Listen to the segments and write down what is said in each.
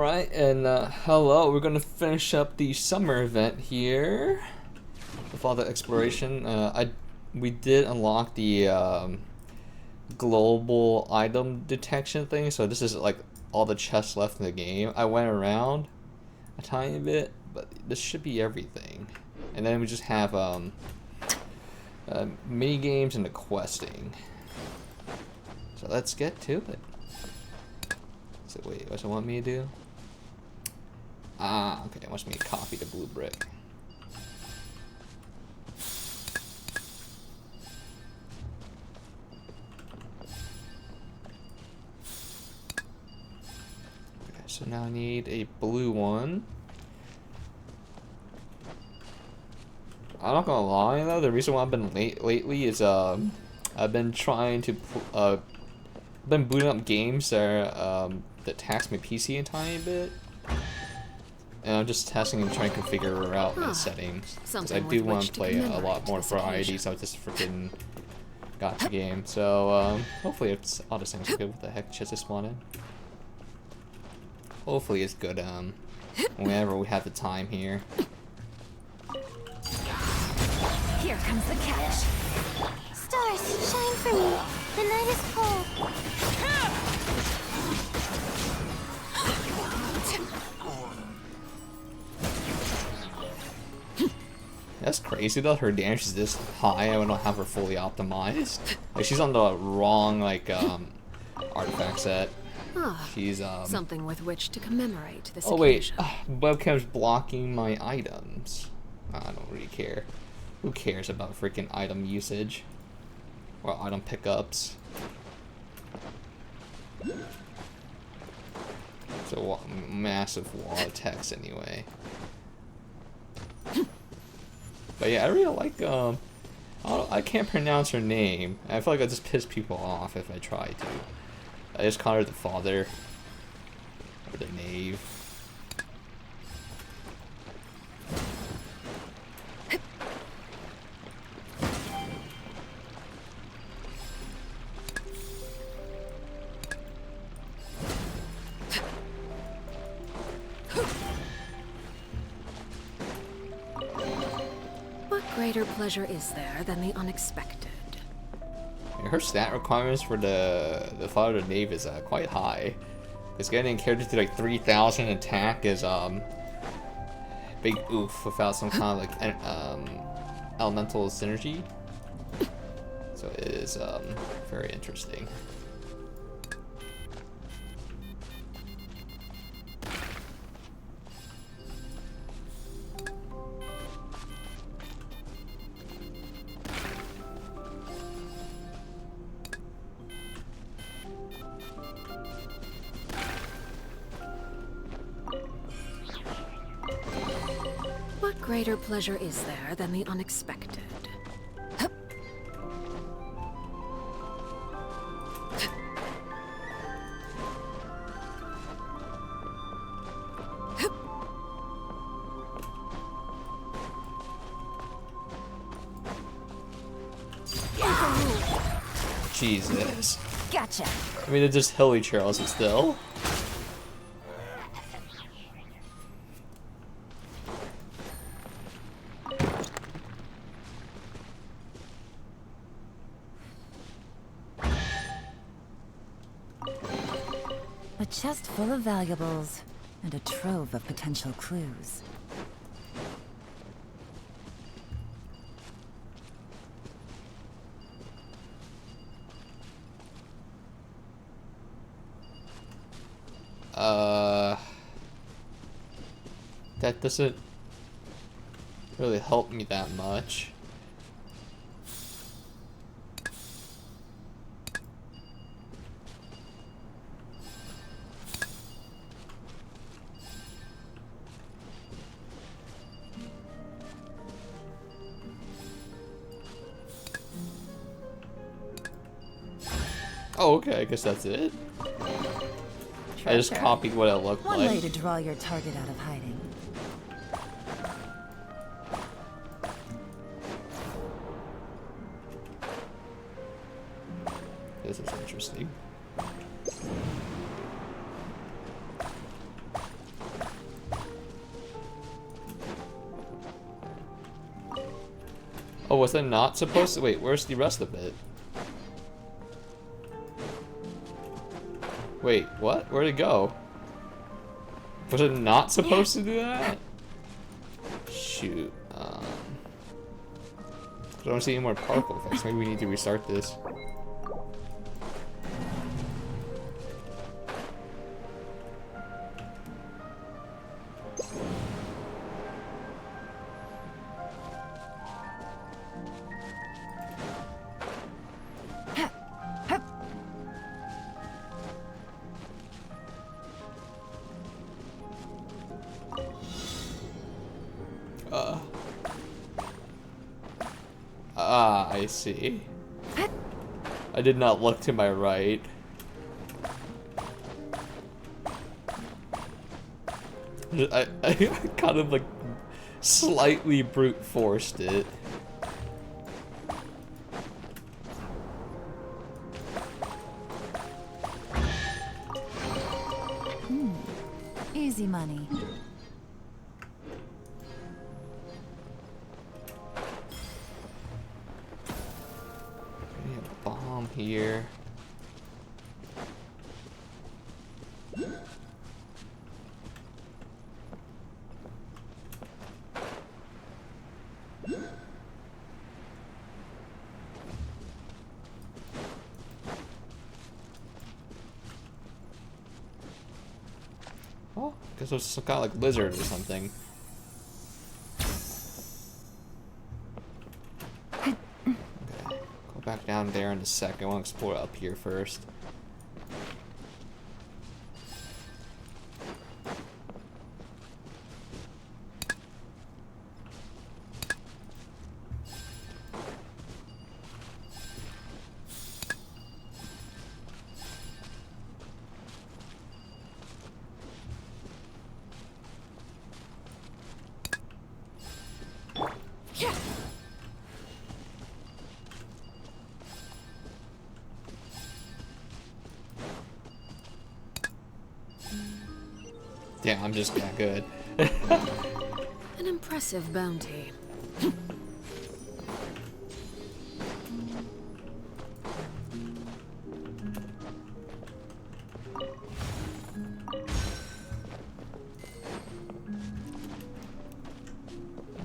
Right, and hello, we're gonna finish up the summer event here with all the exploration. We did unlock the global item detection thing, so this is like all the chests left in the game. I went around a tiny bit, but this should be everything. And then we just have mini games and the questing. So let's get to it. So wait, what's it want me to do? Ah, okay, it wants me to copy the blue brick. Okay, so now I need a blue one. I'm not gonna lie though, the reason why I've been late lately is I've been trying to been booting up games that tax my PC a tiny bit. And I'm just testing and trying to figure out my settings. Because I do want to play a lot more variety, so this freaking gotcha game. So, hopefully it's all the things are good. What the heck just spawned in? Hopefully it's good, whenever we have the time here. Here comes the catch. Stars, shine for me. The night is cold. That's crazy though, her damage is this high, I don't have her fully optimized. Like, she's on the wrong, like, artifact set. She's, Something with which to commemorate this oh wait, occasion. webcam's blocking my items. I don't really care. Who cares about freaking item usage? Or item pickups? It's a massive wall of text anyway. But yeah, I really like, I can't pronounce her name. I feel like I just piss people off if I try to. I just call her the father. Or the knave. What greater pleasure is there than the unexpected? Her stat requirements for the father of the knave is quite high. Because getting characters to like 3,000 attack is big oof without some kind of like elemental synergy. So it is very interesting. What greater pleasure is there than the unexpected? Jesus. Gotcha. I mean, they're just hilly trails, but still. A chest full of valuables and a trove of potential clues. That doesn't really help me that much. Oh, okay, I guess that's it. I just copied what it looked One like. way to draw your target out of hiding. This is interesting. was it not supposed to? Wait, where's the rest of it? Wait, what? Where'd it go? Was it not supposed to do that? Shoot. I don't see any more particle effects. Maybe we need to restart this. I see. I did not look to my right. I kind of like slightly brute forced it. Easy money. Here. Oh, guess it was some kind of like lizard or something. Back down there in a sec. I want to explore up here first. Yeah, I'm just that good. An impressive bounty.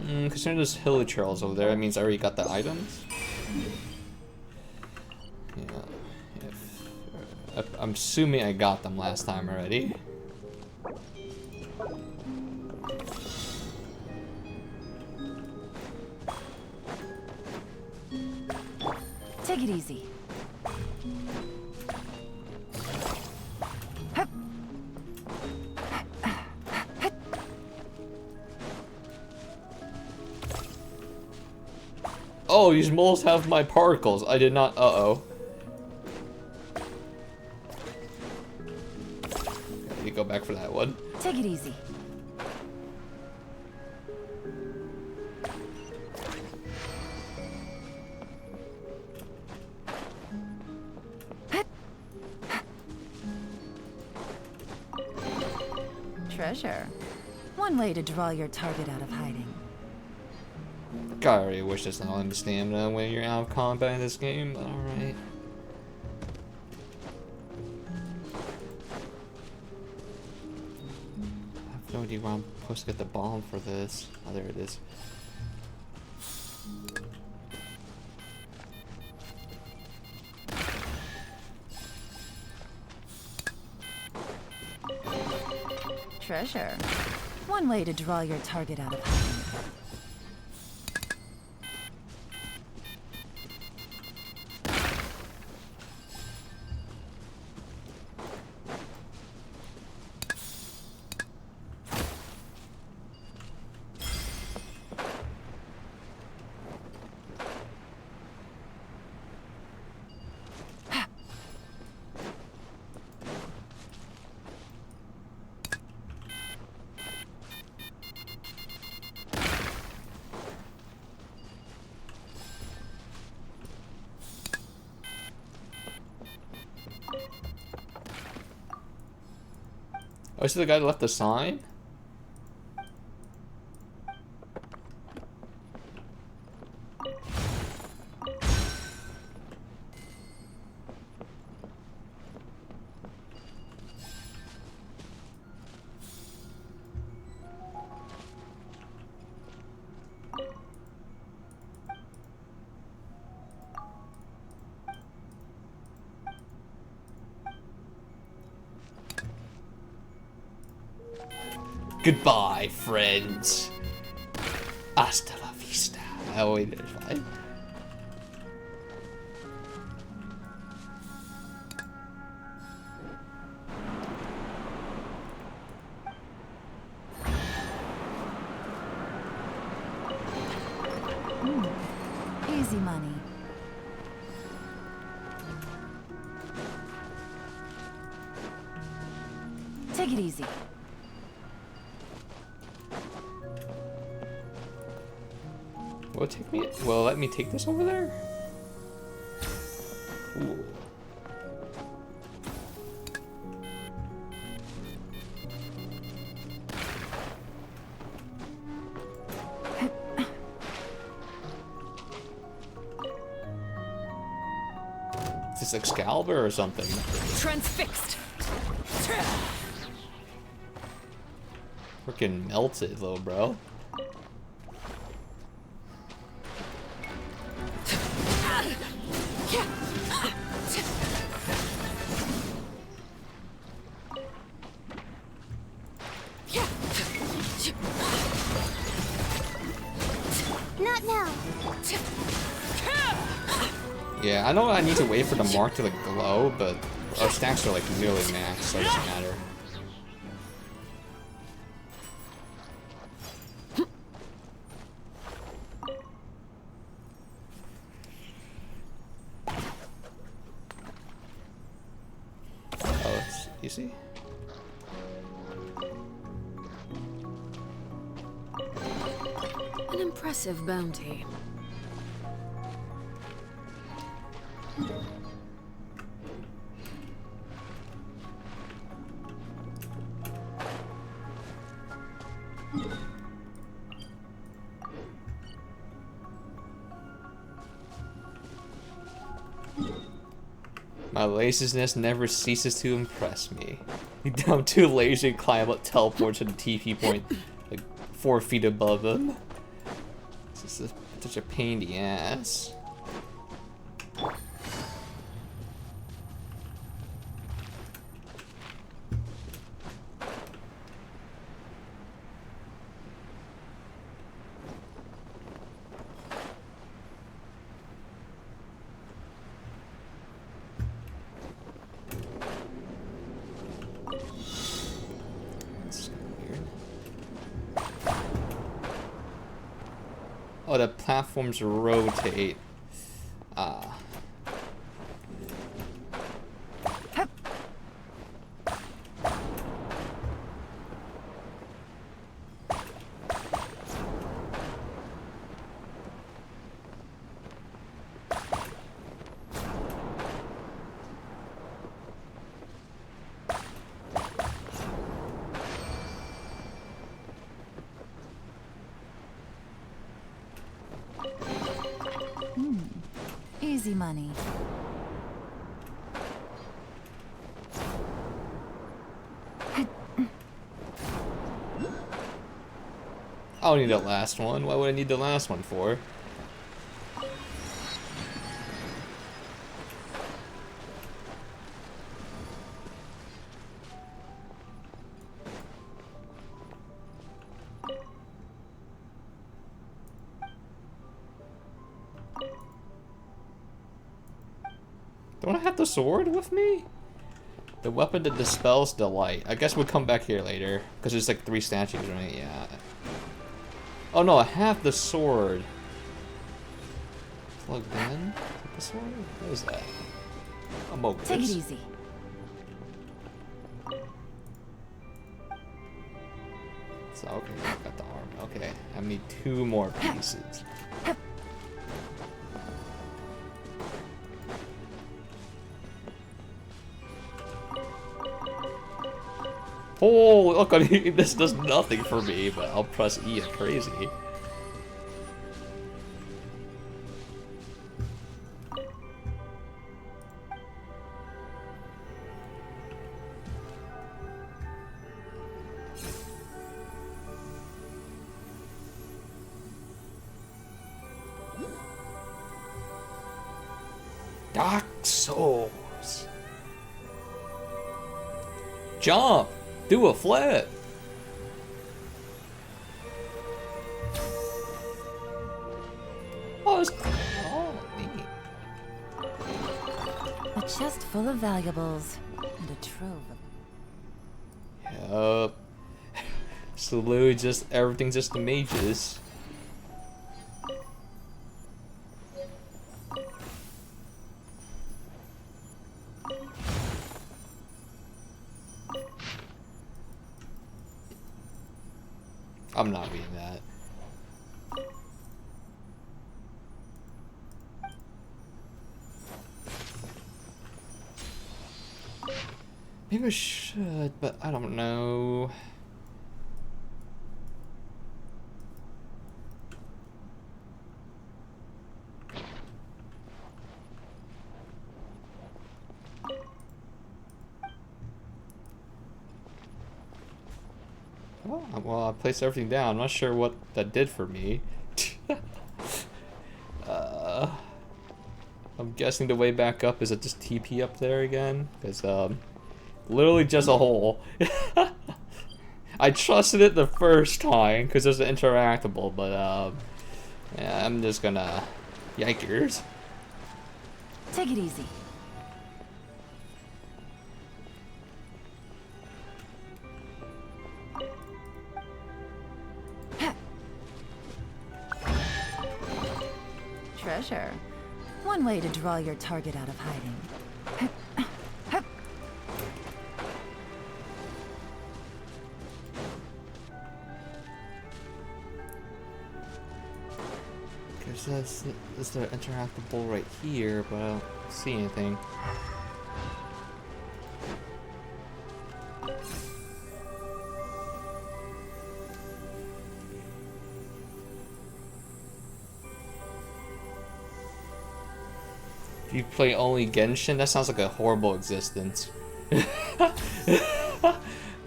Considering there's hilly trails over there, that means I already got the items. Yeah. I'm assuming I got them last time already. Take it easy. Oh, these moles have my particles. I did not. Uh-oh. You go back for that one. Take it easy. Treasure. One way to draw your target out of hiding. God, I already wish this not the stamina when you're out of combat in this game. Alright. I have no idea where I'm supposed to get the bomb for this. Oh, there it is. Treasure. One way to draw your target out of hiding. Oh, is this the guy that left the sign? Goodbye, friends. Hasta la vista. Oh wait, there's fine. Easy money. Take it easy. Will let me take this over there? Ooh. Is this Excalibur or something? Transfixed. Freaking melted, little bro. Not now. Yeah, I know I need to wait for the mark to like glow, but our stacks are like nearly max, so it doesn't matter. Oh, it's easy. An impressive bounty. My laziness never ceases to impress me. I'm too lazy to climb up teleport to the TP point like 4 feet above them. This is such a pain in the ass. Oh, the platforms rotate. Ah. Easy money. I don't need the last one. Why would I need the last one for? Don't I have the sword with me? The weapon that dispels delight. I guess we'll come back here later. Because there's like 3 statues, right? Yeah. Oh no, I have the sword. Plugged in? The sword? What is that? I'm okay. Take it easy. So, okay, I got the arm. Okay, I need 2 more pieces. Oh, look, this does nothing for me, but I'll press E and crazy. Dark Souls. Jump! Do a flip! Oh, it's... Oh, neat. A chest full of valuables and a trove of... Yup. So literally just everything's just the mages. I'm not reading that. Maybe I should, but I don't know. Oh, well, I placed everything down. I'm not sure what that did for me. I'm guessing the way back up is it just TP up there again? Because, literally just a hole. I trusted it the first time because it's interactable, but, yeah, I'm just gonna... Yikers. Take it easy. Treasure. One way to draw your target out of hiding. There's the interactable right here, but I don't see anything. If you play only Genshin, that sounds like a horrible existence.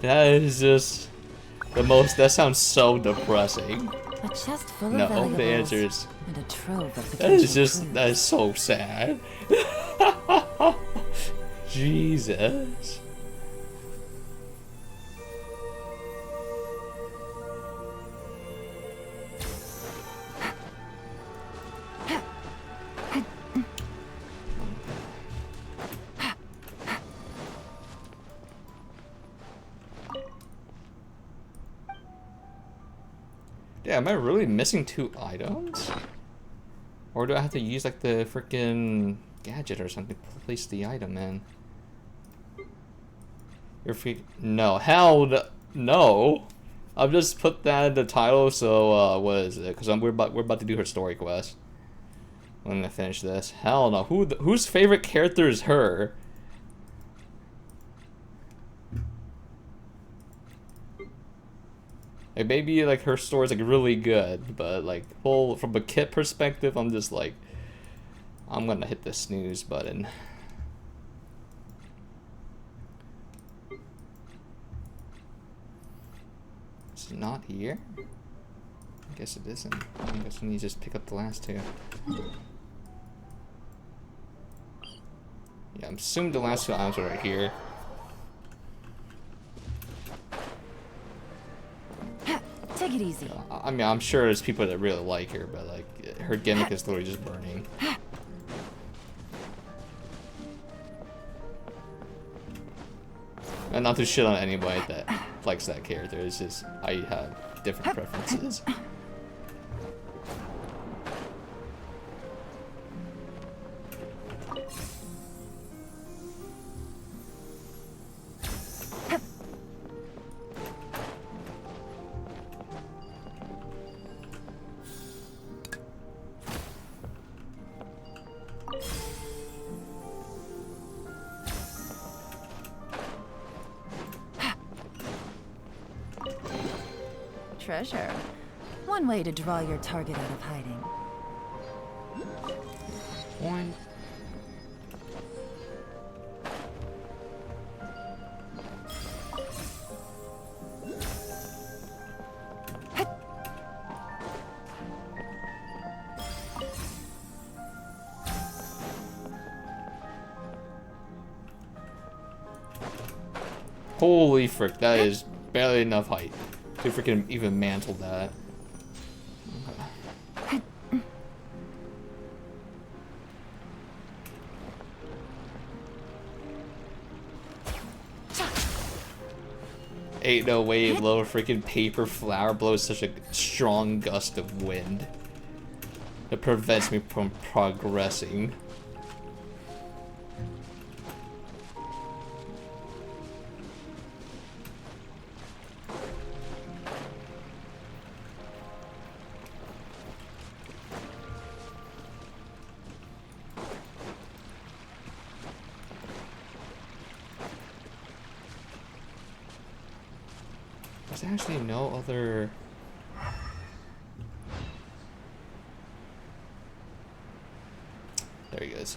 That is just the most. That sounds so depressing. A chest full of No, valuables the answer is. and a trove of That is potential just. clues. That is so sad. Jesus. Yeah, am I really missing 2 items? Or do I have to use like the freaking gadget or something to place the item in? You're no, hell no. I've just put that in the title, so what is it? Because we're about to do her story quest. When I finish this, hell no. Whose favorite character is her? Like maybe like her story is like really good, but like from a kit perspective, I'm just like, I'm gonna hit the snooze button. It's not here. I guess it isn't. I guess we need to just pick up the last 2. Yeah, I'm assuming the last 2 items are right here. Take it easy. I mean, I'm sure there's people that really like her, but like her gimmick is literally just burning. And not to shit on anybody that likes that character. It's just I have different preferences. Treasure. One way to draw your target out of hiding. One. Holy frick, that is barely enough height to freaking even mantle that. Ain't no way little freaking paper flower blows such a strong gust of wind. It prevents me from progressing. There's actually no other... There he is.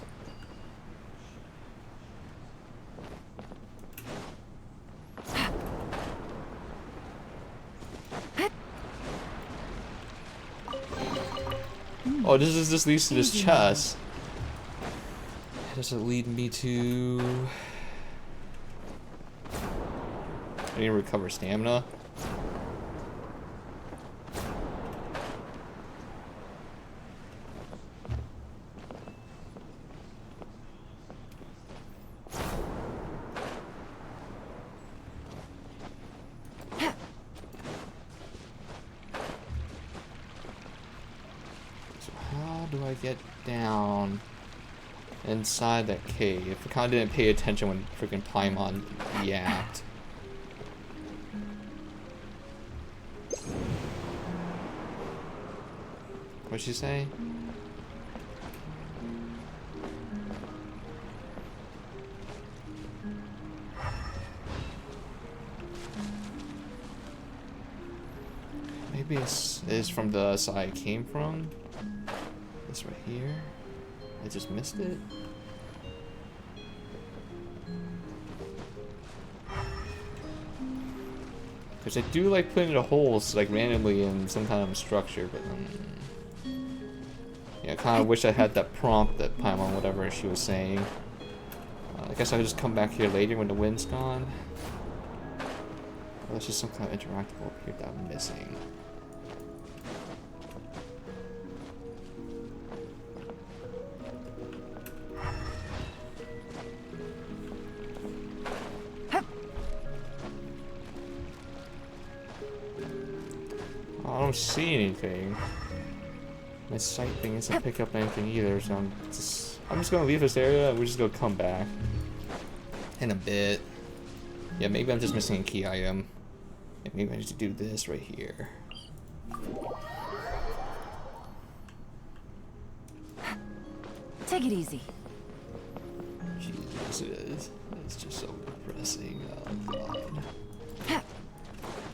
Oh, this leads to this chest. Does it lead me to... I need to recover stamina. Get down inside that cave. I kind of didn't pay attention when freaking Paimon yapped. What'd she say? Maybe it's from the side I came from. This right here. I just missed it. Because I do like putting the holes like randomly in some kind of structure, but yeah, I kind of wish I had that prompt that Paimon, whatever she was saying. I guess I'll just come back here later when the wind's gone. Oh, there's just some kind of interactable up here that I'm missing. I don't see anything. My sight thing isn't pick up anything either, so I'm just gonna leave this area and we're just gonna come back in a bit. Yeah, maybe I'm just missing a key item. Yeah, maybe I need to do this right here. Take it easy. Jesus, it is. It's just so depressing. Oh god.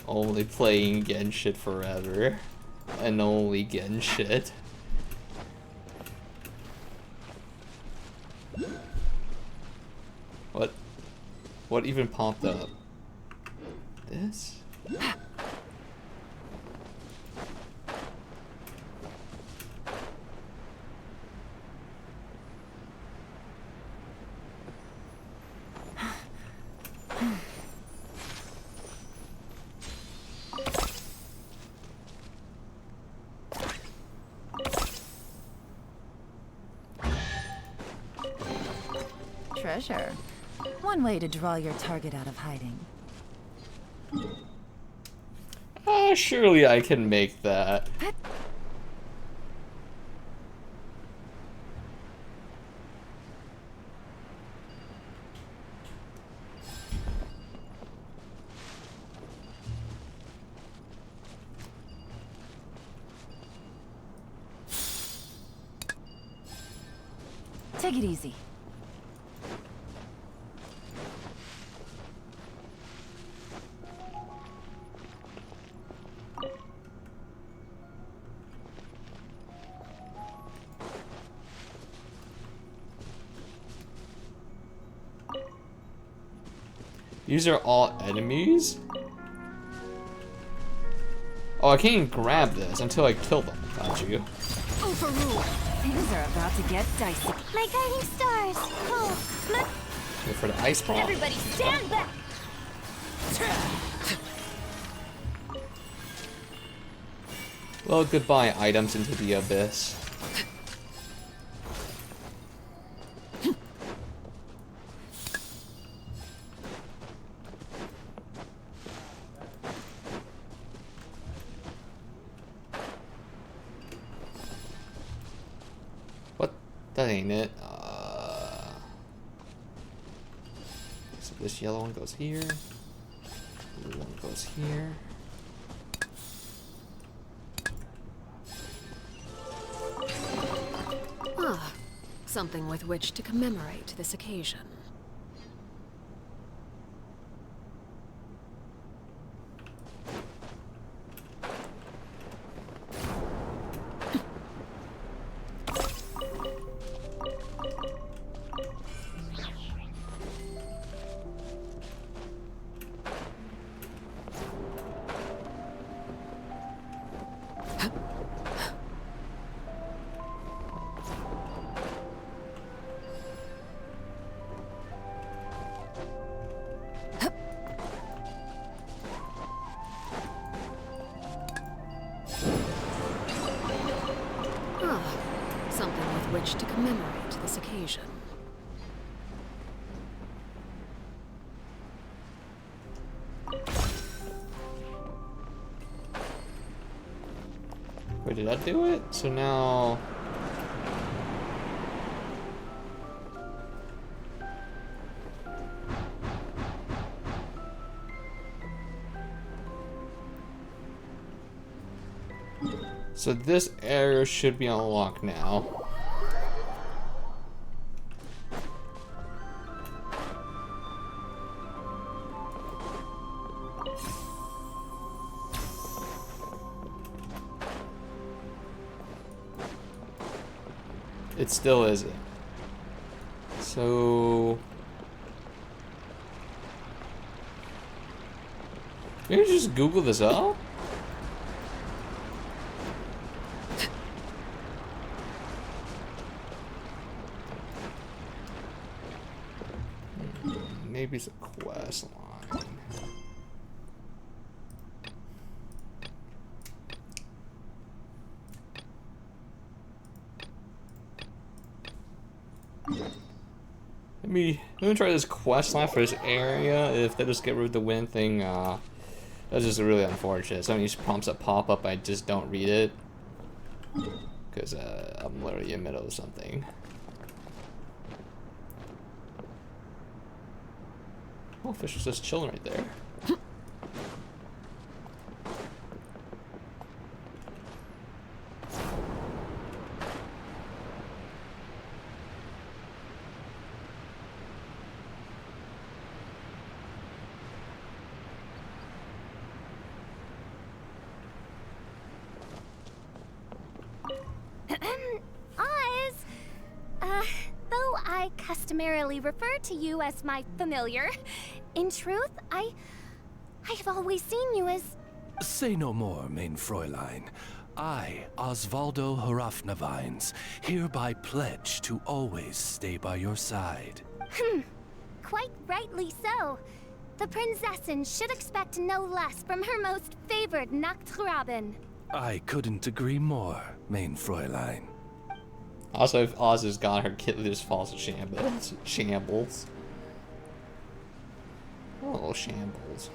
Only playing Genshin forever. And only Genshin. What? What even popped up? This? Treasure. One way to draw your target out of hiding. Surely I can make that. Take it easy. These are all enemies? Oh, I can't even grab this until I kill them. Got you. Overruled. Things are about to get dicey. My guiding stars. Oh, my... Wait for the ice ball. Everybody stand back. Well, goodbye, items into the abyss. That ain't it. So this yellow one goes here. Blue one goes here. Ah, something with which to commemorate this occasion. Something with which to commemorate this occasion. Wait, did that do it? So now... So this area should be unlocked now. It still isn't. So... maybe just Google this up? Maybe it's a quest line. Let me try this quest line for this area. If they just get rid of the wind thing, that's just really unfortunate. Some of these prompts that pop up, I just don't read it. Because I'm literally in the middle of something. Oh, fish was just chilling right there. Though I customarily refer to you as my familiar, in truth, I have always seen you as... Say no more, main Fräulein. I, Osvaldo Hrafnavines, hereby pledge to always stay by your side. Quite rightly so. The Prinzessin should expect no less from her most favored Nachtraben. I couldn't agree more, main Fräulein. Also, if Oz has got her kid just falls to shambles. Oh, shambles.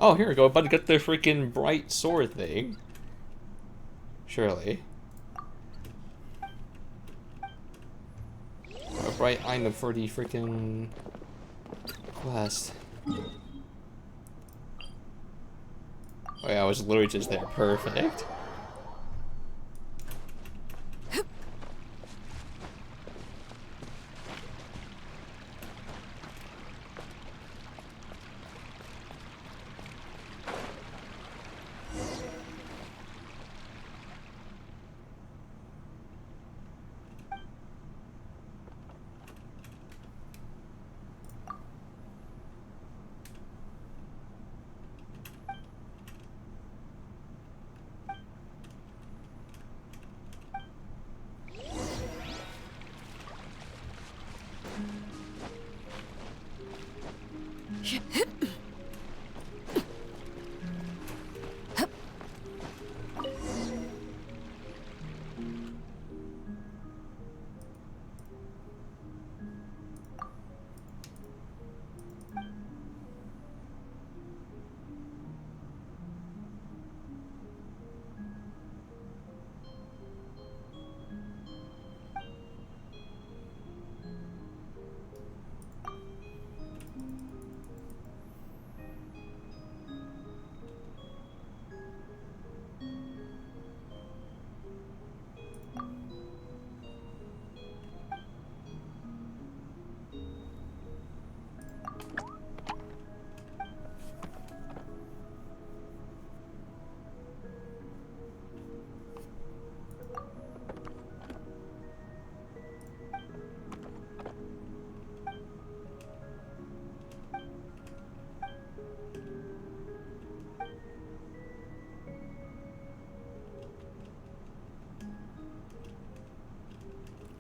Oh, here we go. About to get the freaking bright sword thing. Surely. A bright item for the freaking quest. Oh yeah, I was literally just there. Perfect.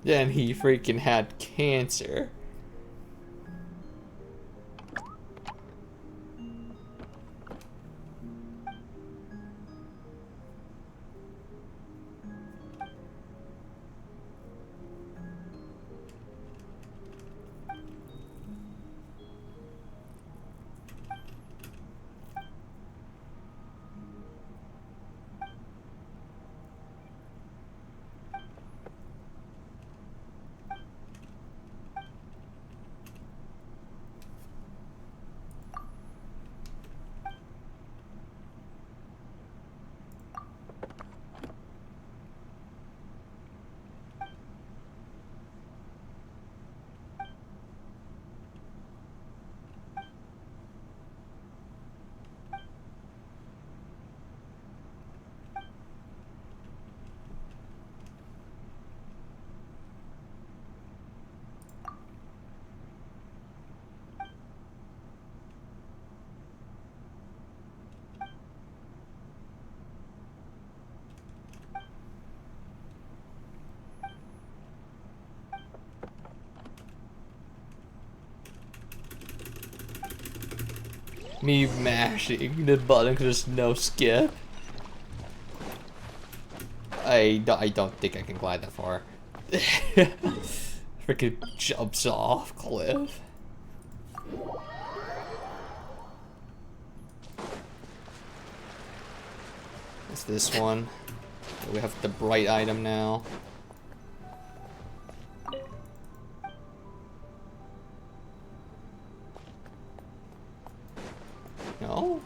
Then he freaking had cancer. Me mashing the button because there's no skip. I don't think I can glide that far. Freaking jumps off cliff. It's this one. We have the bright item now. No?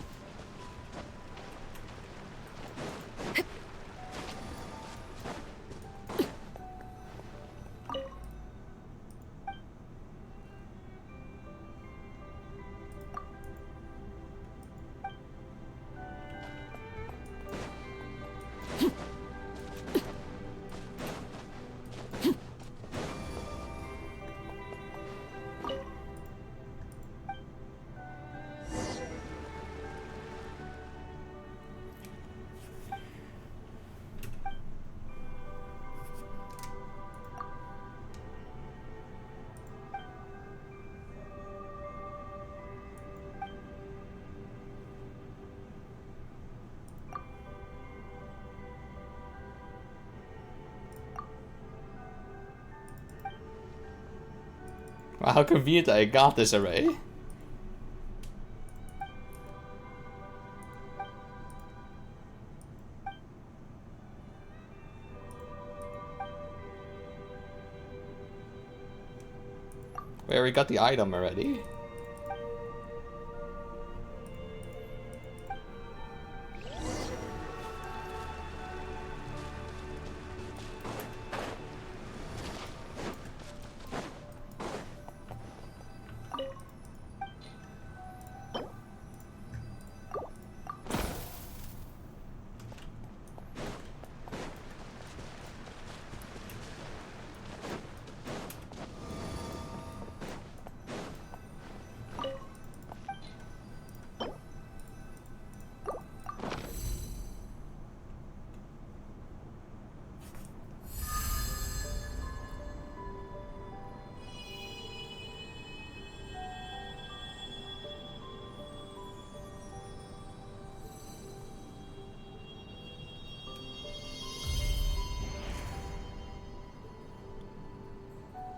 Wow, how convenient that I got this already. We already got the item already.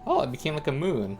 Oh, it became like a moon.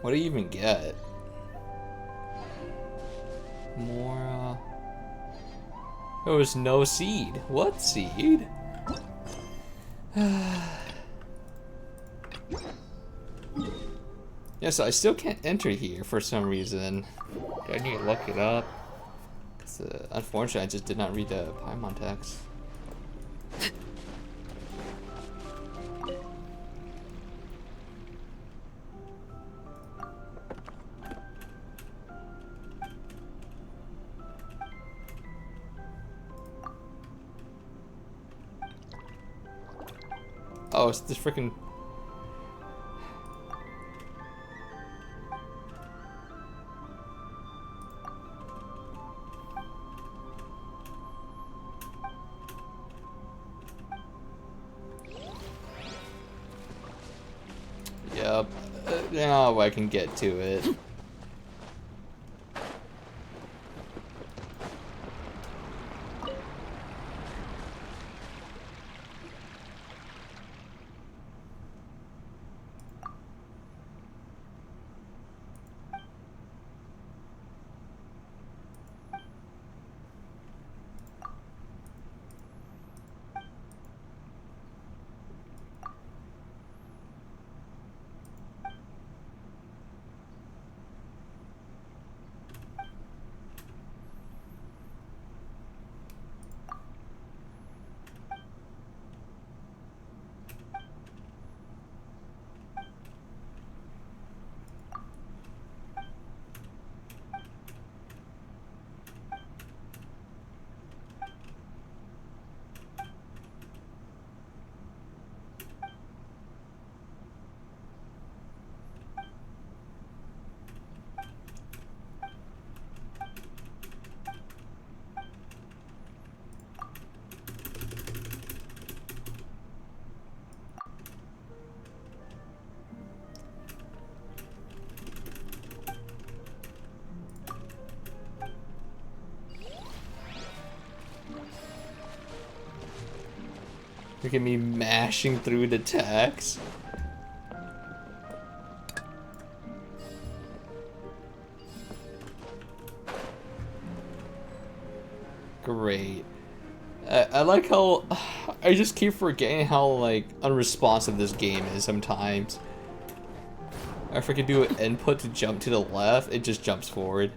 What do you even get? More, There was no seed. What seed? Yeah, so I still can't enter here for some reason. Do I need to look it up? 'Cause, unfortunately, I just did not read the Paimon text. Oh, it's this freaking. Yep. Now I can get to it. Look at me mashing through the text. Great. I like how I just keep forgetting how like unresponsive this game is sometimes. If I can do an input to jump to the left, it just jumps forward.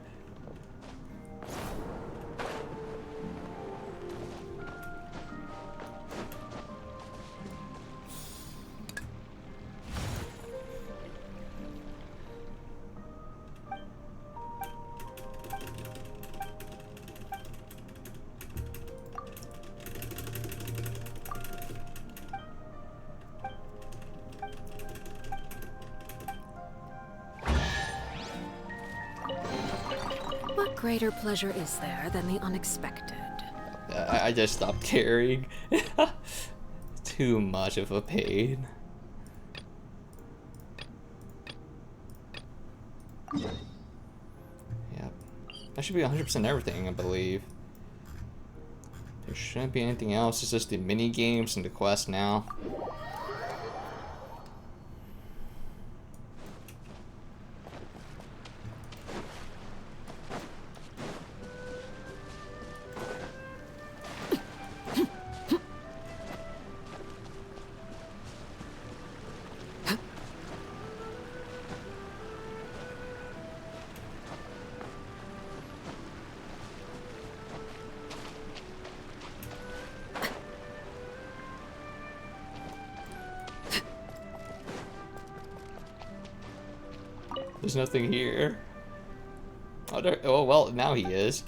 What greater pleasure is there than the unexpected? I just stopped caring. Too much of a pain. Yep. That should be 100% everything, I believe. There shouldn't be anything else. It's just the mini games and the quest now. There's nothing here. Oh, well, now he is.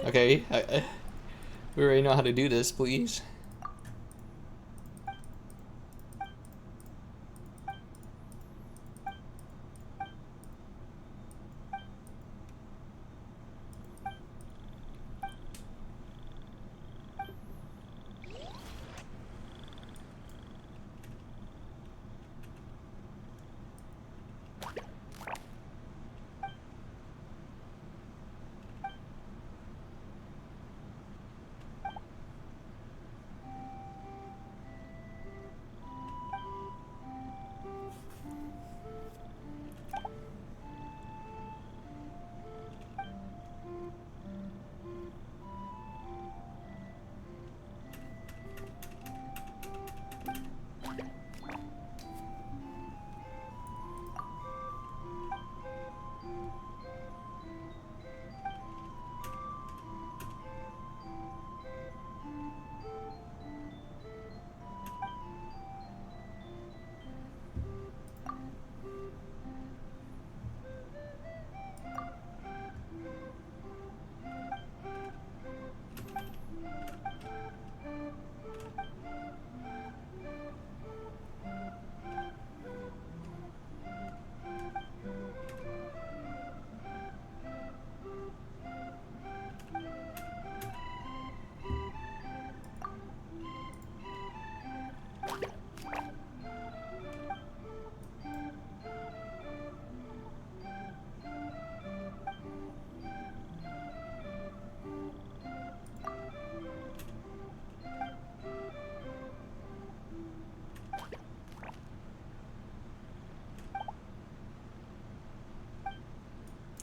Okay, we already know how to do this, please.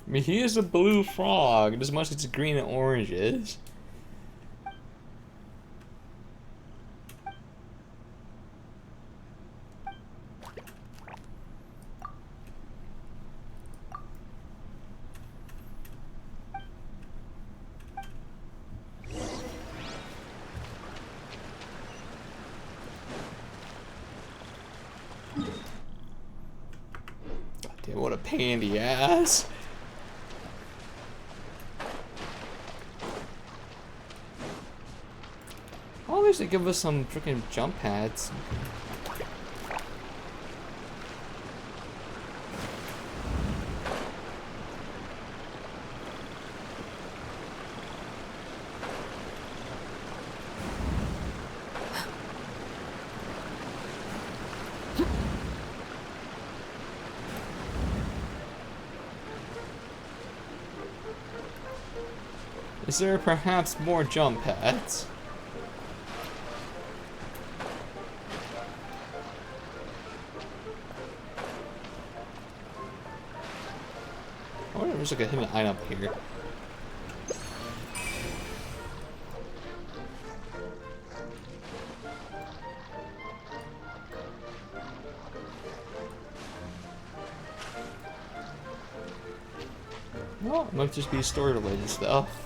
I mean, he is a blue frog, as much as green and orange is. God damn, what a pain in the ass. At least they give us some freaking jump pads. Is there perhaps more jump pads? I wonder if there's like a hidden item here. Well, it might just be story related stuff.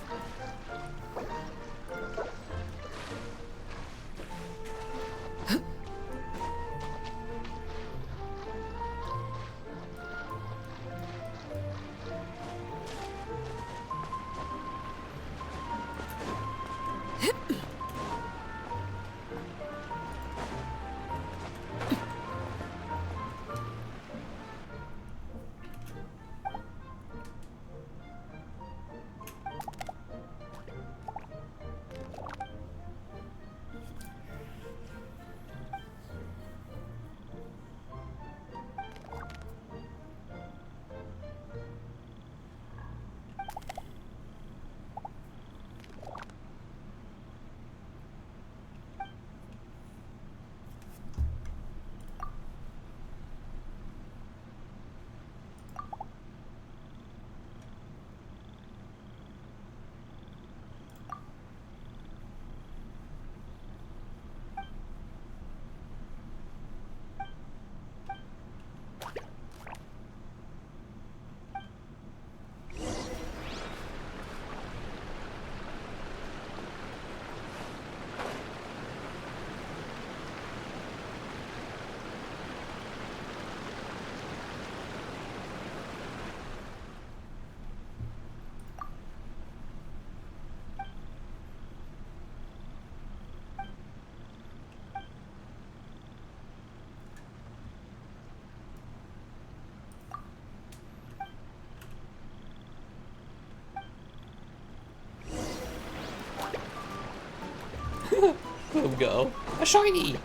Let him go. A shiny!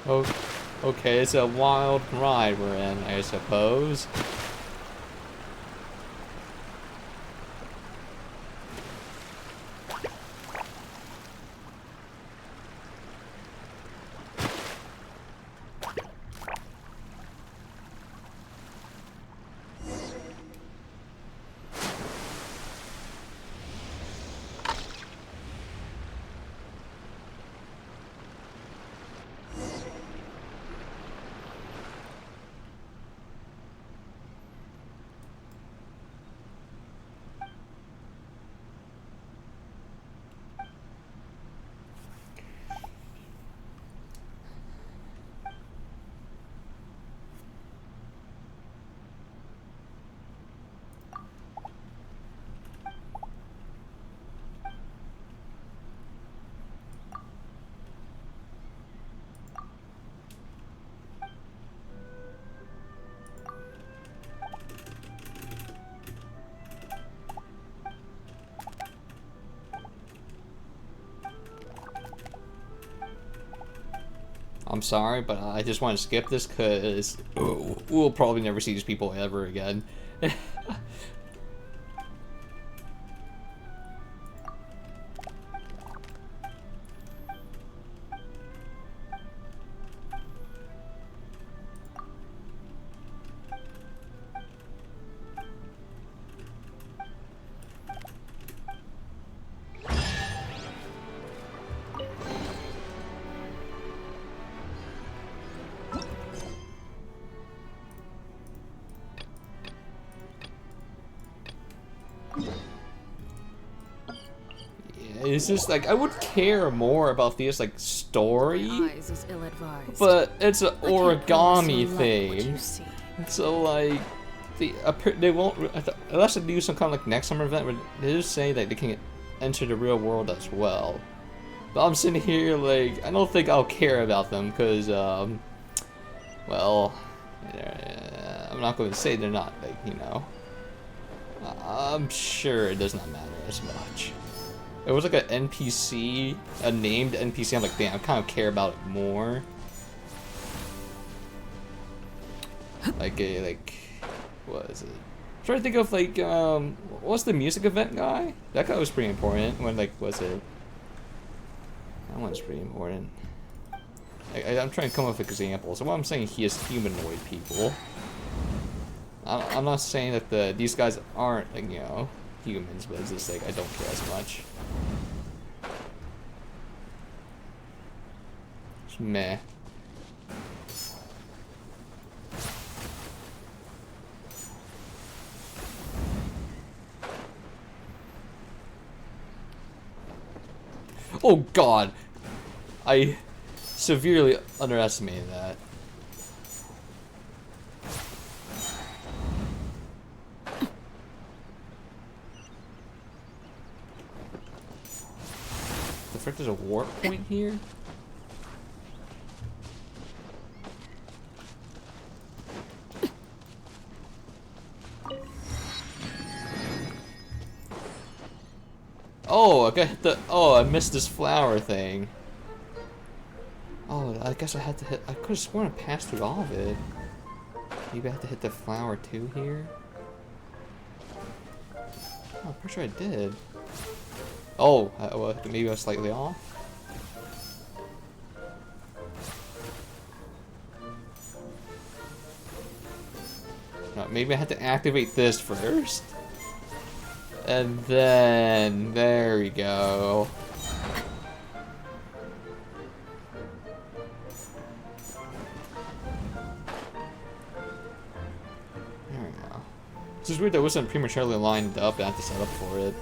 Oh, okay, it's a wild ride we're in, I suppose. I'm sorry, but I just want to skip this because we'll probably never see these people ever again. It's just like I would care more about this like story, Eyes is ill-advised. but it's an I can't promise origami you'll like what thing. you see. So like they won't unless they do some kind of like next summer event. Where they just say that they can enter the real world as well. But I'm sitting here like I don't think I'll care about them because well, I'm not going to say they're not like I'm sure it does not matter as much. It was like an NPC, a named NPC. I'm like, damn, I kind of care about it more. Like what is it? I'm trying to think of like, what's the music event guy? That guy was pretty important. When like, was it? That one's pretty important. I'm trying to come up with examples. So what I'm saying, he is humanoid people. I'm not saying that these guys aren't like humans, but it's just like I don't care as much. It's meh. Oh god! I severely underestimated that. The frick, there's a warp point here? Oh, I missed this flower thing. Oh, I guess I had to hit. I could have sworn I passed through all of it. Maybe I have to hit the flower too here. Oh, I'm pretty sure I did. Oh, well, maybe I was slightly off. No, maybe I had to activate this first. And then, there we go. There we go. This is weird that it wasn't prematurely lined up and I had to set up for it.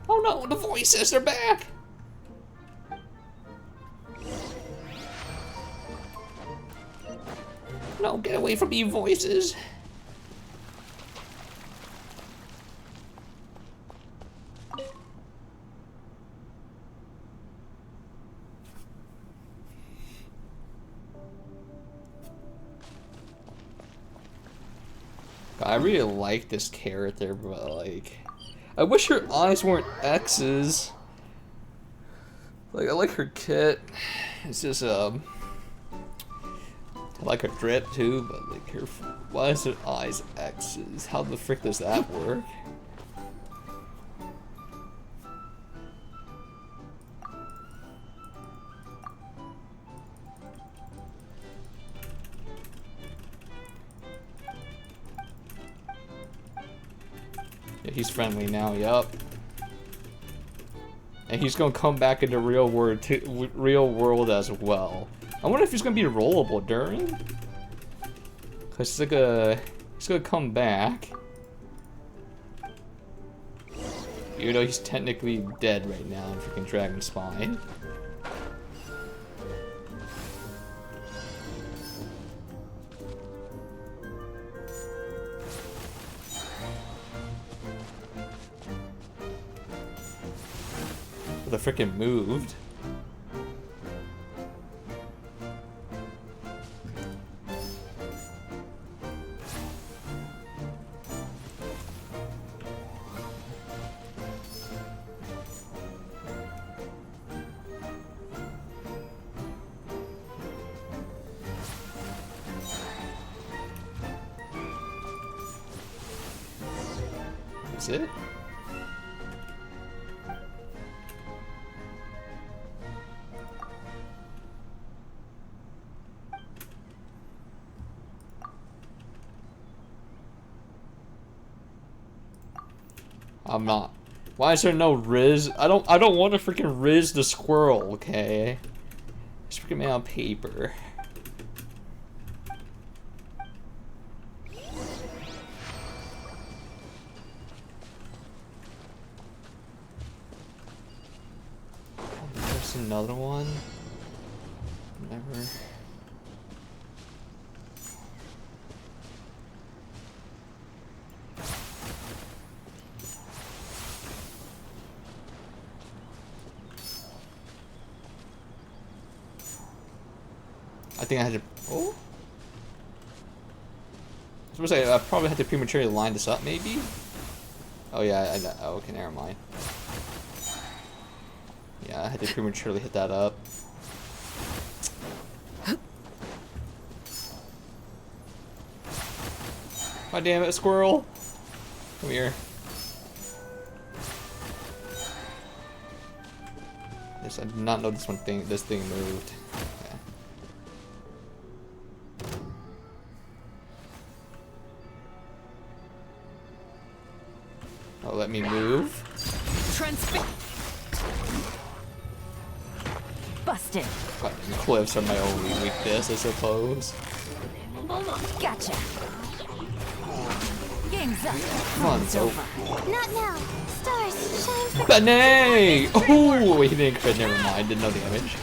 Oh no, the voices are back! No, get away from me, voices! I really like this character, but like... I wish her eyes weren't X's. Like, I like her kit. It's just, I like her drip too, but like her, why is her eyes X's? How the frick does that work? Yeah, he's friendly now, yup. And he's gonna come back into real world as well. I wonder if he's gonna be rollable during? Cause he's gonna come back. Even though he's technically dead right now in freaking Dragon Spine. The frickin' moved. Is it? I'm not. Why is there no Riz? I don't want to freaking Riz the squirrel, okay? It's freaking made on paper. There's another one. Never. I think I had to. Oh. I was supposed to say I probably had to prematurely line this up, maybe. Oh yeah, oh, okay, never mind. Yeah, I had to prematurely hit that up. God damn it, squirrel! Come here. This, I did not know this thing moved. Okay. Oh, let me move. Busted. Fucking cliffs are my only weakness, I suppose. Gotcha. Game's up. Come on, it's over. Not now. Stars, shine for Banay! Oh, he didn't crit, never mind, did no damage.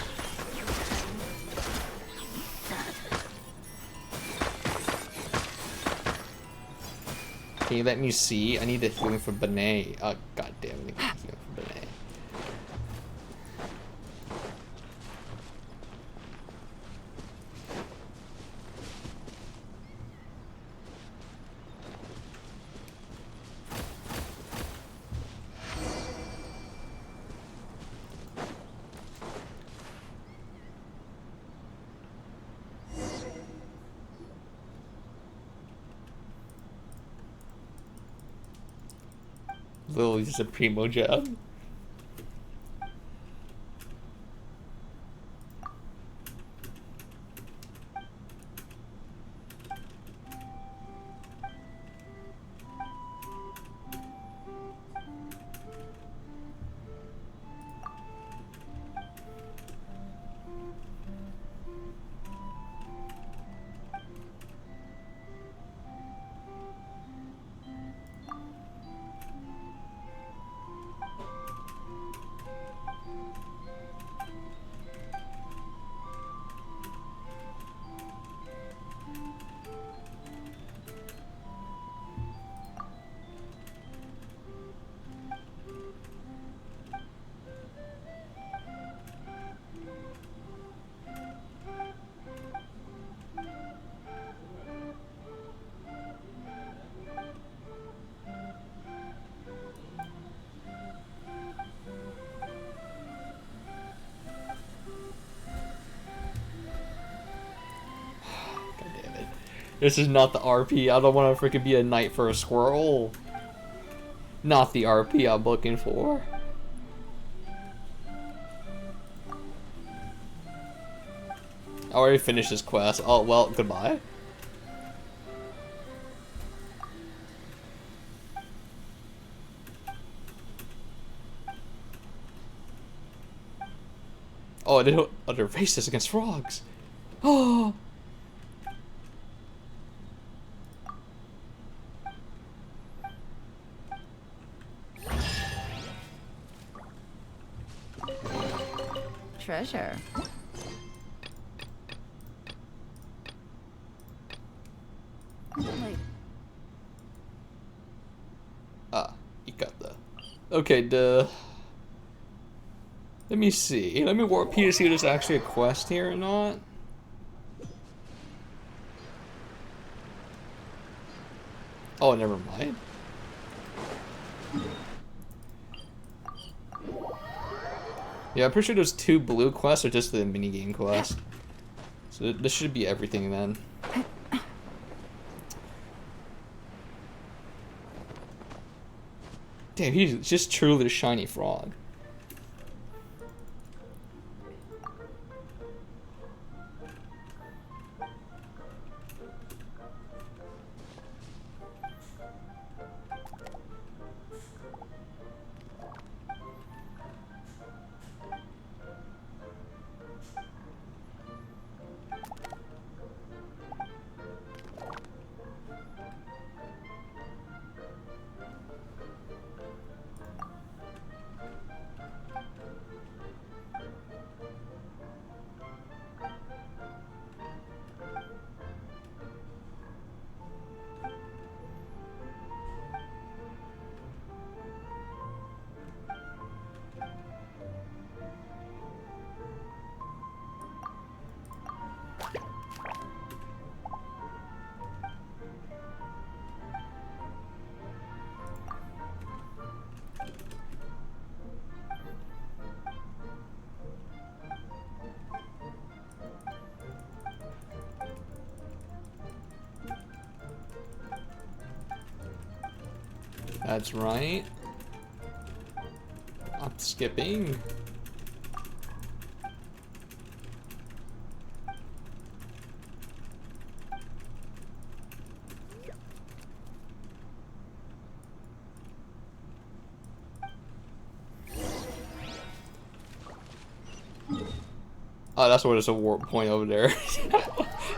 Can you let me see? I need the healing for Banay. Oh, god damn it, I need the healing for Banay. Literally just a primo job. This is not the RP. I don't want to freaking be a knight for a squirrel. Not the RP I'm looking for. I already finished this quest. Oh, well, goodbye. Oh, I did other races against frogs. Oh. Treasure. Wait. Ah, you got the. Okay, the. Let me see. Let me warp P to see if there's actually a quest here or not. Oh, never mind. Yeah, I'm pretty sure those 2 blue quests are just the minigame quest. So this should be everything then. Damn, he's just truly a shiny frog. That's right. I'm skipping. Oh, that's where there's a warp point over there.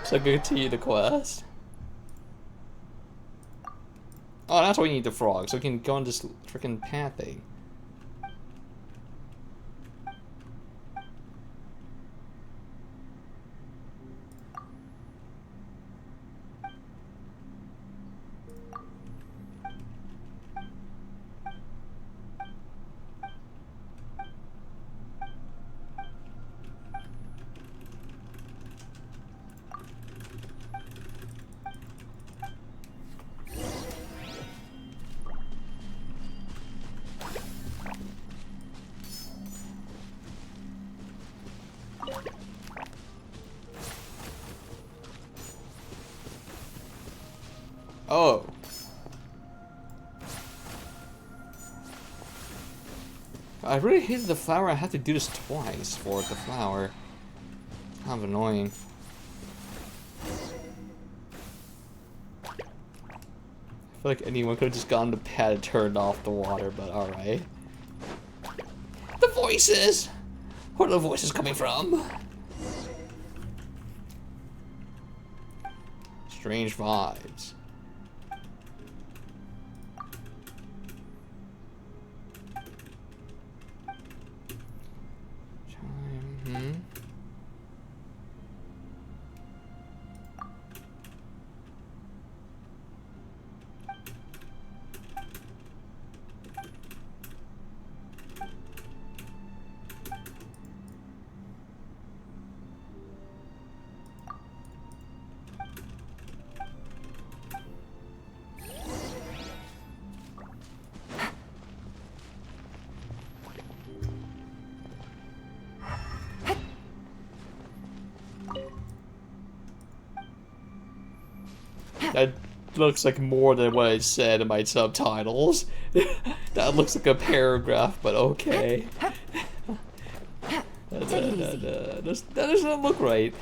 So continue the quest. Oh, that's why we need the frog, so we can go on this freaking path thing. Oh. I really hated the flower. I had to do this twice for the flower. Kind of annoying. I feel like anyone could have just gotten the pad and turned off the water, but alright. The voices! Where are the voices coming from? Strange vibes. That looks like more than what I said in my subtitles. That looks like a paragraph, but okay. That doesn't look right.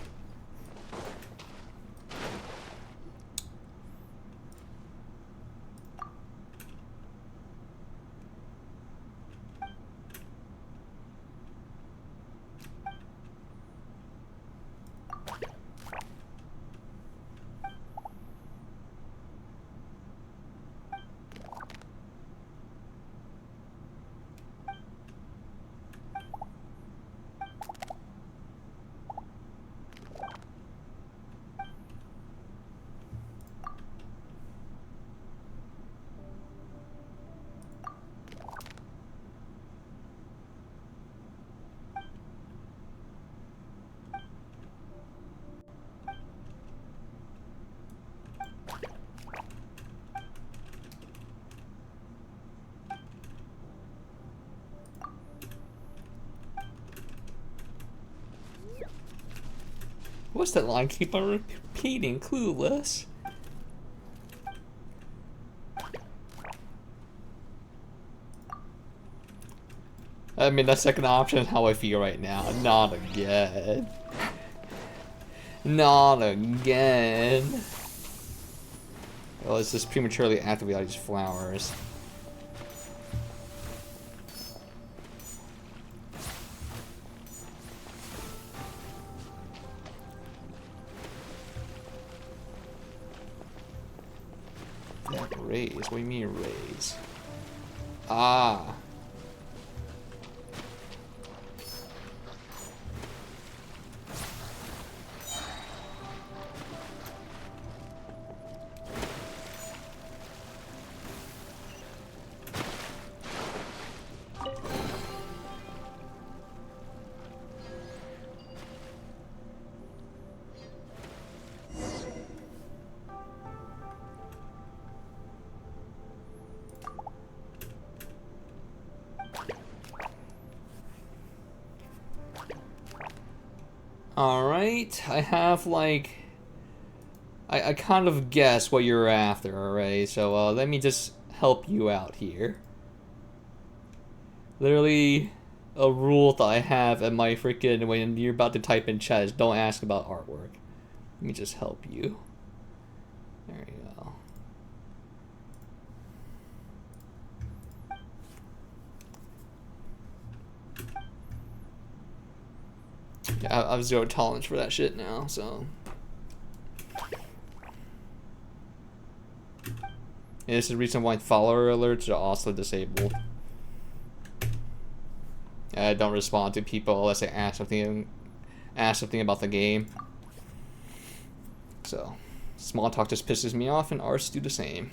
What's that line? Keep on repeating, clueless. I mean, that second option is how I feel right now. Not again. Not again. Well, let's just prematurely activate all these flowers. Raise? What do you mean raise? Ah. Alright, I have like... I kind of guess what you're after, alright? So let me just help you out here. Literally, a rule that I have at my freaking... when you're about to type in chat is don't ask about artwork. Let me just help you. There you go. Yeah, I have zero tolerance for that shit now, so. And this is the reason why follower alerts are also disabled. I don't respond to people unless they ask something about the game. So, small talk just pisses me off, and arts do the same.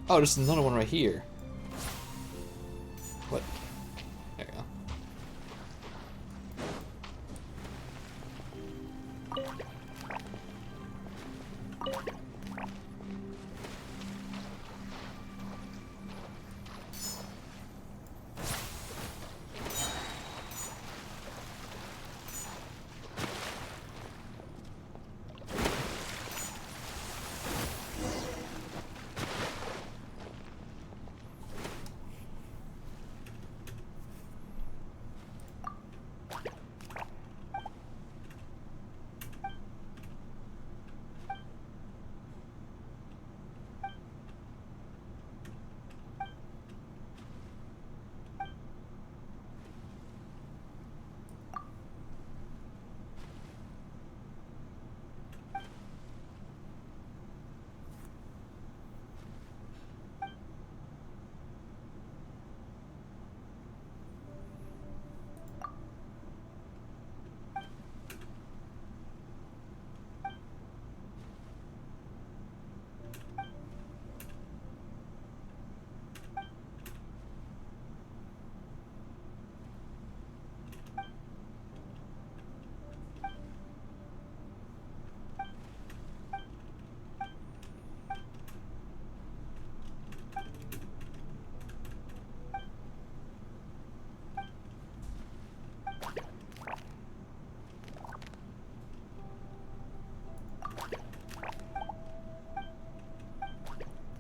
Oh, there's another one right here. What? There you go.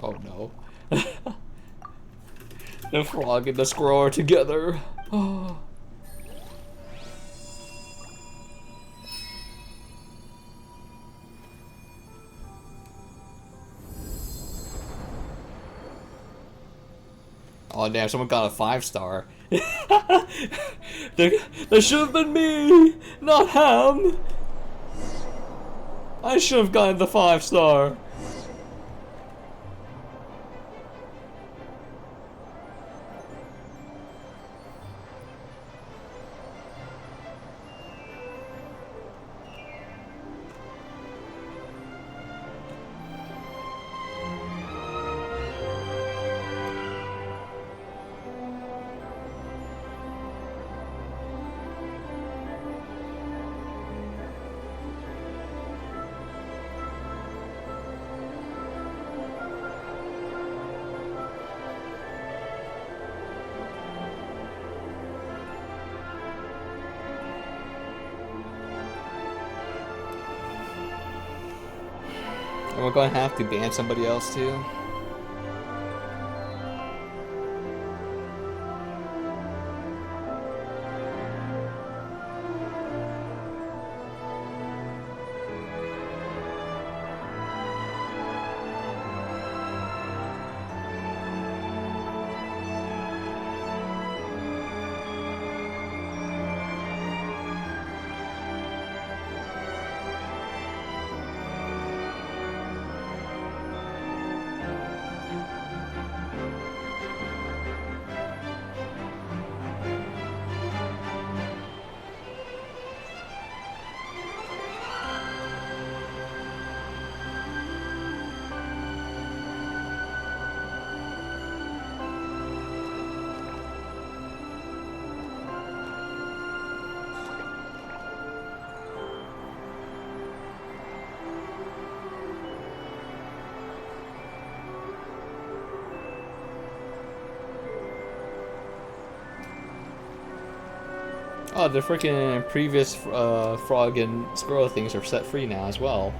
Oh no. The frog and the squirrel are together. Oh. Oh damn, someone got a 5-star. That should have been me, not Ham. I should have gotten the 5-star. And we're going to have to ban somebody else too. Oh, the freaking previous frog and squirrel things are set free now as well.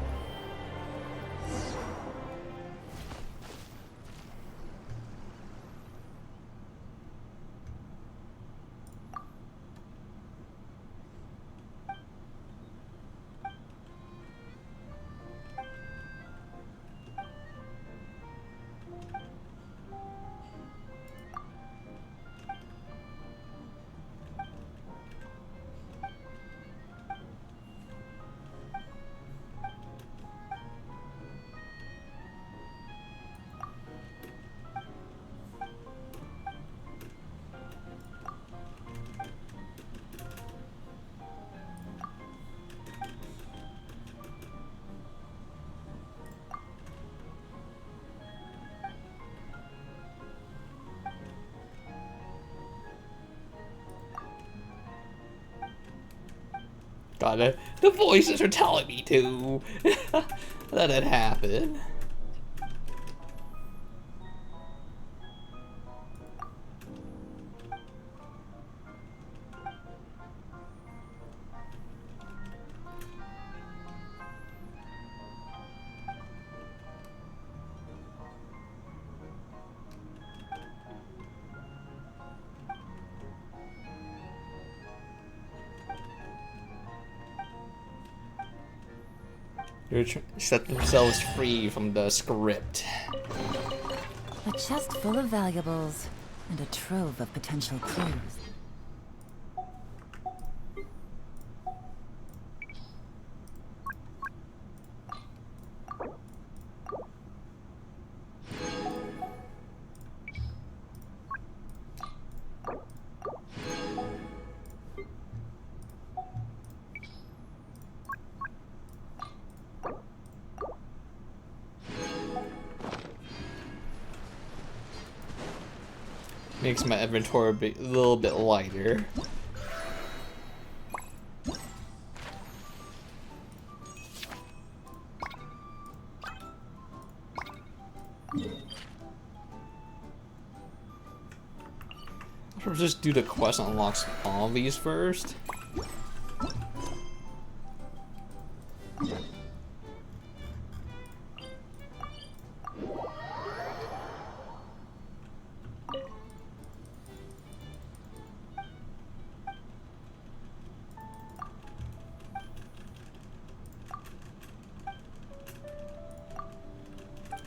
God, the voices are telling me to. Let it happen. They're set themselves free from the script. A chest full of valuables and a trove of potential clues. Makes my inventory a little bit lighter. I'll just do the quest that unlocks all of these first.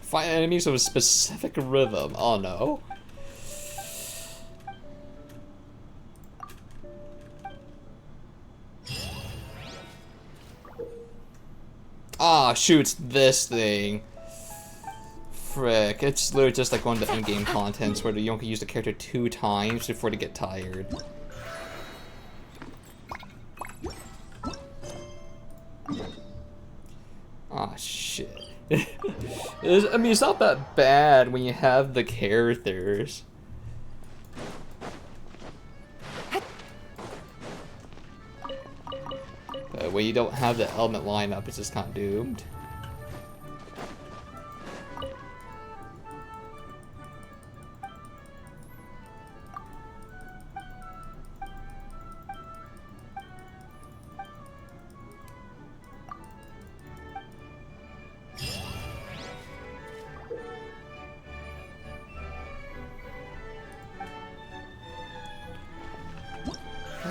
Find enemies with a specific rhythm. Oh no. Ah, shoot, it's this thing. Frick, it's literally just like one of the endgame contents where you only use the character 2 times before they get tired. Ah, shit. I mean, it's not that bad when you have the characters. But when you don't have the element lineup, it's just kind of doomed.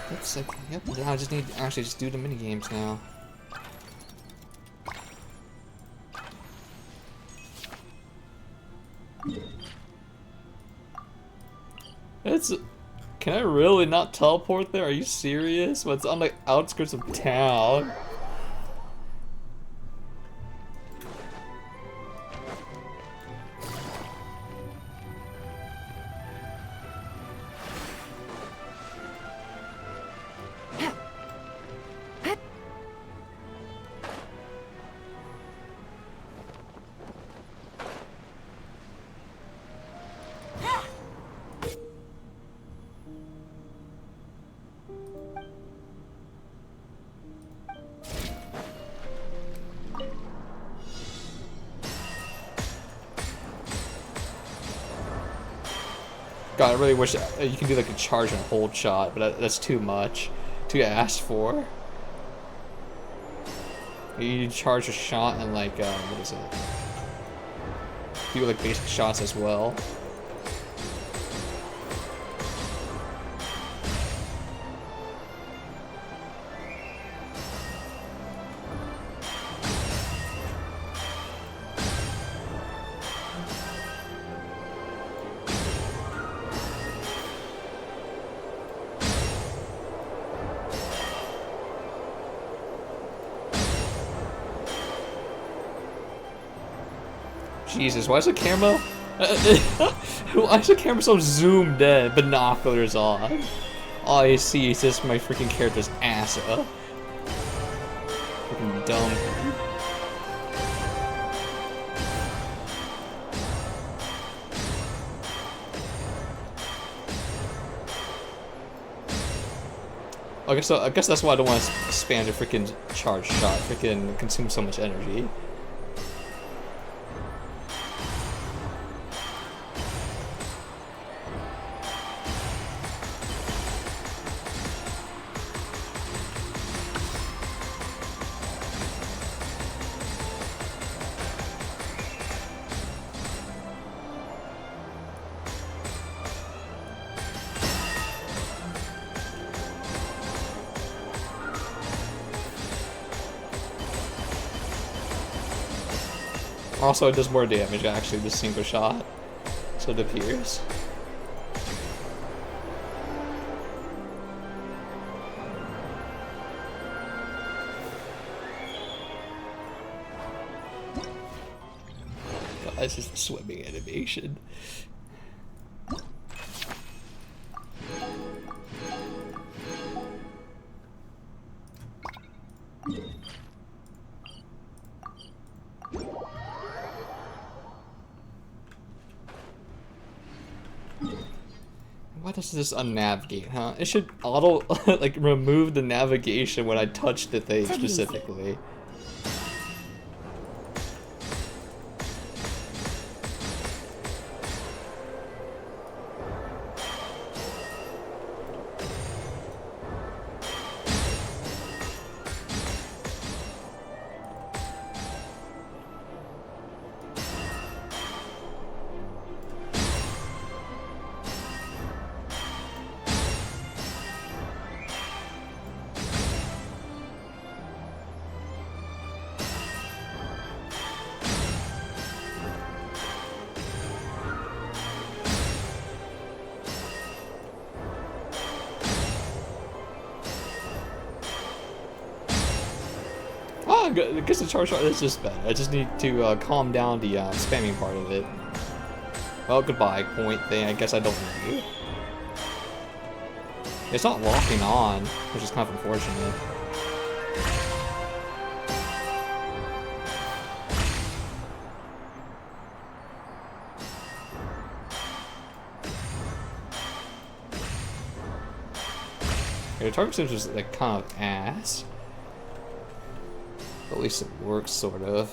That's like, yep, now I just need to actually just do the mini games now. It's, can I really not teleport there? Are you serious? Well, it's on the outskirts of town. God, I really wish you can do like a charge and hold shot, but that's too much to ask for. You charge a shot and like, what is it? Do like basic shots as well. Jesus, why is the camera? Why is the camera so zoomed in? Binoculars on. All I see is just my freaking character's ass up. Freaking dumb. I guess that's why I don't want to spam the freaking charge shot. Freaking consume so much energy. Also, it does more damage, actually, this single shot. So it appears. God, this is the swimming animation. Why does this unnavigate, huh? It should auto, like, remove the navigation when I touch the thing specifically. I guess the charge shot is just better. I just need to calm down the spamming part of it. Well, goodbye, point thing. I guess I don't need you. It's not locking on, which is kind of unfortunate. The target seems just like kind of ass. But at least it works, sort of.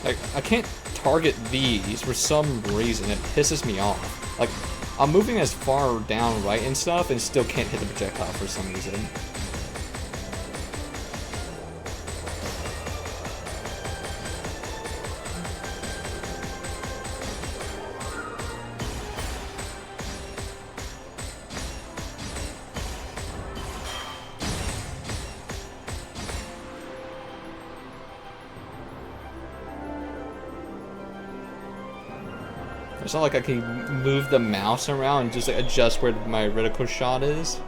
Like, I can't target these for some reason. It pisses me off. Like, I'm moving as far down right and stuff and still can't hit the projectile for some reason. It's not like I can move the mouse around and just like adjust where my reticle shot is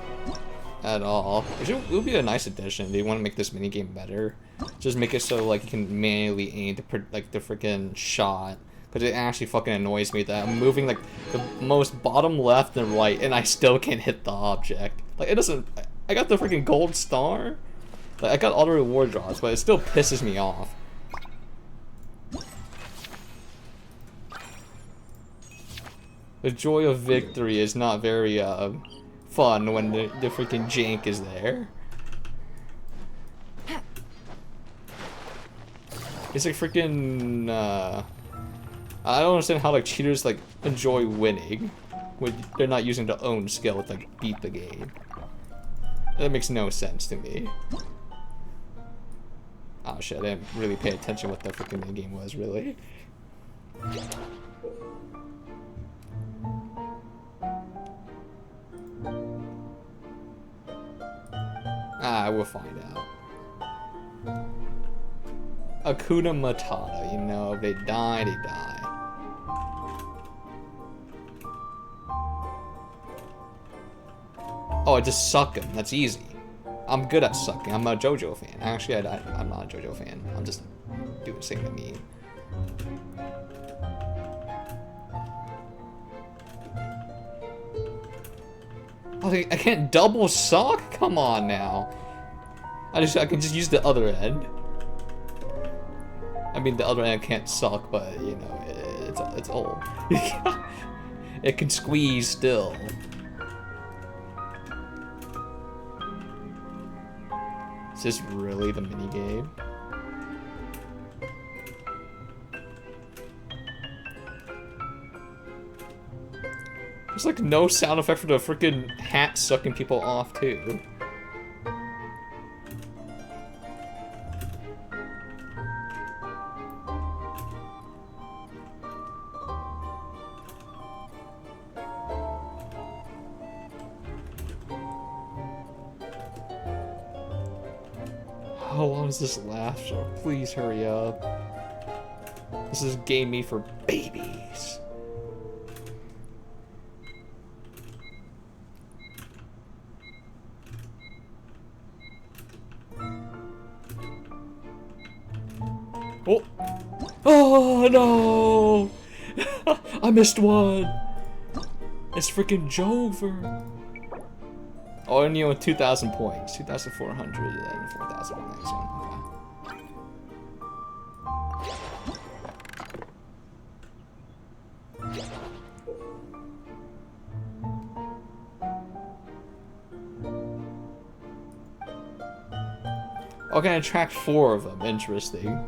at all. It would be a nice addition. They want to make this minigame better. Just make it so like you can manually aim the freaking shot. Because it actually fucking annoys me that I'm moving like the most bottom left and right and I still can't hit the object. Like it doesn't. I got the freaking gold star. Like I got all the reward drops, but it still pisses me off. The joy of victory is not very fun when the freaking jank is there. It's like freaking I don't understand how like cheaters like enjoy winning when they're not using their own skill to like beat the game. That makes no sense to me. Oh shit, I didn't really pay attention what the freaking game was really. Ah, we'll find out. Hakuna Matata, you know, if they die, they die. Oh, I just suck them. That's easy. I'm good at sucking. I'm a JoJo fan. Actually, I'm not a JoJo fan. I'm just doing saying to me. Oh, I can't double suck? Come on now. I can just use the other end. I mean, the other end can't suck, but you know, it's old. It can squeeze still. Is this really the minigame? There's like no sound effect for the freaking hat sucking people off too. How long does this last? So please hurry up. This is game made for babies. Oh! Oh no! I missed one! It's freaking Jover! Oh, and you know, 2,000 points. 2,400 and 4,000 on the next one. Okay. Okay, I tracked 4 of them. Interesting.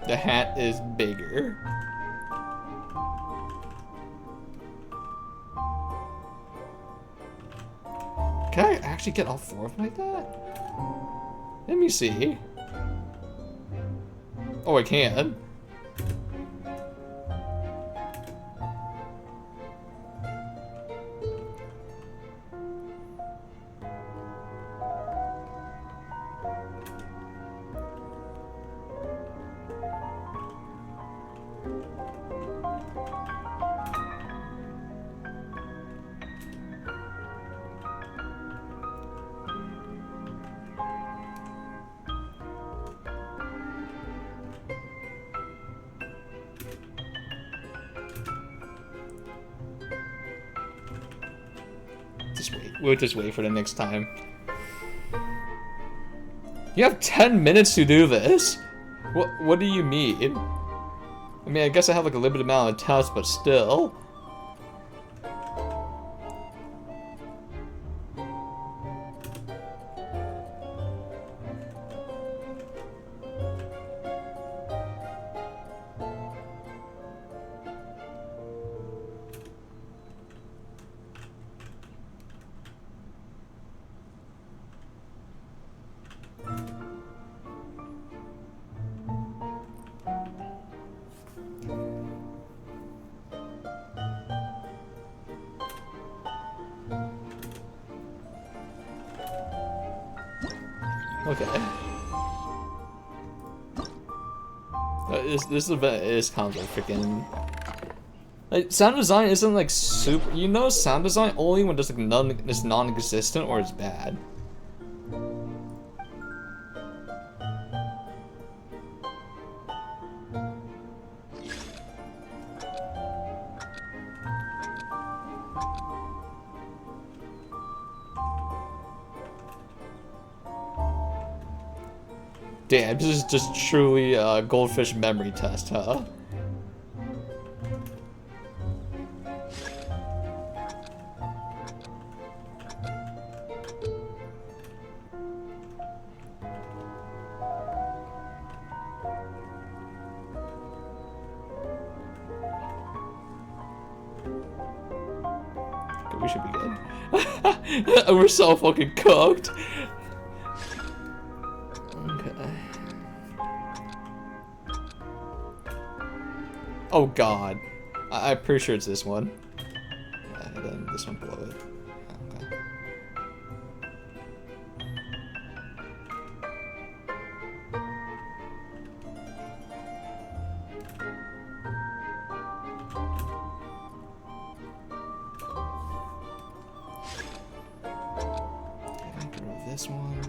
The hat is bigger. Can I actually get all 4 of them like that? Let me see. Oh, I can. just wait. We'll just wait for the next time. You have 10 minutes to do this? What do you mean? I mean, I guess I have like a limited amount of tests, but still. Okay. This event is kind of like freaking. Like, sound design isn't like super. You know, sound design only when there's like it's non-existent or it's bad. Damn, this is just truly a goldfish memory test, huh? Okay, we should be good. We're so fucking cooked. Oh god. I'm pretty sure it's this one. And then this one below it. Okay. Get rid of this one.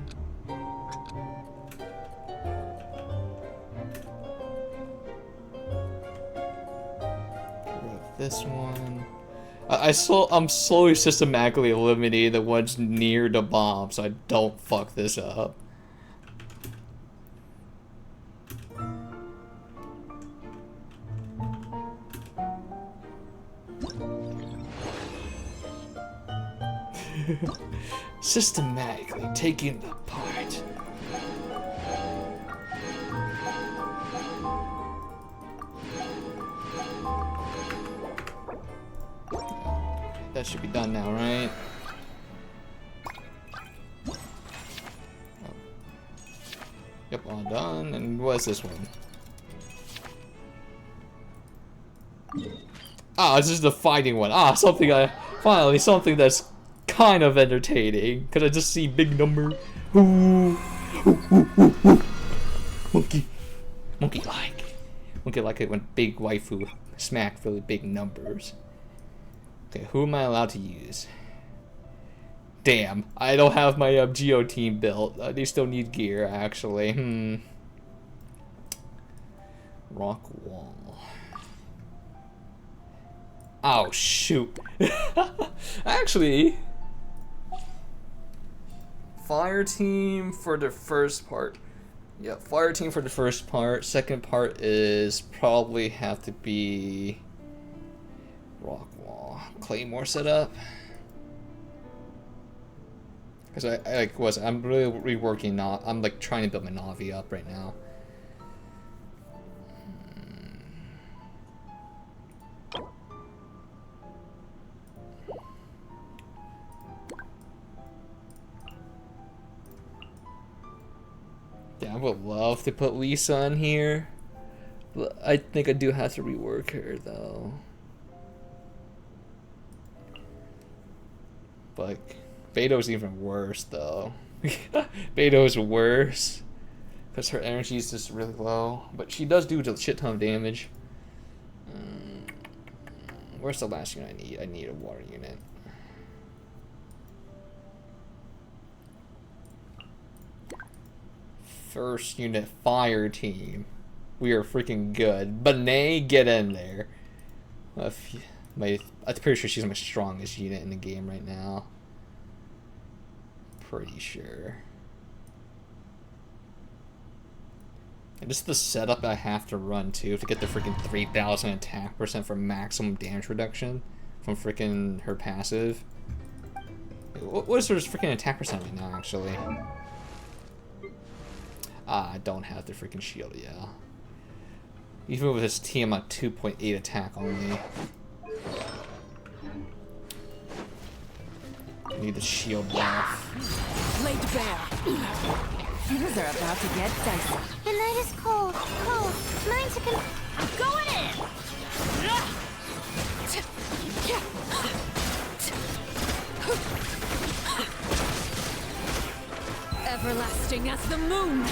This one. I'm slowly systematically eliminating the ones near the bomb so I don't fuck this up. Systematically taking the part. That should be done now, right? Oh. Yep, all done. And what's this one? Ah, this is the fighting one. Ah, finally something that's kind of entertaining. Cause I just see big number. Ooh. Monkey like it when big waifu smack really big numbers. Okay, who am I allowed to use? Damn, I don't have my Geo team built. They still need gear, actually. Rock wall. Oh, shoot. Actually, fire team for the first part. Yeah, fire team for the first part. Second part is probably have to be rock wall. Claymore setup. Because I'm really reworking. I'm like trying to build my Navi up right now. Yeah, I would love to put Lisa in here, but I think I do have to rework her though. But like, Beto's even worse though. Beto's worse because her energy is just really low, but she does do a shit ton of damage. Where's the last unit I need? I need a water unit. First unit fire team. We are freaking good. Benet, get in there. I'm pretty sure she's my strongest unit in the game right now. pretty sure. And just the setup I have to run too to get the freaking 3000 attack percent for maximum damage reduction from freaking her passive. What is her freaking attack percent right now, actually? Ah, I don't have the freaking shield, yeah. Even with his TM at 2.8 attack only. I need the shield buff. Laid bare. Things are about to get dicey. The night is cold, cold. Mine's going in! Everlasting as the moon.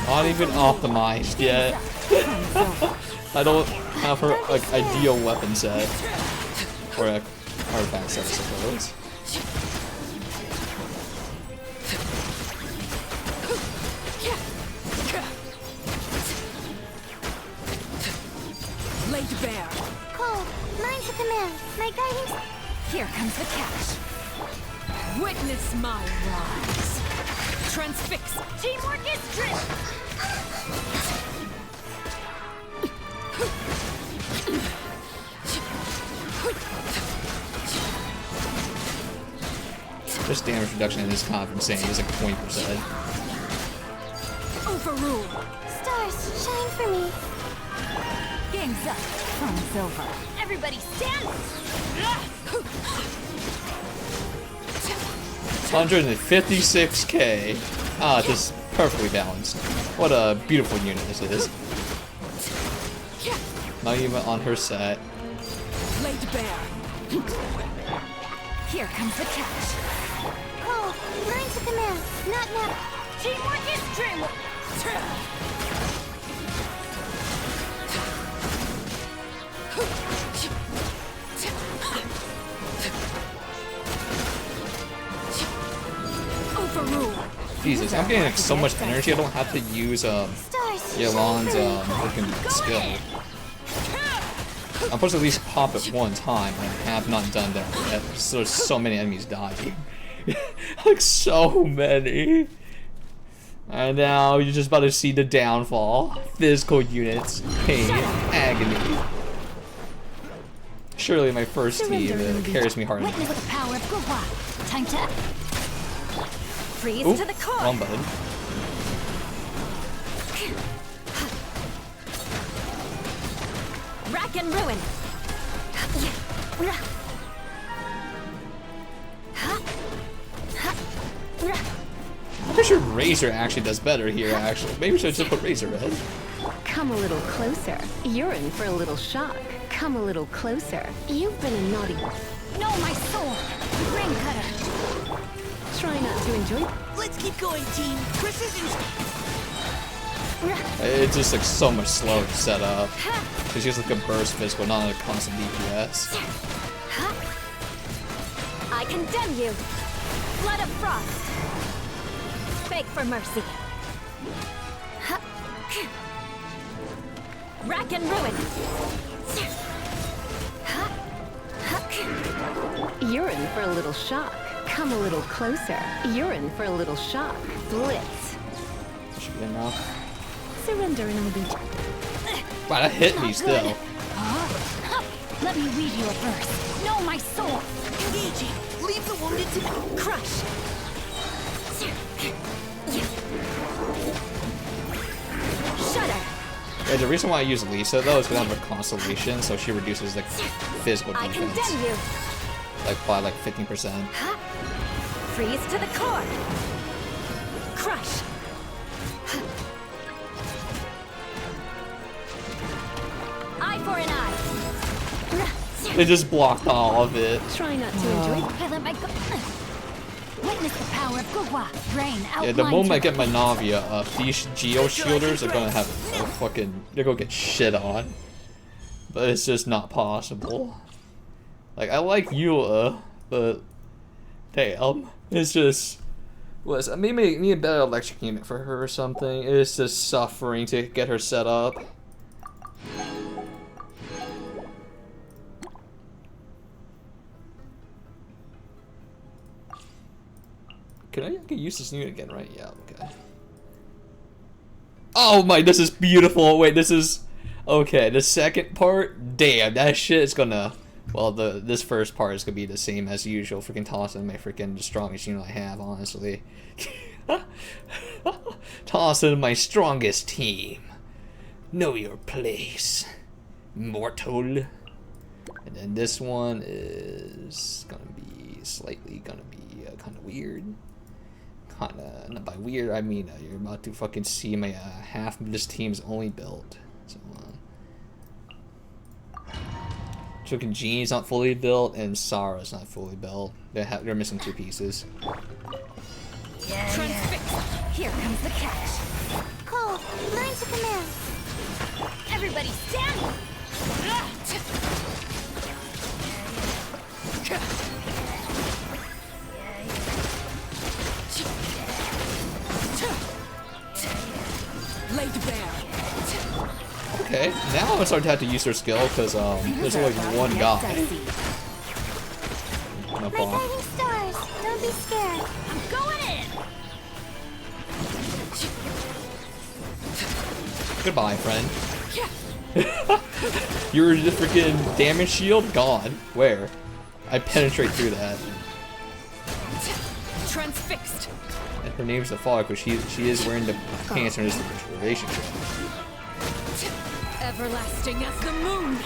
Not even optimized yet. I don't have her like ideal weapon set. Or a artifact set, I suppose. Laid bare. Cold. Mine's a command. My guiding... Here comes the catch. Witness my rise. Transfix. Teamwork is strength! Just damage reduction in this kind of insane. It's like 20%. Overrule. Stars, shine for me. Game's up. Fun's over. Everybody stand! 156k. Ah, just perfectly balanced. What a beautiful unit this is. Not even on her set. Laid bare. Here comes the catch. Cold. Mine's a command. Not now. Teamwork is dreamwork! Overrule. Jesus, I'm getting like so much energy. I don't have to use Stars, Yelan's shine for me. freaking skill. I'm supposed to at least pop it one time. I have not done that yet. So there's so many enemies dying. Like so many. And now you're just about to see the downfall. Physical units, pain, agony. Surely my first team carries me hard enough. Witness the power of Gua. Time to freeze Oop, to the core. wrong button. Rack and ruin. I'm pretty sure Razor actually does better here, actually. Maybe we should just put Razor Red. Come a little closer. You're in for a little shock. Come a little closer. You've been a naughty one. No, my sword. Rain cutter. Try not to enjoy. Let's keep going, team. Precision's. It's just like so much slower to set up. Because she's like a burst physical, not a constant DPS. I condemn you. Blood of frost. Beg for mercy. Rack and ruin. You're in for a little shock. Come a little closer. You're in for a little shock. Blitz. That should be enough. Surrender and I'll be... Wow, that hit me still. Let me weave you a verse. No, my soul. Engaging. Leave the wounded to me. Crush. Shudder. Yeah, the reason why I use Lisa though is because I have a constellation, so she reduces like physical I defense, condemn you. like by like 15%. Freeze to the core. Crush. Eye for an eye. They just blocked all of it. Try not to enjoy... I let my go. Witness the power of Gua. Rain out. Yeah, the moment I get my Navia up, these Geo Shielders are gonna have a fucking... They're gonna get shit on. But it's just not possible. Like, I like Eula, but... Damn. It's just... Maybe need a better electric unit for her or something. It's just suffering to get her set up. can I use this unit again, right? Yeah, okay. Oh my, this is beautiful. Wait, this is... Okay, the second part, damn, that shit is gonna... Well, this first part is gonna be the same as usual. Freaking tossing my freaking the strongest unit I have, honestly. Tossing my strongest team. Know your place, mortal. And then this one is gonna be slightly kind of weird. Not by weird, I mean you're about to fucking see my half of this team's only built. So freaking Jean's not fully built and Sarah's not fully built. They're missing 2 pieces. Transfix. Here comes the catch. Cole, learn to command. Everybody stand! Laid bare. Okay, now I'm starting to have to use her skill because there's only one guy. No My problem. guiding stars, don't be scared. I'm going in! Goodbye, friend. Your freaking damage shield gone. Where? I penetrate through that. Transfixed. And her name's the Fog, but she is wearing the pants in this relationship. Everlasting as the moon.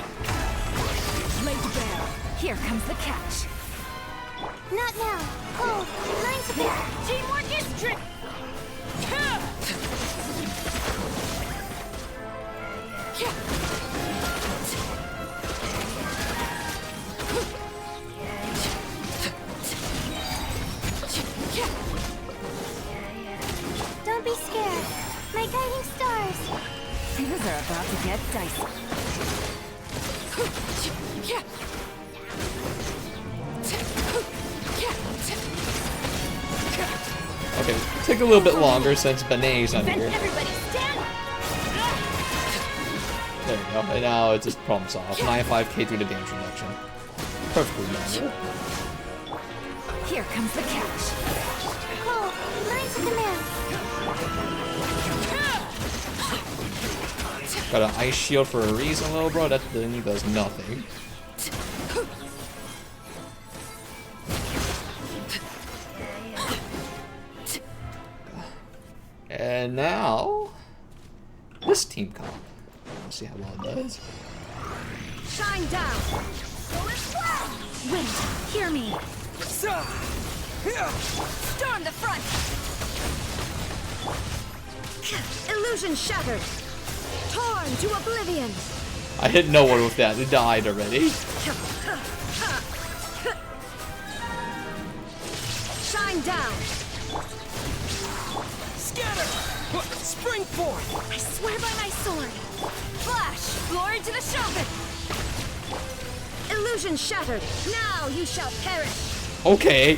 Laid bare. Here comes the catch. Not now. Cole, learn to bear. Teamwork is trick. Don't be scared. My guiding stars. Things are about to get dicey. Okay, take a little bit longer since Benet's not here. Everybody stand. There we go. And now it's just problem solved. 95k through the damage reduction. Perfectly normal. Here comes the catch. Cole, learn to command. Got an ice shield for a reason, little bro. That thing does nothing. And now, this team comp. Let's see how well it does. Shine down. Wind, hear me. Storm the front. Illusion shattered. Torn to oblivion. I hit no one with that. It died already. Shine down. Scatter! Spring forth! I swear by my sword. Flash, glory to the shogun. Illusion shattered. Now you shall perish. Okay.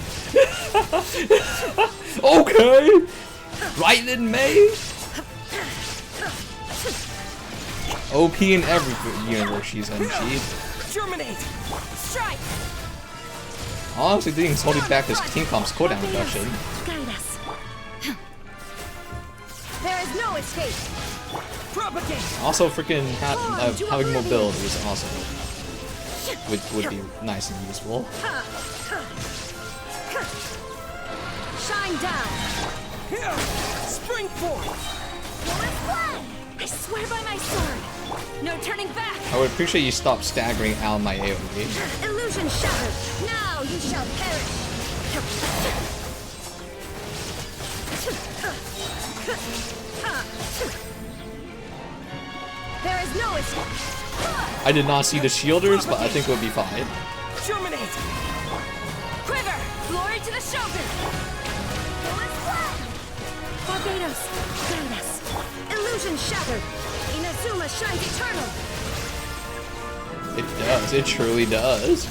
Okay. Right in May. OP in every universe she's in. She Germinate! Strike. honestly thinks holding back this team comp's cooldown reduction. Guide us. There is no escape. Propagate! Also, freaking having mobility is also would be nice and useful. Shine down. Spring forth! I swear by my sword. No turning back. I would appreciate you stop staggering out my AoE. Illusion shattered. Now you shall perish. There is no escape. I did not see the shielders, but I think we'll be fine. Germinate! Quiver. Glory to the shogun. Barbados. Guide us. Illusion shattered. Inazuma shines eternal. It does. It truly does.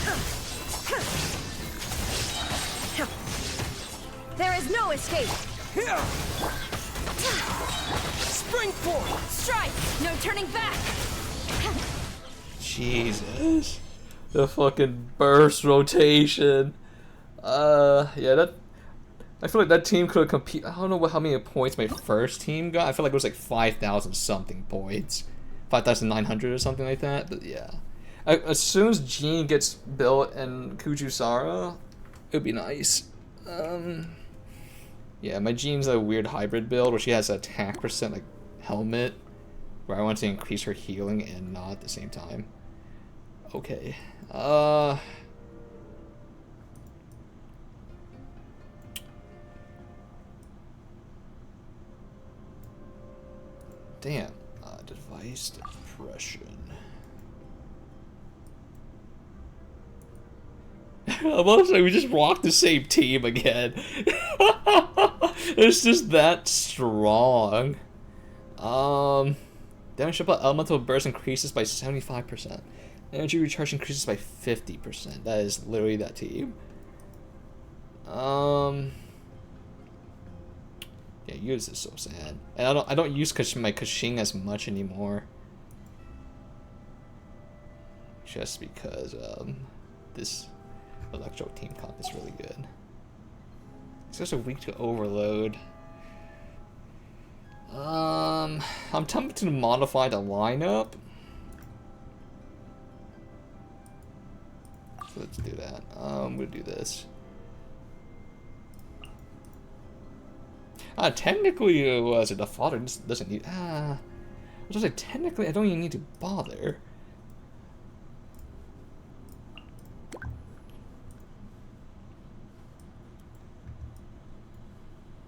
There is no escape. Spring forth! Strike. No turning back. Jesus. The fucking burst rotation. Yeah, that I feel like that team could have competed. I don't know how many points my first team got. I feel like it was like 5,000 something points. 5,900 or something like that. But yeah. As soon as Jean gets built and Kujusara, it would be nice. Yeah, my Jean's a weird hybrid build where she has an attack percent like helmet, where I want to increase her healing and not at the same time. Okay. Damn. Device depression. Almost like we just rocked the same team again. It's just that strong. Damage up elemental burst increases by 75%. Energy recharge increases by 50%. That is literally that team. Yeah, use is so sad. And I don't use my Kushing as much anymore. Just because this Electro team comp is really good. It's just a weak to overload. I'm tempted to modify the lineup. So let's do that. We'll do this. Technically, the father doesn't need. I was gonna say technically, I don't even need to bother.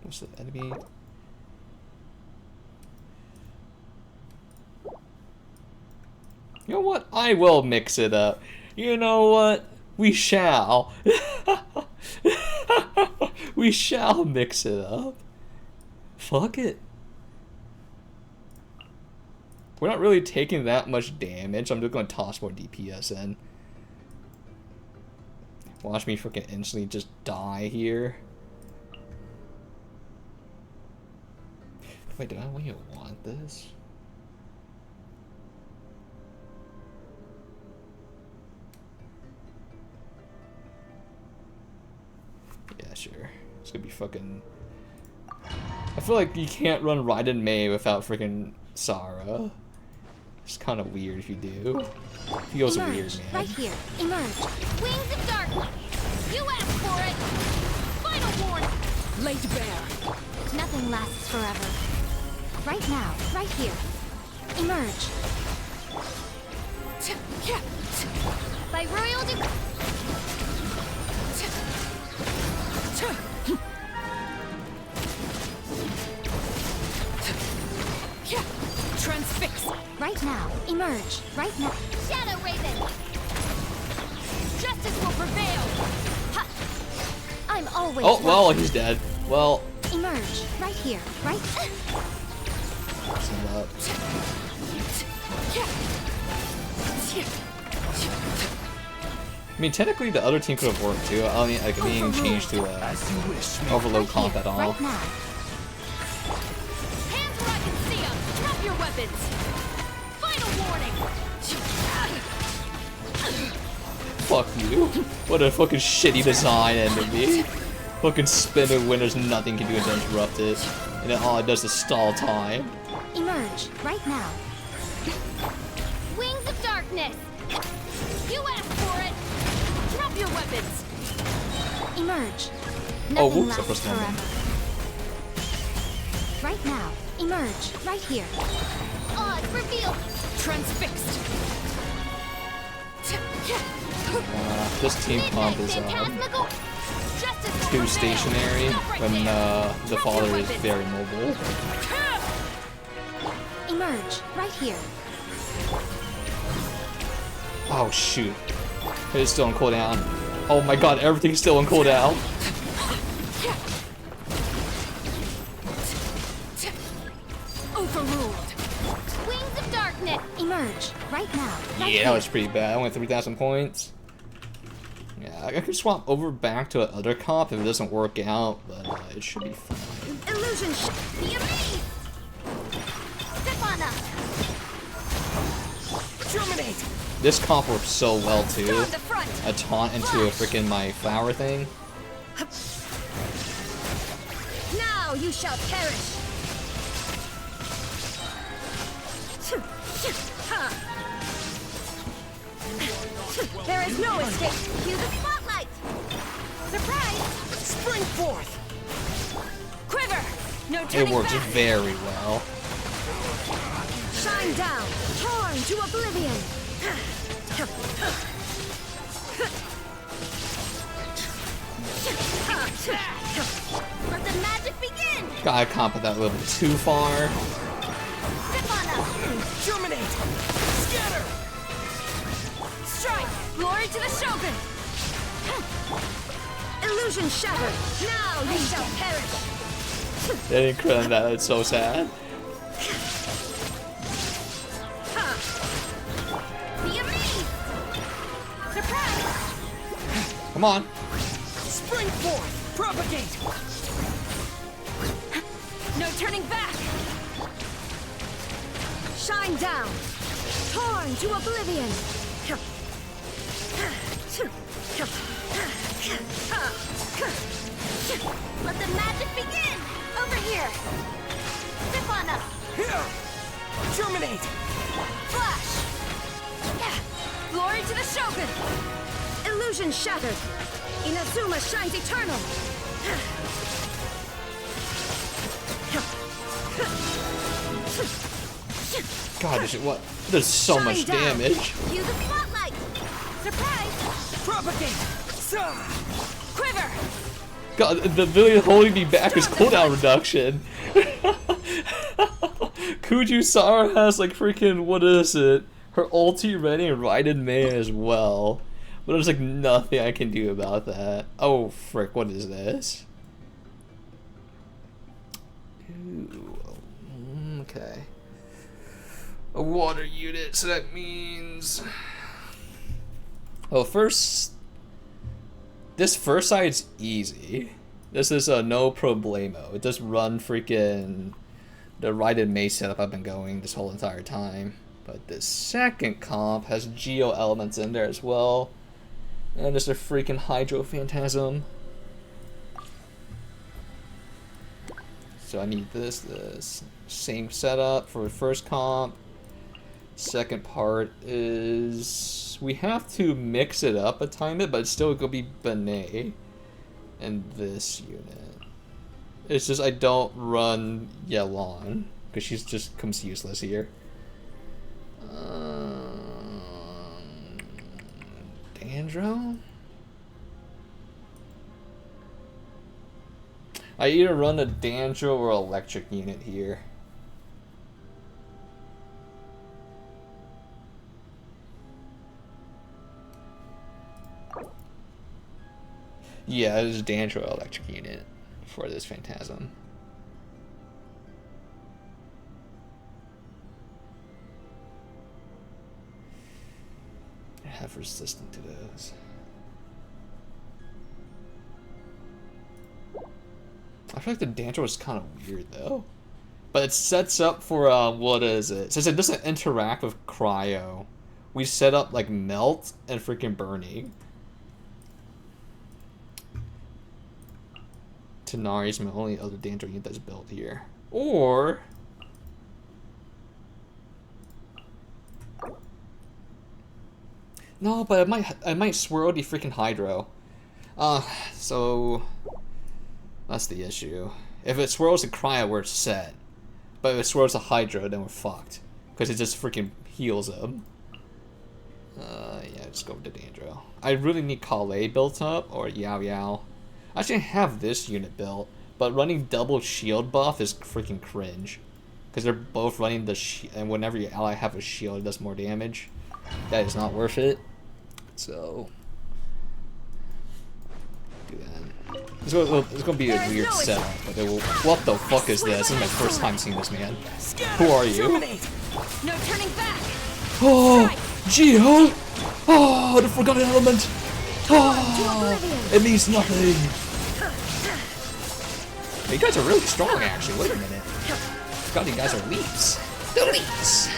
What's the enemy? You know what? I will mix it up. You know what? We shall. We shall mix it up. Fuck it. We're not really taking that much damage. I'm just gonna toss more DPS in. Watch me freaking instantly just die here. Wait, do I really want this? Yeah, sure. It's gonna be fucking... I feel like you can't run Raiden Mei without freaking Sarah. It's kind of weird if you do. Feels Emerge, weird, man. right here. Emerge. Wings of darkness. You asked for it. Final warning. Laid bare. Nothing lasts forever. Right now, right here. Emerge. By royal Transfix. Right now. Emerge. Right now. Shadow Raven. Justice will prevail. Ha. I'm always. Oh, well, right. he's dead. Well, Emerge. Right here. Right. mess him up. I mean, technically the other team could have worked too. I mean, like, being changed to overload comp at all. Right now. Hands where I can see 'em. Drop your weapons. Final warning. Fuck you. What a fucking shitty design enemy. Fucking spinner when there's nothing can do to interrupt it. And then all it does is stall time. Emerge. Right now. Wings of darkness. You asked for it. Drop your weapons. Emerge. Oh, Nothing whoops, I lasts pressed down. forever. Right now. Emerge. Right here. Odds revealed. Transfixed. This team comp is Phantasmical. Justice will too prevail. stationary Stop right when there. the Drop father your is weapons. very mobile. Emerge. Right here. Oh shoot. It is still on cooldown. Oh my god, everything's still on cooldown. Overruled. Wings of darkness. Emerge. Right now. Right Yeah, here. that was pretty bad. I went 3,000 points. Yeah, I could swap over back to another comp if it doesn't work out, but it should be fine. Illusion. The elite. Step on up. Germinate! This comp works so well too. Storm the front. A taunt into a freaking my flower thing. Now you shall perish! There is no escape! Cue the spotlight! Surprise! Spring forth! Quiver! No It turning works back! very well. Shine down! Torn to oblivion! Let the magic begin! Gotta comp it that a little bit too far. Step on up! Germinate! Scatter! Strike! Glory to the Shogun! Illusion shattered! Now you shall perish! They didn't credit that, it's so sad. Be amazed! Surprise! Come on. Spring forth! Propagate! No turning back! Shine down! Torn to oblivion! Let the magic begin! Over here! Step on up! Here! Germinate! Flash! Glory to the Shogun! Illusion shattered! Inazuma shines eternal! God, what? There's so Shine much down. damage. Cue the spotlight! Surprise! Propagate! Sa! Quiver! God, the ability holding me back is cooldown reduction. Kujusara has like freaking, what is it? Her ulti ready and Raiden Mei as well. But there's like nothing I can do about that. Oh frick, what is this? Ooh, okay. A water unit, so that means... Oh, this first side's easy. This is a no problemo. It just run freaking the Raiden Mei setup I've been going this whole entire time. But the second comp has Geo elements in there as well. And there's a freaking Hydro Phantasm. So I need this same setup for the first comp. Second part is we have to mix it up a tiny bit, but it's still gonna be Benet and this unit. It's just I don't run Yelan because she's just comes useless here. Dandro? I either run a Dandro or electric unit here. Yeah, it is Dandro electric unit for this Phantasm. I have resistant to those. I feel like the Dandro is kind of weird though. But it sets up for, what is it? Since it doesn't interact with Cryo, we set up like Melt and freaking Burning. Tanari is my only other Dandro unit that's built here. Or... No, but I might swirl the freaking Hydro. So... That's the issue. If it swirls the Cryo, we're set. But if it swirls the Hydro, then we're fucked. Because it just freaking heals them. Yeah, just go with the Dandro. I really need Kale built up, or Yao Yao. Actually, I have this unit built, but running double shield buff is freaking cringe. Because they're both running the shield, and whenever your ally have a shield, it does more damage. That is not worth it. So... do that. It's gonna be a weird setup, but it will... What the fuck is this? This is my first time seeing this man. Who are you? No turning back. Oh! Geo! Oh, the forgotten element! Oh! It means nothing! You guys are really strong, actually. Wait a minute. God, you guys are elites. The elites!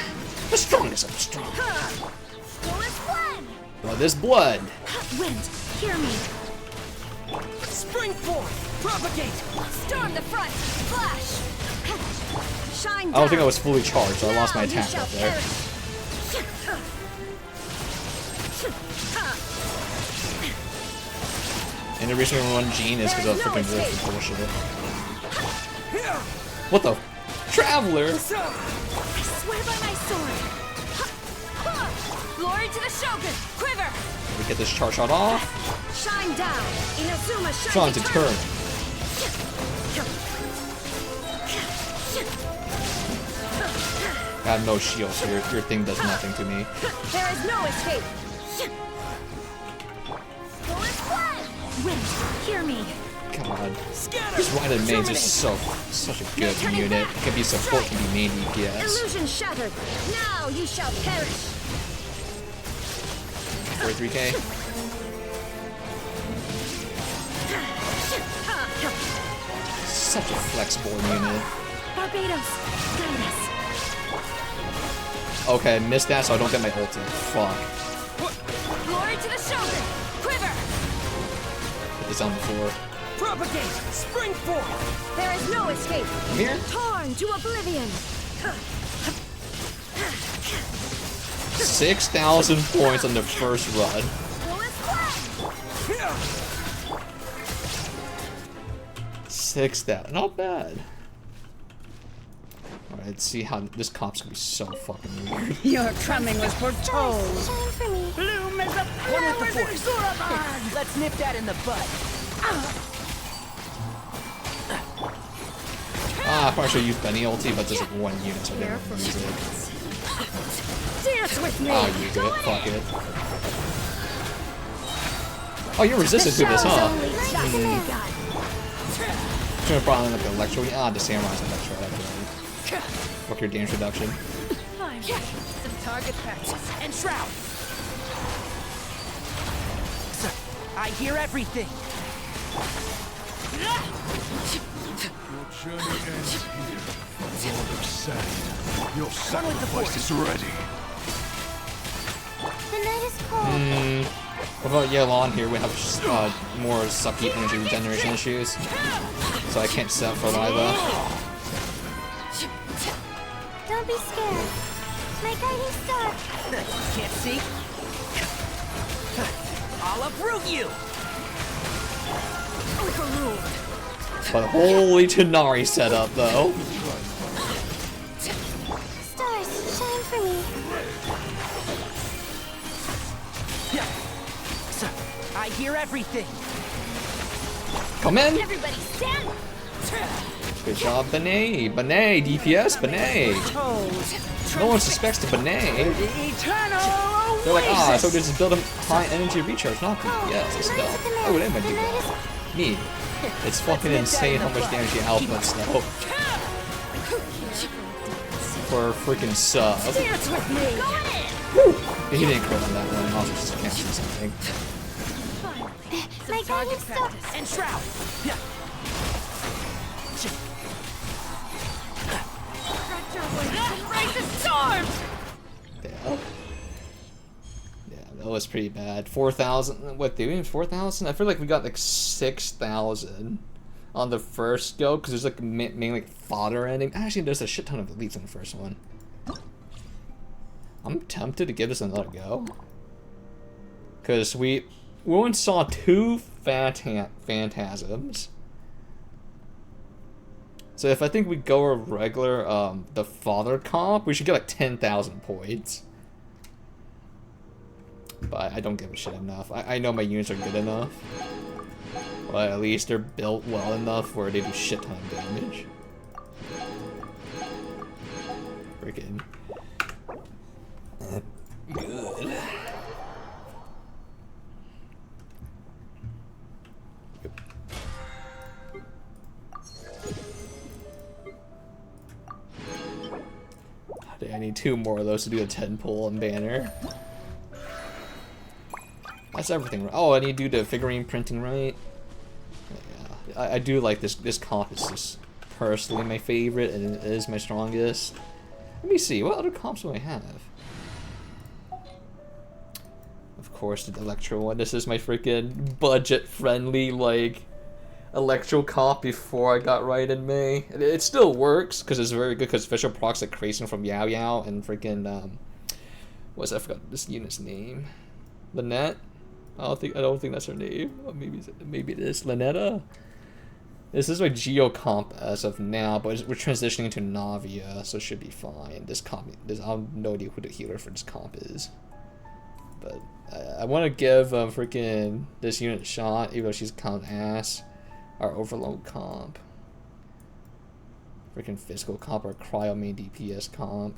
The strongest of the strong. Blood is blood! Wind, hear me. Spring forth! Propagate! Storm the front! Flash! Shine down! I don't think I was fully charged, so I lost my Now you attack shall up there. perish. And the reason we run Gene is because of There is freaking no wolf escape. bullshit. Here! What the? Traveler! I swear by my sword! Glory to the Shogun! Quiver! We get this charge shot off. Shine down! Inazuma shines Trying to eternal. turn. I have no shield, so your thing does nothing to me. There is no escape! Wind, hear me! God. Scatter! This Ride and Mains is such a good turning unit. back. It can be support, Strike. can be main DPS. Illusion shattered! Now you shall perish! 43k. Such a flexible unit. Barbados, guide us! Okay, missed that, so I don't get my ulti. Fuck. Glory to the Shogun! Quiver! Put this on the floor. Propagate! Spring forth! There is no escape! Come here. Torn to oblivion! 6,000 points on the first run. Here! 6,000. Not bad. Alright, let's see how this comp's gonna be so fucking weird. Your coming was foretold. Shine for me. Bloom is a One with the flower in force. Zuraban. Let's nip that in the bud. I probably should use Benny ulti, but there's like one unit, so I didn't want to use it. Dance with me. I'll use it. Fuck it. Oh, you're resistant to this, huh? Should have brought in like an electro. Ah, the Samurai's electro. Fuck your damage reduction. Some target practice and shroud! Sir, I hear everything. Your journey ends here. Lord of Sand. Your sacrifice is ready. The night is cold. What about Yelon here? We have more sucky energy regeneration issues, so I can't set up for Lila. Don't be scared. My guiding star. Can't see? I'll uproot you! Overruled! But holy Tanari setup though. Stars, shine for me. Sir, I hear everything. Come in. Everybody stand! Good job, Benet. Benet, DPS, Benet. No one suspects the Benet. Eternal They're like, oasis. so just build a high energy recharge. Not yes, it's the dumb. night is Why would anybody the do night that? is Me. It's fucking insane how much damage he outputs though. For a freaking sub. Dance with me. He didn't crit on that one. I was just casting something. My guiding star. And shroud! Yeah. Rise the storm! Yeah. Yeah, that was pretty bad. 4,000. What, they went 4,000? I feel like we got like 6,000 on the first go because there's like mainly like fodder ending. Actually, there's a shit ton of elites in the first one. I'm tempted to give this another go because we once saw 2 phantasms. So if I think we go a regular the father comp, we should get like 10,000 points. But I don't give a shit enough. I know my units are good enough. But at least they're built well enough where they do shit ton of damage. Freaking good. Yep. I need 2 more of those to do a 10 pull and banner. That's everything. Oh, I need to do the figurine printing right. Yeah, I do like this. This comp is just personally my favorite, and it is my strongest. Let me see. What other comps do I have? Of course, the Electro one. This is my freaking budget-friendly, like, Electro comp before I got right in May. It still works because it's very good because special procs like Grayson from Yao Yao and freaking what's I forgot this unit's name. Lynette? I don't think that's her name. Or maybe it is Lynetta. This is like Geo comp as of now, but we're transitioning to Navia, so it should be fine. I have no idea who the healer for this comp is. But I want to give freaking this unit a shot, even though she's kind of ass. Our overload comp. Freaking physical comp, or cryo main DPS comp.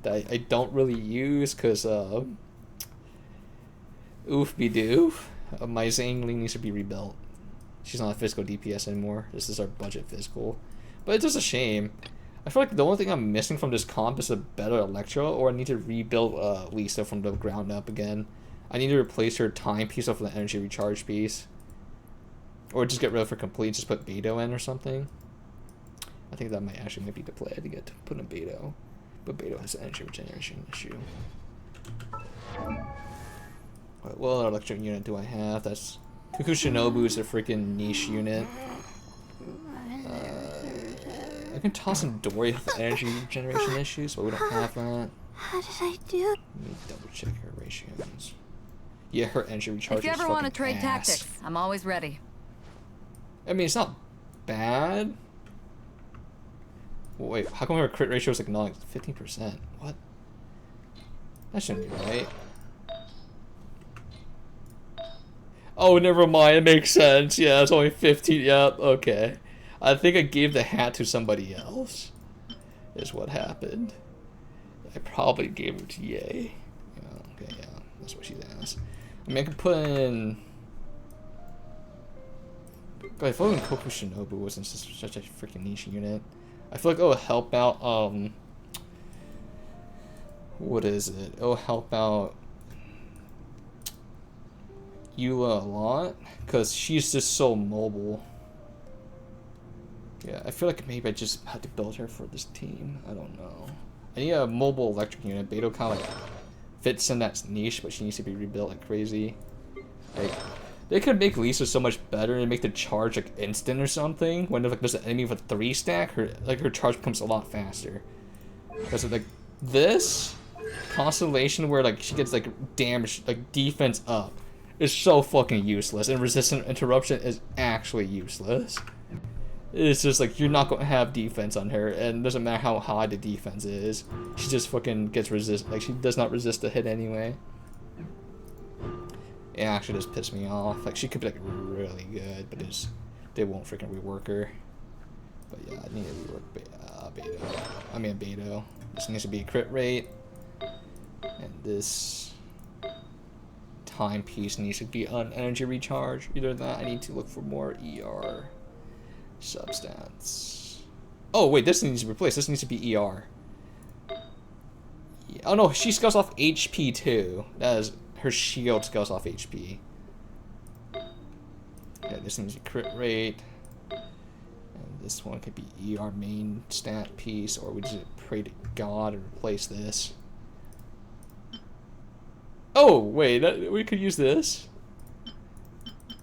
That I don't really use because, oof be doof. My Zangling needs to be rebuilt. She's not a physical DPS anymore. This is our budget physical. But it's just a shame. I feel like the only thing I'm missing from this comp is a better Electro, or I need to rebuild Lisa from the ground up again. I need to replace her timepiece with an energy recharge piece. Or just get rid of her complete, just put Beto in or something. I think that might be the play to get to put in Beto. But Beto has an energy regeneration issue. What other electric unit do I have? That's Cuckoo Shinobu is a freaking niche unit. I can toss in Dory with energy regeneration issues, but we don't have that. How did I do? Let me double check her ratios. Yeah, her energy recharge is If you ever want to trade ass. tactics, I'm always ready. I mean, it's not bad. Wait, how come her crit ratio is like not like 15%? What? That shouldn't be right. Oh, never mind. It makes sense. Yeah, it's only 15. Yep. Okay. I think I gave the hat to somebody else. Is what happened. I probably gave it to Ye. Yeah, okay, yeah, that's what she's asked. I mean, I could put in. God, I feel like Koku Shinobu wasn't such a freaking niche unit. I feel like it'll help out. What is it? It'll help out Eula a lot because she's just so mobile. Yeah, I feel like maybe I just had to build her for this team. I don't know. I need a mobile electric unit. Beto kind of like fits in that niche, but she needs to be rebuilt like crazy. Like, they could make Lisa so much better and make the charge like instant or something. When like there's an enemy with a 3-stack, her charge becomes a lot faster. Because like this constellation where like she gets like damage, like defense up, is so fucking useless, and resistant interruption is actually useless. It's just like you're not going to have defense on her, and it doesn't matter how high the defense is. She just fucking gets like she does not resist the hit anyway. It actually just pissed me off. Like she could be like really good, but they won't freaking rework her. But yeah, I need to rework Beto. This needs to be crit rate, and this timepiece needs to be on energy recharge. Either that, I need to look for more ER. Substats. Oh wait, this needs to be replaced. This needs to be ER. Yeah. Oh no, she scales off HP too. That is, her shield scales off HP. Yeah, this needs to be crit rate. And this one could be ER main stat piece, or we just pray to God and replace this. Oh wait, we could use this.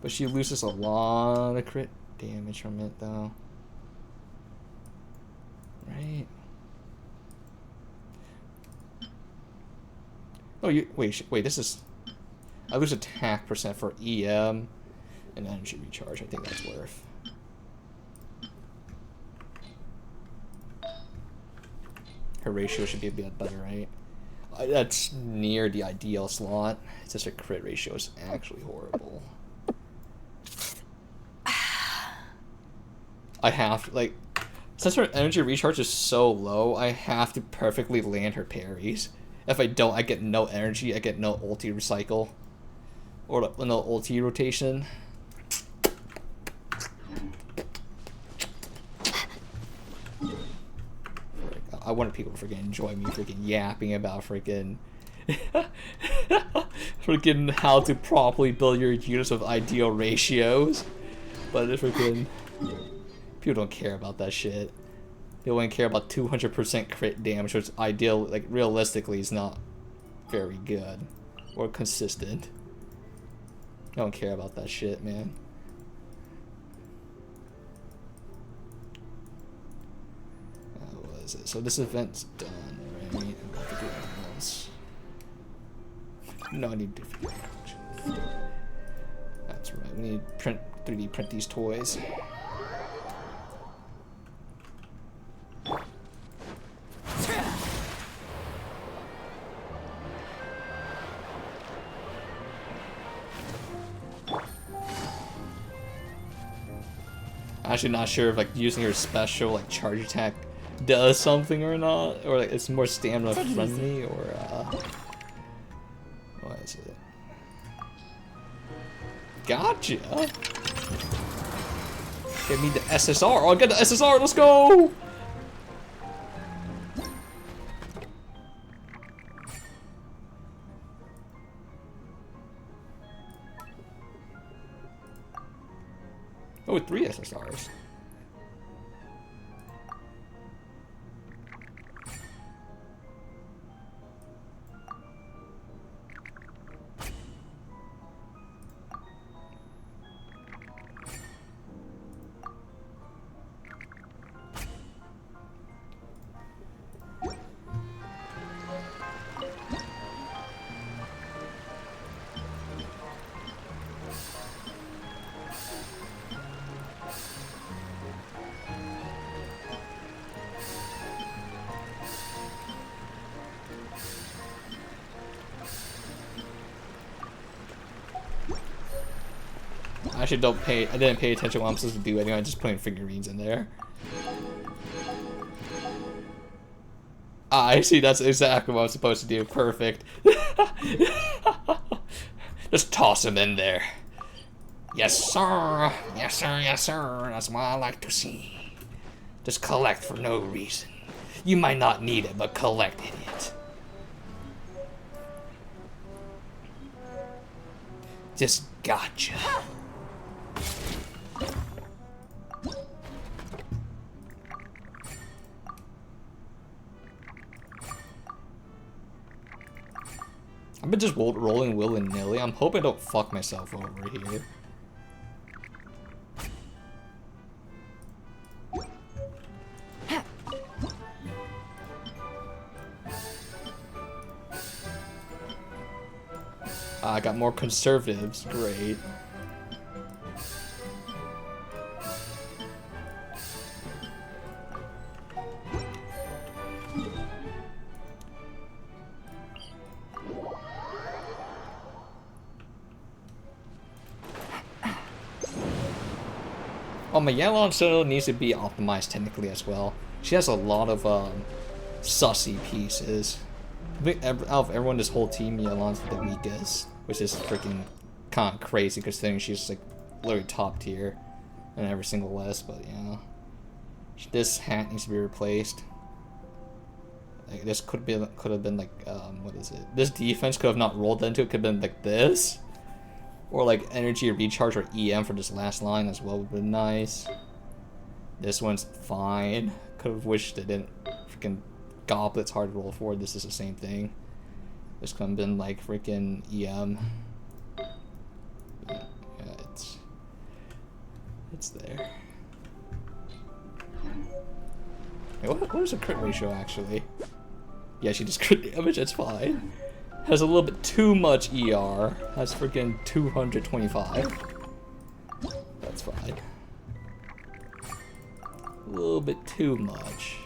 But she loses a lot of crit damage from it though, right? Oh, wait. This is. I lose attack percent for EM and energy recharge. I think that's worth. Her ratio should be a bit better, right? That's near the ideal slot. It's just her crit ratio is actually horrible. I have to, like, since her energy recharge is so low, I have to perfectly land her parries. If I don't, I get no energy, I get no ulti recycle. Or no ulti rotation. I wanted people to freaking enjoy me freaking yapping about freaking freaking how to properly build your units with ideal ratios. But it's freaking people don't care about that shit. They only care about 200% crit damage, which ideal, like realistically, is not very good or consistent. I don't care about that shit, man. is it? So this event's done, right? I don't have to do anything else. No, I need different actions. That's right. We need to 3D print these toys. I'm actually not sure if like using her special like charge attack does something or not, or like it's more stamina friendly, or what is it? Gotcha. Give me the SSR. Oh, I got the SSR. Let's go. Oh, 3 SSRs. I actually I didn't pay attention what I'm supposed to do anyway, I'm just putting figurines in there. Ah, I see, that's exactly what I'm supposed to do. Perfect. Just toss them in there. Yes, sir. Yes, sir. Yes, sir. That's what I like to see. Just collect for no reason. You might not need it, but collect it. Just gotcha. I've been just rolling willy-nilly. I'm hoping I don't fuck myself over here. I got more conservatives. Great. Oh, my Yalon still needs to be optimized technically as well. She has a lot of sussy pieces. I think out of everyone, this whole team, Yalon's the weakest, which is freaking kind of crazy considering she's like literally top tier in every single list. But yeah, this hat needs to be replaced. Like this could have been like what is it? This defense could have not rolled into it. Could have been like this. Or like energy recharge or EM for this last line as well would have been nice. This one's fine. Could have wished it didn't. Freaking Goblet's hard to roll for. This is the same thing. This could have been like freaking EM. Yeah, it's there. Hey, what is the crit ratio actually? Yeah, she just crit damage. It's fine. Has a little bit too much ER. Has freaking 225. That's fine. A little bit too much.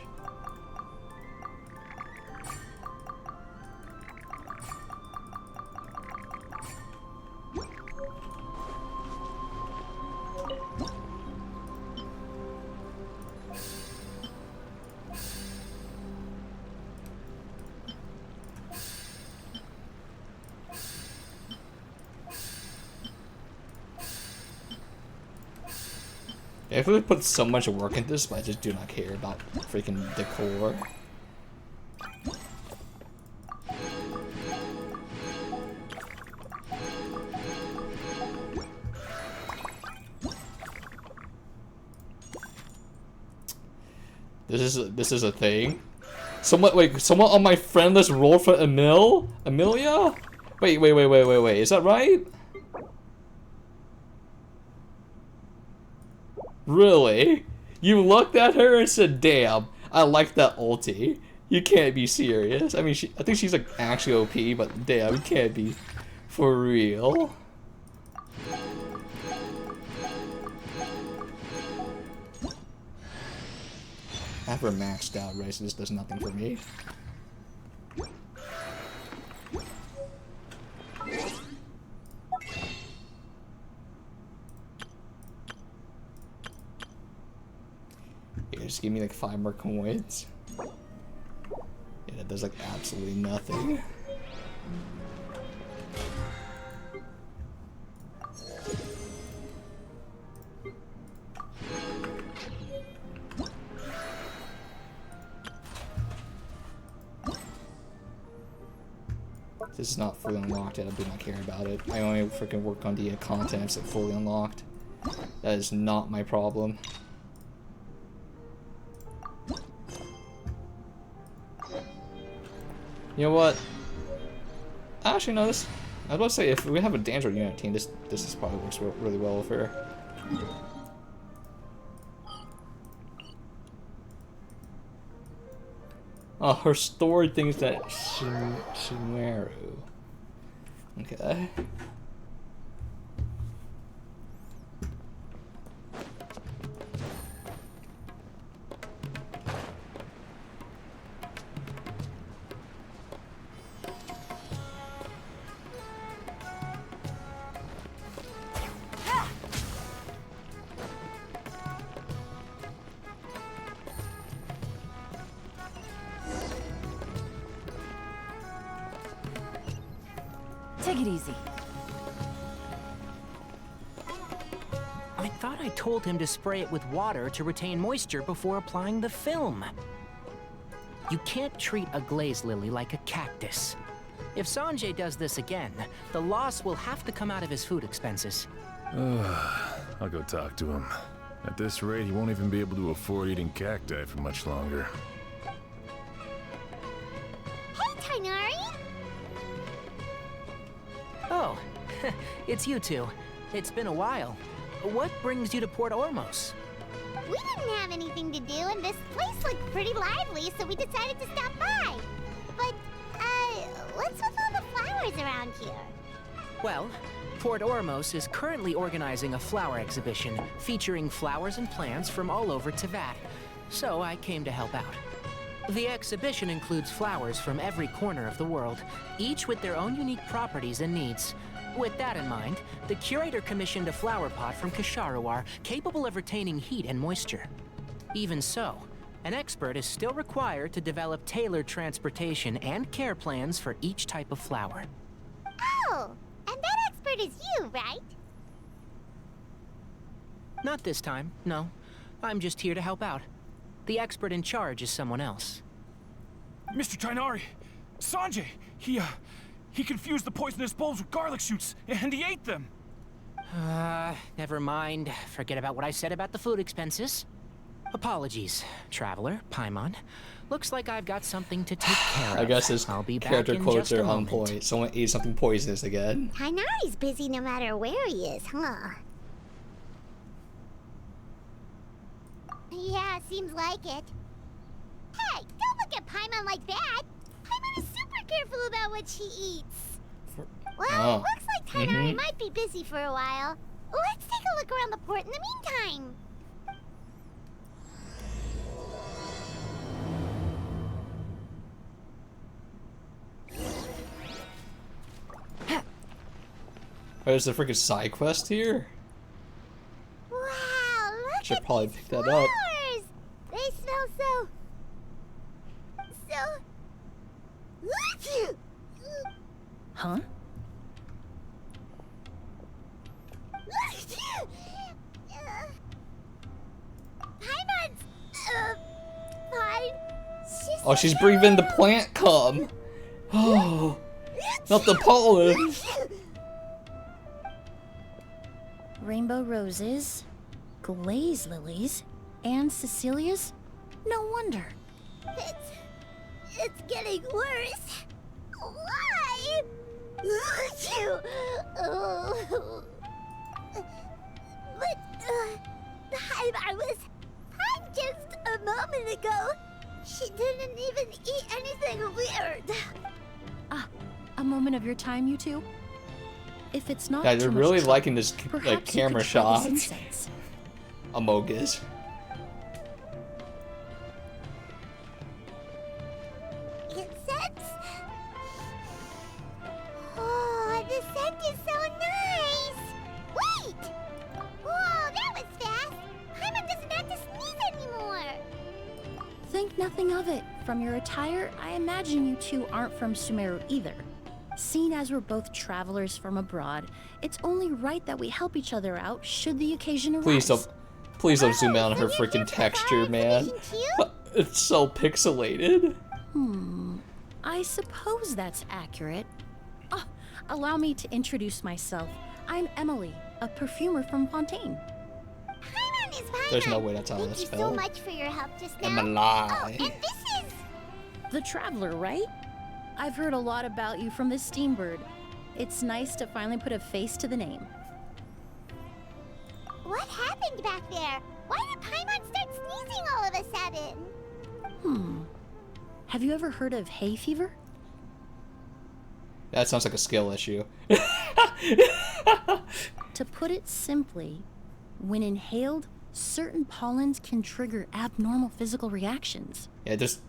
If we put so much work into this, but I just do not care about freaking decor. This is a thing. Someone on my friend list rolled for Emilia? Wait, is that right? Really? You looked at her and said, damn, I like that ulti. You can't be serious. I mean, I think she's like actually OP, but damn, you can't be for real. I have her maxed out, right? So this does nothing for me. Here, just give me like 5 more coins. Yeah, that does like absolutely nothing. This is not fully unlocked yet. I do not care about it. I only freaking work on the contents that fully unlocked. That is not my problem. You know what? Actually, no. This I was about to say if we have a Danger unit team, this is probably works really well with her. Her story thinks that Shimaru. Okay. Take it easy. I thought I told him to spray it with water to retain moisture before applying the film. You can't treat a glaze lily like a cactus. If Sanjay does this again, the loss will have to come out of his food expenses. I'll go talk to him. At this rate, he won't even be able to afford eating cacti for much longer. Hey, Tighnari! Oh, it's you two. It's been a while. What brings you to Port Ormos? We didn't have anything to do, and this place looked pretty lively, so we decided to stop by. But, what's with all the flowers around here? Well, Port Ormos is currently organizing a flower exhibition featuring flowers and plants from all over Teyvat, so I came to help out. The exhibition includes flowers from every corner of the world, each with their own unique properties and needs. With that in mind, the curator commissioned a flower pot from Kasharawar capable of retaining heat and moisture. Even so, an expert is still required to develop tailored transportation and care plans for each type of flower. Oh, and that expert is you, right? Not this time, no. I'm just here to help out. The expert in charge is someone else. Mr. Tighnari! Sanjay! He confused the poisonous bulbs with garlic shoots, and he ate them! Never mind. Forget about what I said about the food expenses. Apologies, Traveler, Paimon. Looks like I've got something to take care of. I guess his I'll be back character in quotes just a are on moment. point. Someone ate something poisonous again. Tighnari's busy no matter where he is, huh? Yeah, seems like it. Hey, don't look at Paimon like that! Paimon is super careful about what she eats. Well, looks like Tighnari might be busy for a while. Let's take a look around the port in the meantime. Oh, there's a freaking side quest here? Wow, look Should at probably these pick that flowers. up. They smell so... Huh? Paimon's... fine. Oh, she's breathing the plant cum. Oh, not the pollen. Rainbow roses, glaze lilies, and Cecilia's? No wonder. It's getting worse. Why? But the hive I was had just a moment ago She didn't even eat anything weird. A moment of your time, you two? If it's not Yeah, they're too much really trouble, liking this like perhaps you camera could try this shot. incense. Amogus. Incense? Oh, the scent is so nice! Wait! Whoa, that was fast! Paimon doesn't have to sneeze anymore! Think nothing of it. From your attire, I imagine you two aren't from Sumeru either. Seeing as we're both travelers from abroad, it's only right that we help each other out should the occasion arise. Please don't zoom out on her freaking texture, man. It's so pixelated. I suppose that's accurate. Oh, allow me to introduce myself. I'm Emilie, a perfumer from Fontaine. Paimon is Paimon! There's no way that's how it's Thank you so spelled. much for your help just now. Emilie. Oh, and this is... The Traveler, right? I've heard a lot about you from the Steambird. It's nice to finally put a face to the name. What happened back there? Why did Paimon start sneezing all of a sudden? Have you ever heard of hay fever? That sounds like a skill issue. To put it simply, when inhaled, certain pollens can trigger abnormal physical reactions. Yeah, just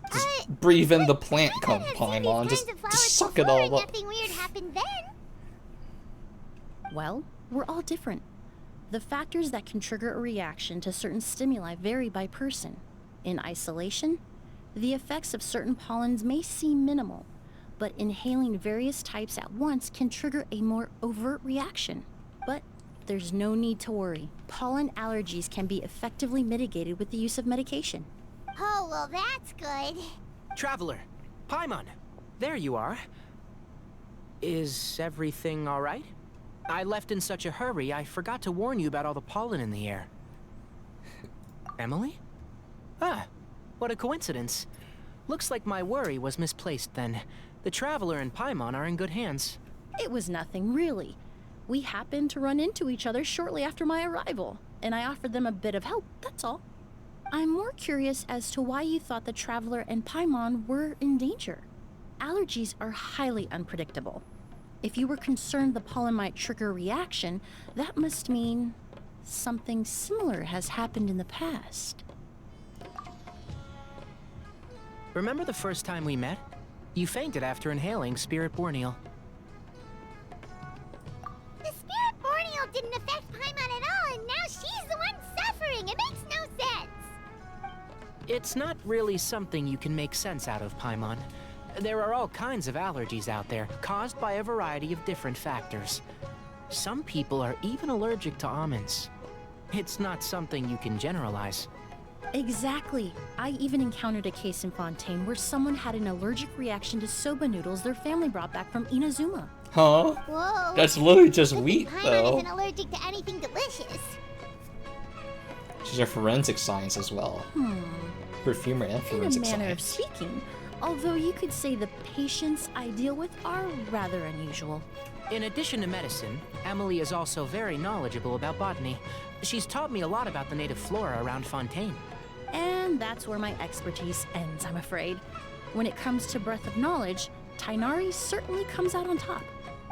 breathe in the plant cum, Paimon. Just suck it all up. Nothing weird happened then. Well, we're all different. The factors that can trigger a reaction to certain stimuli vary by person. In isolation, the effects of certain pollens may seem minimal, but inhaling various types at once can trigger a more overt reaction. But there's no need to worry. Pollen allergies can be effectively mitigated with the use of medication. Oh, well, that's good. Traveler, Paimon, there you are. Is everything all right? I left in such a hurry, I forgot to warn you about all the pollen in the air. Emilie? Ah, what a coincidence. Looks like my worry was misplaced then. The Traveler and Paimon are in good hands. It was nothing, really. We happened to run into each other shortly after my arrival, and I offered them a bit of help, that's all. I'm more curious as to why you thought the Traveler and Paimon were in danger. Allergies are highly unpredictable. If you were concerned the pollen might trigger a reaction, that must mean something similar has happened in the past. Remember the first time we met? You fainted after inhaling Spirit Borneal. The Spirit Borneal didn't affect Paimon at all, and now she's the one suffering. It makes no sense. It's not really something you can make sense out of, Paimon. There are all kinds of allergies out there, caused by a variety of different factors. Some people are even allergic to almonds. It's not something you can generalize. Exactly. I even encountered a case in Fontaine where someone had an allergic reaction to soba noodles their family brought back from Inazuma. Huh? Whoa. That's literally just Good wheat, thing Paimon though. isn't allergic to anything delicious. She's a forensic science as well. Perfumer and In a forensic manner of science. speaking, although you could say the patients I deal with are rather unusual. In addition to medicine, Emilie is also very knowledgeable about botany. She's taught me a lot about the native flora around Fontaine. And that's where my expertise ends, I'm afraid. When it comes to breadth of knowledge, Tighnari certainly comes out on top.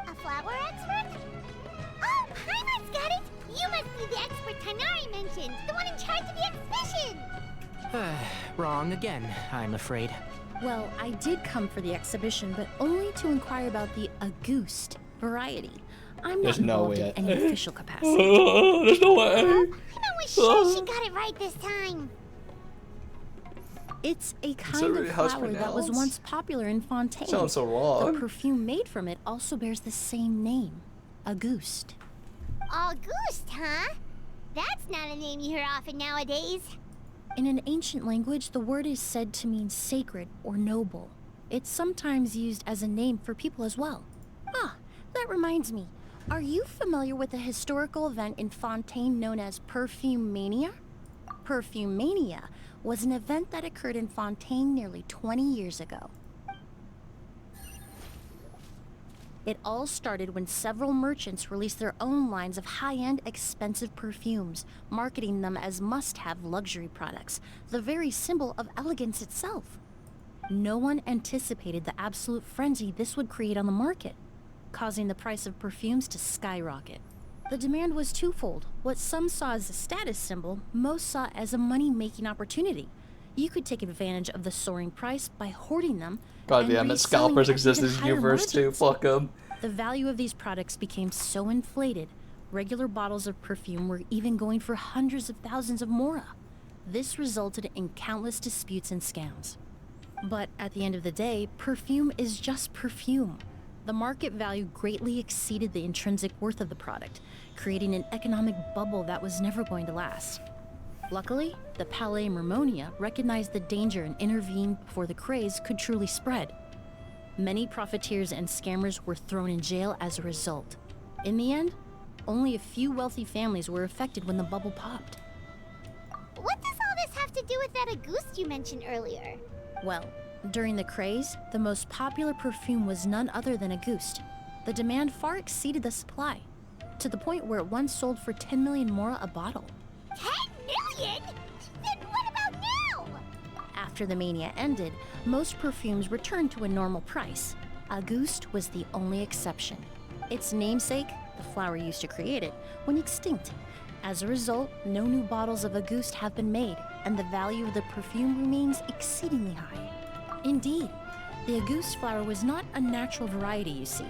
A flower expert? Oh, Paimon's got it! You must be the expert Tighnari mentioned, the one in charge of the exhibition! Wrong again, I'm afraid. Well, I did come for the exhibition, but only to inquire about the Auguste variety. I'm There's not no involved way. in any official capacity. There's no way. Paimon was sure she got it right this time. It's a that kind really of how it's flower that was pronounced? once popular in Fontaine. Sounds so wrong. The perfume made from it also bears the same name, Auguste. Auguste, huh? That's not a name you hear often nowadays. In an ancient language, the word is said to mean sacred or noble. It's sometimes used as a name for people as well. Ah, that reminds me. Are you familiar with a historical event in Fontaine known as Perfumania? Perfumania was an event that occurred in Fontaine nearly 20 years ago. It all started when several merchants released their own lines of high-end, expensive perfumes, marketing them as must-have luxury products, the very symbol of elegance itself. No one anticipated the absolute frenzy this would create on the market, causing the price of perfumes to skyrocket. The demand was twofold. What some saw as a status symbol, most saw as a money-making opportunity. You could take advantage of the soaring price by hoarding them. God damn it, scalpers exist in this universe too, fuck them. The value of these products became so inflated, regular bottles of perfume were even going for hundreds of thousands of mora. This resulted in countless disputes and scams. But at the end of the day, perfume is just perfume. The market value greatly exceeded the intrinsic worth of the product, creating an economic bubble that was never going to last. Luckily, the Palais Mermonia recognized the danger and intervened before the craze could truly spread. Many profiteers and scammers were thrown in jail as a result. In the end, only a few wealthy families were affected when the bubble popped. What does all this have to do with that Auguste you mentioned earlier? Well, during the craze, the most popular perfume was none other than Auguste. The demand far exceeded the supply, to the point where it once sold for 10 million mora a bottle. 10 million? Then what about now? After the mania ended, most perfumes returned to a normal price. Auguste was the only exception. Its namesake, the flower used to create it, went extinct. As a result, no new bottles of Auguste have been made, and the value of the perfume remains exceedingly high. Indeed, the Auguste flower was not a natural variety, you see.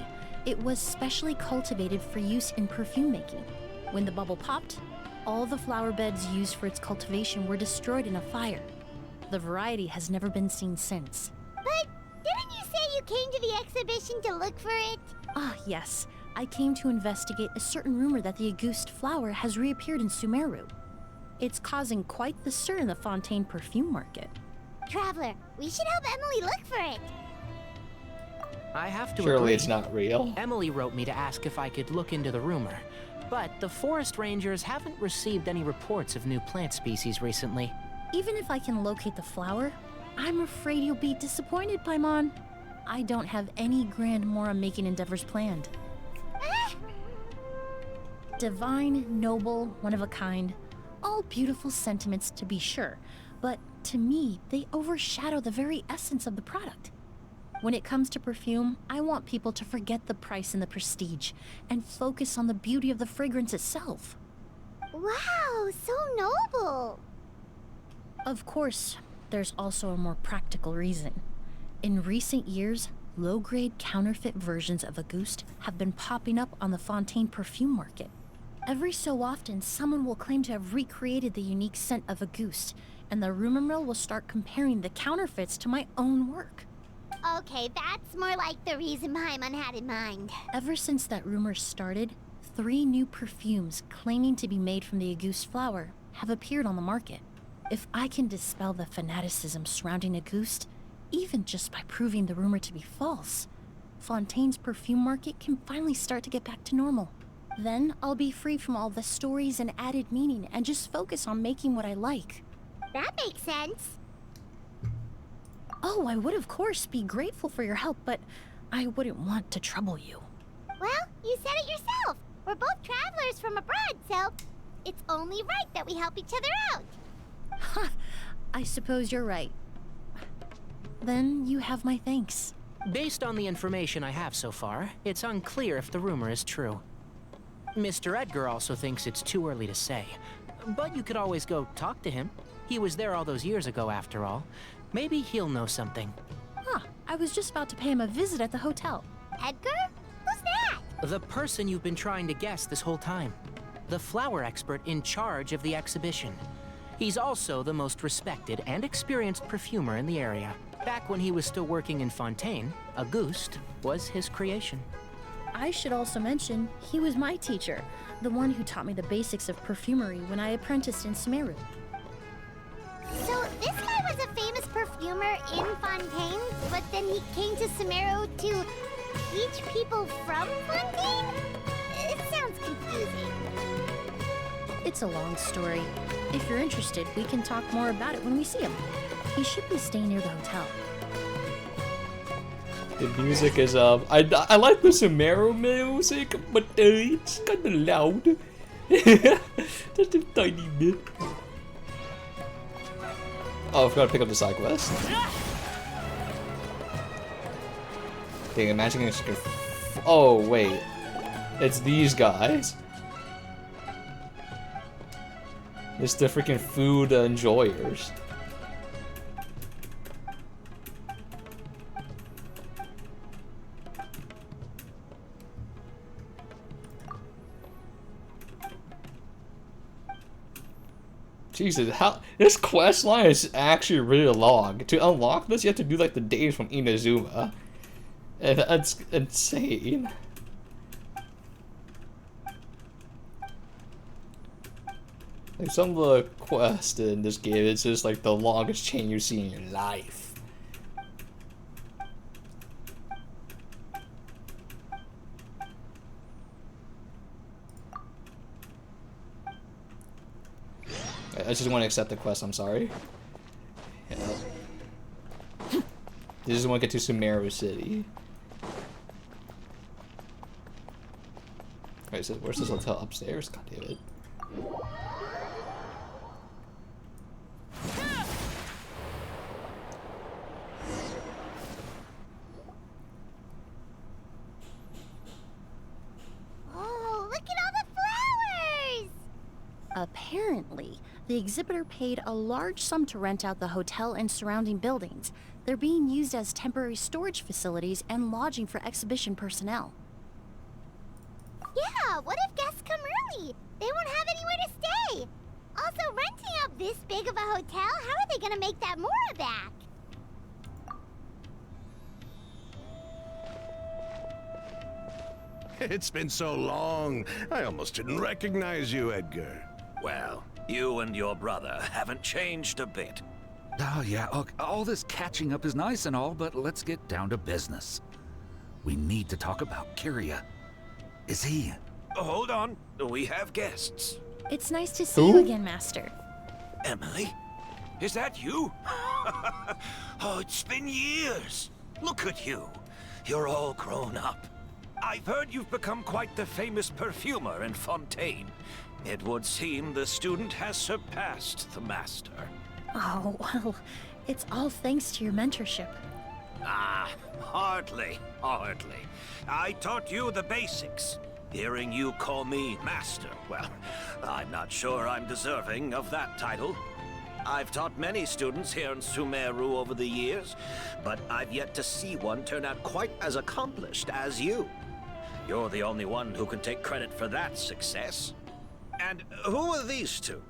It was specially cultivated for use in perfume making. When the bubble popped, all the flower beds used for its cultivation were destroyed in a fire. The variety has never been seen since. But didn't you say you came to the exhibition to look for it? Ah, yes. I came to investigate a certain rumor that the Auguste flower has reappeared in Sumeru. It's causing quite the stir in the Fontaine perfume market. Traveler, we should help Emilie look for it. I have to Surely agree. it's not real. Emilie wrote me to ask if I could look into the rumor, but the forest rangers haven't received any reports of new plant species recently. Even if I can locate the flower, I'm afraid you'll be disappointed, Paimon. I don't have any grand mora-making endeavors planned. Divine, noble, one of a kind, all beautiful sentiments to be sure, but to me, they overshadow the very essence of the product. When it comes to perfume, I want people to forget the price and the prestige, and focus on the beauty of the fragrance itself. Wow, so noble. Of course, there's also a more practical reason. In recent years, low-grade counterfeit versions of Auguste have been popping up on the Fontaine perfume market. Every so often, someone will claim to have recreated the unique scent of Auguste, and the rumor mill will start comparing the counterfeits to my own work. Okay, that's more like the reason Paimon had in mind. Ever since that rumor started, 3 new perfumes claiming to be made from the Auguste flower have appeared on the market. If I can dispel the fanaticism surrounding Auguste, even just by proving the rumor to be false, Fontaine's perfume market can finally start to get back to normal. Then I'll be free from all the stories and added meaning and just focus on making what I like. That makes sense. Oh, I would of course be grateful for your help, but I wouldn't want to trouble you. Well, you said it yourself. We're both travelers from abroad, so it's only right that we help each other out. Ha! I suppose you're right. Then you have my thanks. Based on the information I have so far, it's unclear if the rumor is true. Mr. Edgar also thinks it's too early to say, but you could always go talk to him. He was there all those years ago, after all. Maybe he'll know something. Huh, I was just about to pay him a visit at the hotel. Edgar? Who's that? The person you've been trying to guess this whole time. The flower expert in charge of the exhibition. He's also the most respected and experienced perfumer in the area. Back when he was still working in Fontaine, Auguste was his creation. I should also mention, he was my teacher, the one who taught me the basics of perfumery when I apprenticed in Sumeru. So this guy was a famous perfumer in Fontaine, but then he came to Sumeru to teach people from Fontaine? It sounds confusing. It's a long story. If you're interested, we can talk more about it when we see him. He should be staying near the hotel. The music is I like the Sumeru music, but it's kind of loud. Just a tiny bit. Oh, I forgot to pick up the side quest. Dang, imagine it's gonna. Oh wait, it's these guys. It's the freaking food enjoyers. Jesus, how this quest line is actually really long. To unlock this, you have to do like the days from Inazuma, and that's insane. Like some of the quests in this game, it's just like the longest chain you see in your life. I just want to accept the quest, I'm sorry. Yeah. I just want to get to Sumeru City. Wait, so where's this hotel? Upstairs? God damn it. Oh, look at all the flowers! Apparently, the exhibitor paid a large sum to rent out the hotel and surrounding buildings. They're being used as temporary storage facilities and lodging for exhibition personnel. Yeah, what if guests come early? They won't have anywhere to stay. Also, renting out this big of a hotel, how are they gonna make that Mora back? It's been so long, I almost didn't recognize you, Edgar. Well, you and your brother haven't changed a bit. Oh, yeah, look, all this catching up is nice and all, but let's get down to business. We need to talk about Kyria. Is he... Hold on, we have guests. It's nice to see you again, Master. Emilie? Is that you? Oh, it's been years. Look at you. You're all grown up. I've heard you've become quite the famous perfumer in Fontaine. It would seem the student has surpassed the master. Oh, well, it's all thanks to your mentorship. Ah, hardly. I taught you the basics. Hearing you call me master, well, I'm not sure I'm deserving of that title. I've taught many students here in Sumeru over the years, but I've yet to see one turn out quite as accomplished as you. You're the only one who can take credit for that success. And who are these two?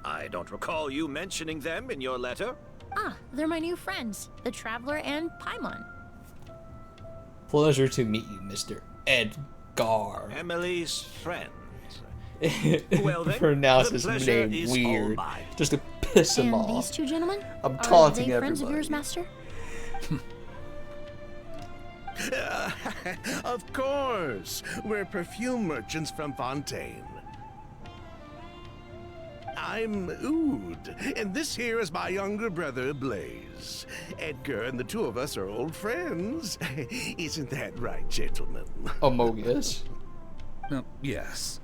I don't recall you mentioning them in your letter. Ah, they're my new friends, the Traveler and Paimon. Pleasure to meet you, Mr. Edgar. Emilie's friends. Well then, pronounce the his pleasure name is weird, all mine. just to piss him And off. these two gentlemen? I'm Are taunting they friends of everybody. yours, Master? Of course, we're perfume merchants from Fontaine. I'm Oud, and this here is my younger brother, Blaze. Edgar and the two of us are old friends. Isn't that right, gentlemen? Amogus. Yes.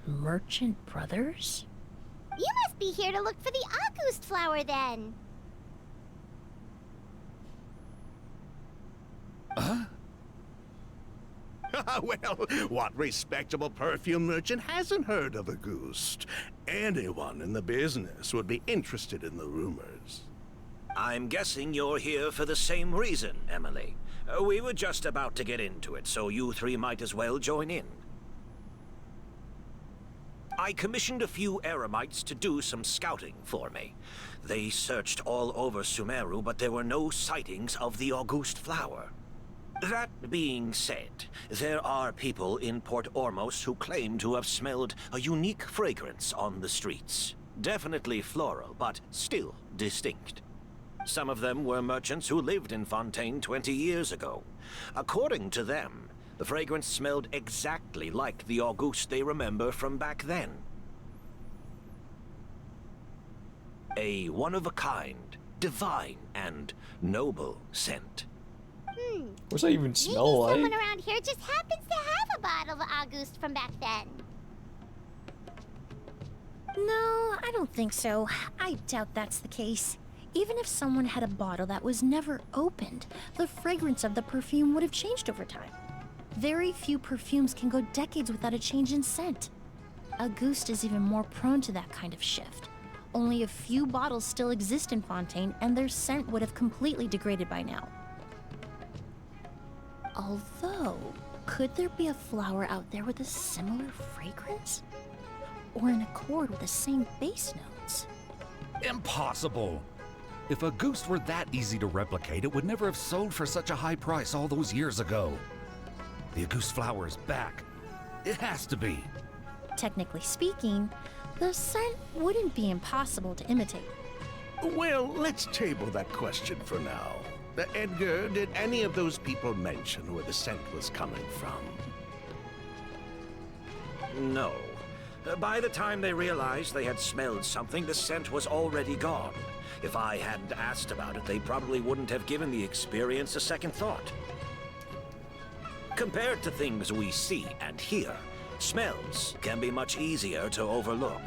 Merchant brothers? You must be here to look for the August flower then. Well, what respectable perfume merchant hasn't heard of a goose? Anyone in the business would be interested in the rumors. I'm guessing you're here for the same reason, Emilie. We were just about to get into it, so you three might as well join in. I commissioned a few eremites to do some scouting for me. They searched all over Sumeru, but there were no sightings of the August flower. That being said, there are people in Port Ormos who claim to have smelled a unique fragrance on the streets. Definitely floral, but still distinct. Some of them were merchants who lived in Fontaine 20 years ago. According to them, the fragrance smelled exactly like the August they remember from back then. A one-of-a-kind, divine, and noble scent. What's that even smell like? Someone around here just happens to have a bottle of August from back then. No, I don't think so. I doubt that's the case. Even if someone had a bottle that was never opened, the fragrance of the perfume would have changed over time. Very few perfumes can go decades without a change in scent. Auguste is even more prone to that kind of shift. Only a few bottles still exist in Fontaine, and their scent would have completely degraded by now. Although, could there be a flower out there with a similar fragrance? Or in accord with the same base notes? Impossible! If Auguste were that easy to replicate, it would never have sold for such a high price all those years ago. The Auguste flower is back. It has to be. Technically speaking, the scent wouldn't be impossible to imitate. Well, let's table that question for now. Edgar, did any of those people mention where the scent was coming from? No. By the time they realized they had smelled something, the scent was already gone. If I hadn't asked about it, they probably wouldn't have given the experience a second thought. Compared to things we see and hear, smells can be much easier to overlook.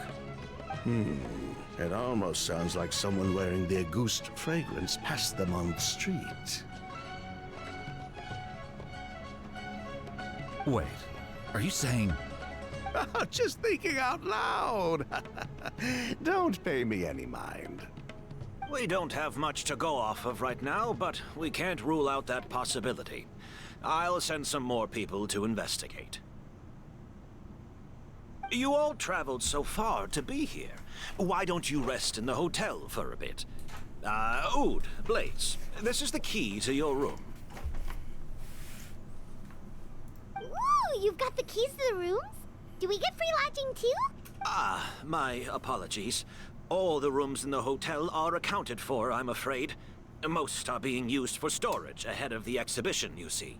It almost sounds like someone wearing the Auguste fragrance passed them on the street. Wait, are you saying... Just thinking out loud. Don't pay me any mind. We don't have much to go off of right now, but we can't rule out that possibility. I'll send some more people to investigate. You all traveled so far to be here. Why don't you rest in the hotel for a bit? Oud, Blaze, this is the key to your room. Ooh, you've got the keys to the rooms? Do we get free lodging too? My apologies. All the rooms in the hotel are accounted for, I'm afraid. Most are being used for storage ahead of the exhibition, you see.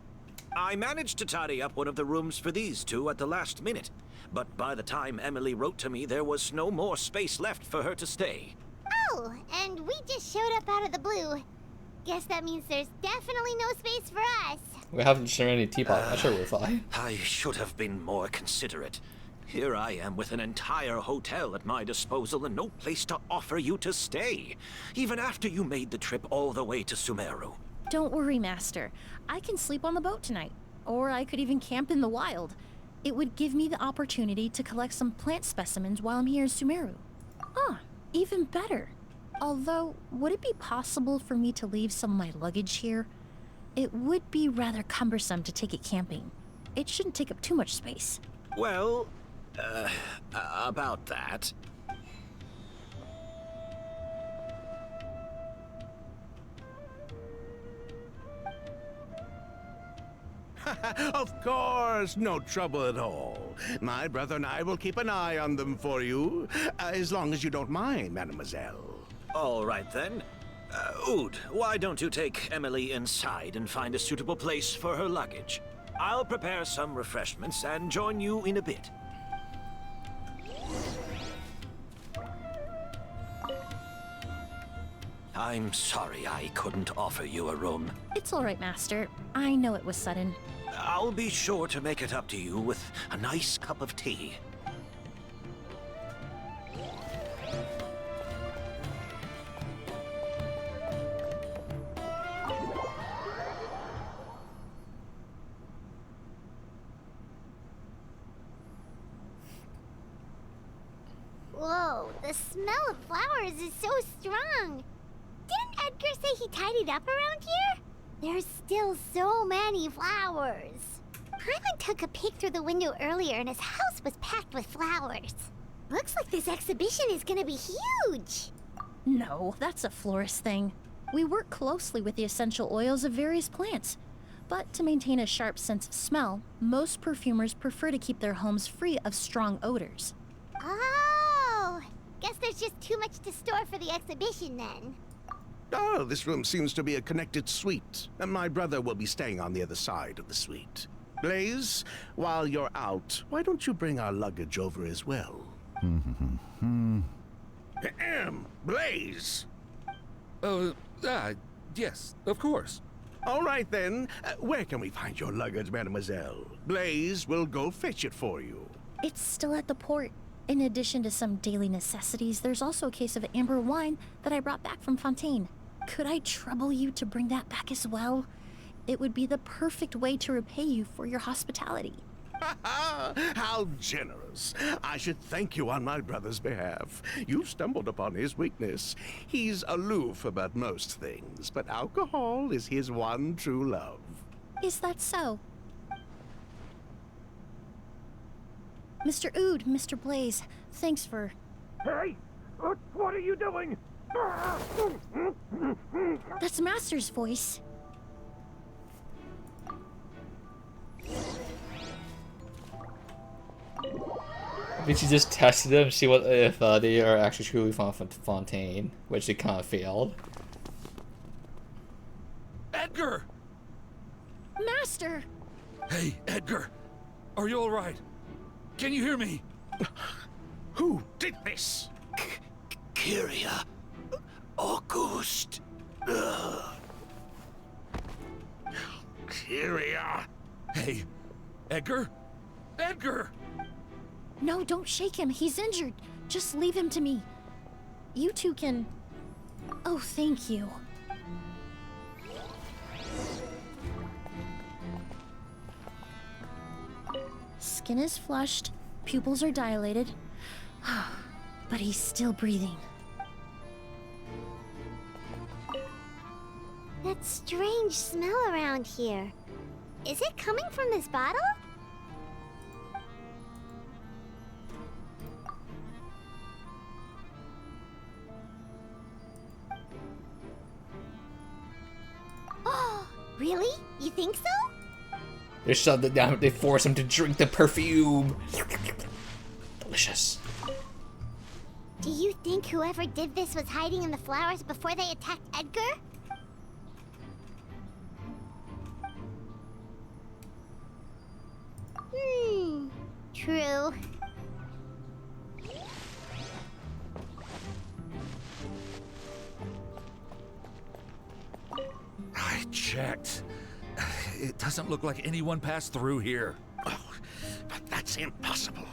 I managed to tidy up one of the rooms for these two at the last minute, but by the time Emilie wrote to me, there was no more space left for her to stay. Oh, and we just showed up out of the blue. Guess that means there's definitely no space for us. We haven't shared any teapot. I'm sure we're fine. I should have been more considerate. Here I am with an entire hotel at my disposal and no place to offer you to stay, even after you made the trip all the way to Sumeru. Don't worry, Master. I can sleep on the boat tonight, or I could even camp in the wild. It would give me the opportunity to collect some plant specimens while I'm here in Sumeru. Even better. Although, would it be possible for me to leave some of my luggage here? It would be rather cumbersome to take it camping. It shouldn't take up too much space. Well, about that. Of course, no trouble at all. My brother and I will keep an eye on them for you, as long as you don't mind, mademoiselle. All right, then. Oud, why don't you take Emilie inside and find a suitable place for her luggage? I'll prepare some refreshments and join you in a bit. I'm sorry I couldn't offer you a room. It's all right, Master. I know it was sudden. I'll be sure to make it up to you with a nice cup of tea. Whoa, the smell of flowers is so strong. Didn't Edgar say he tidied up around here? There's still so many flowers. Paimon took a peek through the window earlier and his house was packed with flowers. Looks like this exhibition is gonna be huge. No, that's a florist thing. We work closely with the essential oils of various plants. But to maintain a sharp sense of smell, most perfumers prefer to keep their homes free of strong odors. Oh, guess there's just too much to store for the exhibition then. Oh, this room seems to be a connected suite, and my brother will be staying on the other side of the suite. Blaze, while you're out, why don't you bring our luggage over as well? Blaze! Yes, of course. All right, then. Where can we find your luggage, mademoiselle? Blaze will go fetch it for you. It's still at the port. In addition to some daily necessities, there's also a case of amber wine that I brought back from Fontaine. Could I trouble you to bring that back as well? It would be the perfect way to repay you for your hospitality. How generous. I should thank you on my brother's behalf. You stumbled upon his weakness. He's aloof about most things, but alcohol is his one true love. Is that so? Mr. Ood, Mr. Blaze, thanks for... Hey! What are you doing? That's Master's voice. I think she just tested them, see what if they are actually truly from Fontaine, which they kind of failed. Edgar! Master! Hey, Edgar! Are you alright? Can you hear me? Who did this? Kyria. Auguste. Kyria. Hey, Edgar? Edgar! No, don't shake him. He's injured. Just leave him to me. You two can... Oh, thank you. Skin is flushed, pupils are dilated, but he's still breathing. That strange smell around here. Is it coming from this bottle? Oh, really? You think so? They shoved it down, they force him to drink the perfume. Delicious. Do you think whoever did this was hiding in the flowers before they attacked Edgar? True. I checked. It doesn't look like anyone passed through here. Oh, but that's impossible.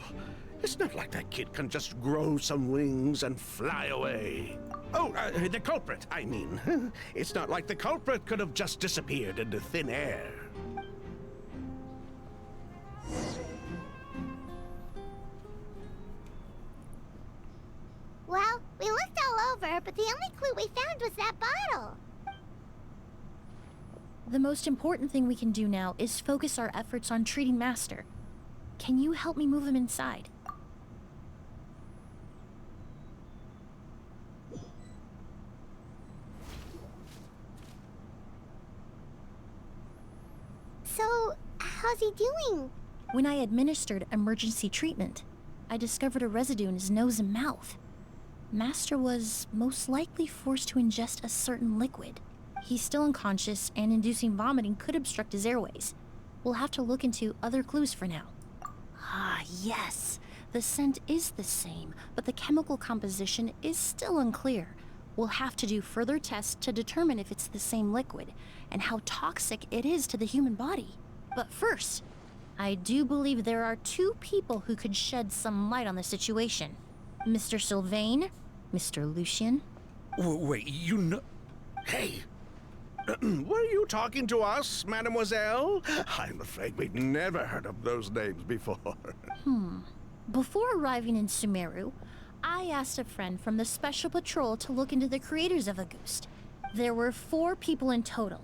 It's not like that kid can just grow some wings and fly away. Oh, the culprit, I mean. It's not like the culprit could have just disappeared into thin air. Well, we looked all over, but the only clue we found was that bottle. The most important thing we can do now is focus our efforts on treating Master. Can you help me move him inside? So, how's he doing? When I administered emergency treatment, I discovered a residue in his nose and mouth. Master was most likely forced to ingest a certain liquid. He's still unconscious, and inducing vomiting could obstruct his airways. We'll have to look into other clues for now. Ah, yes. The scent is the same, but the chemical composition is still unclear. We'll have to do further tests to determine if it's the same liquid, and how toxic it is to the human body. But first, I do believe there are two people who could shed some light on the situation. Mr. Sylvain, Mr. Lucien. Wait, you know... Hey! Were you talking to us, mademoiselle? I'm afraid we'd never heard of those names before. Before arriving in Sumeru, I asked a friend from the Special Patrol to look into the creators of Auguste. There were 4 people in total.